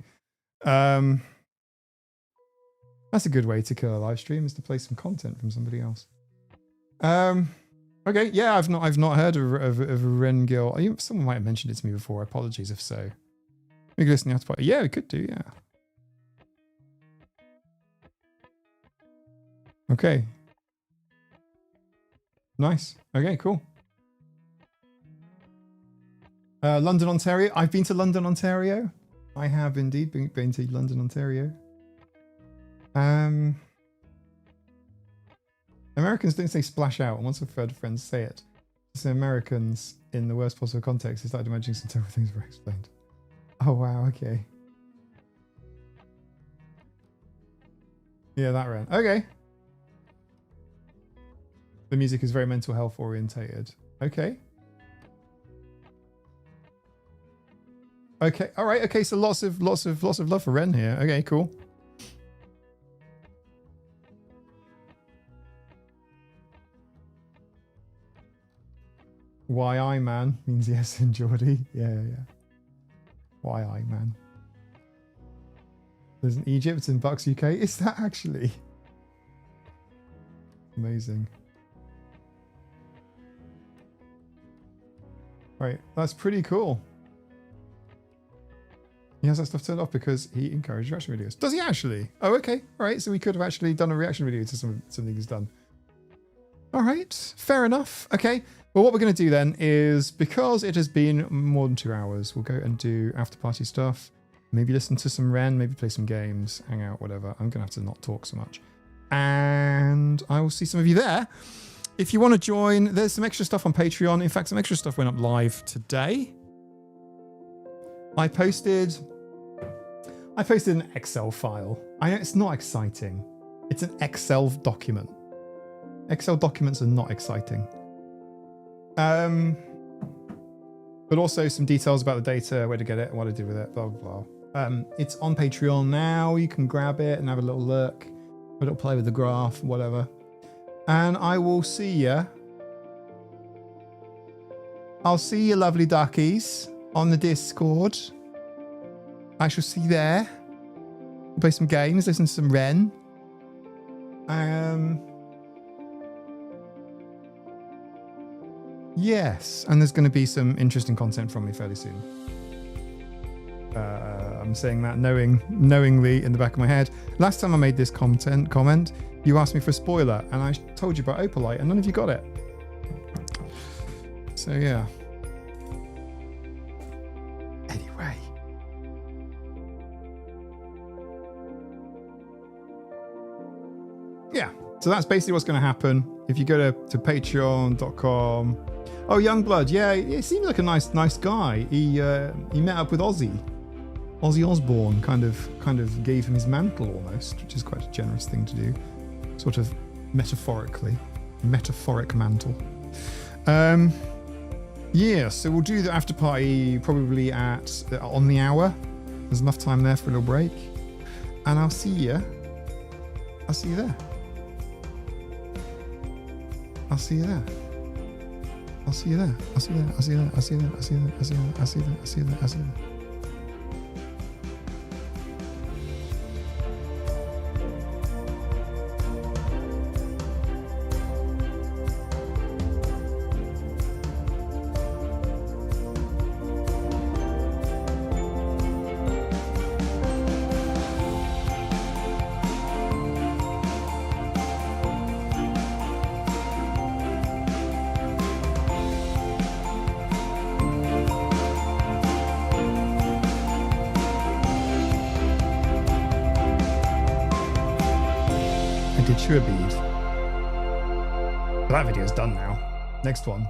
That's a good way to kill a live stream, is to play some content from somebody else. Okay, yeah, I've not heard of a Ren Gill. Someone might have mentioned it to me before. Apologies if so. We could listen to it. Yeah, we could do, yeah. Okay. Nice. Okay, cool. London, Ontario. I've been to London, Ontario. I have indeed been to London, Ontario. Americans don't say splash out, and once I've heard friends say it. So Americans, in the worst possible context, they started imagining some terrible things were explained. Oh, wow, okay. Yeah, that ran. Okay. The music is very mental health orientated. Okay. Okay, all right, okay, so lots of love for Ren here. Okay, cool. YI man means yes in Geordie. Yeah. YI man. There's an Egypt in Bucks UK. Is that actually? Amazing. Right, that's pretty cool. He has that stuff turned off because he encouraged reaction videos. Does he actually? Oh, okay. All right, so we could have actually done a reaction video to something he's done. All right, fair enough. Okay. Well, what we're going to do then is, because it has been more than 2 hours, we'll go and do after party stuff. Maybe listen to some Ren, maybe play some games, hang out, whatever. I'm going to have to not talk so much. And I will see some of you there. If you want to join, there's some extra stuff on Patreon. In fact, some extra stuff went up live today. I posted an Excel file. I know it's not exciting. It's an Excel document. Excel documents are not exciting. But also some details about the data, where to get it, what to do with it, blah, blah, blah. It's on Patreon now. You can grab it and have a little look, a little play with the graph, whatever. And I will see you. I'll see you lovely duckies on the Discord. I shall see you there. Play some games, listen to some Ren. Yes, and there's going to be some interesting content from me fairly soon. I'm saying that knowingly in the back of my head. Last time I made this comment, you asked me for a spoiler, and I told you about Opalite, and none of you got it. So yeah. Anyway. Yeah, so that's basically what's going to happen. If you go to patreon.com. Oh, Youngblood, yeah, he seems like a nice guy. He met up with Ozzy Osbourne, kind of gave him his mantle almost, which is quite a generous thing to do, sort of metaphoric mantle. Yeah, so we'll do the after party probably on the hour. There's enough time there for a little break, and I'll see you. I'll see you there. I'll see you there. I'll see you there. I'll see you there. I'll see you there. I'll see you there. I'll see you there. I'll see you there. I'll see you there. I'll see you there. I'll see you there. I did Sure Bead. But that video's done now. Next one.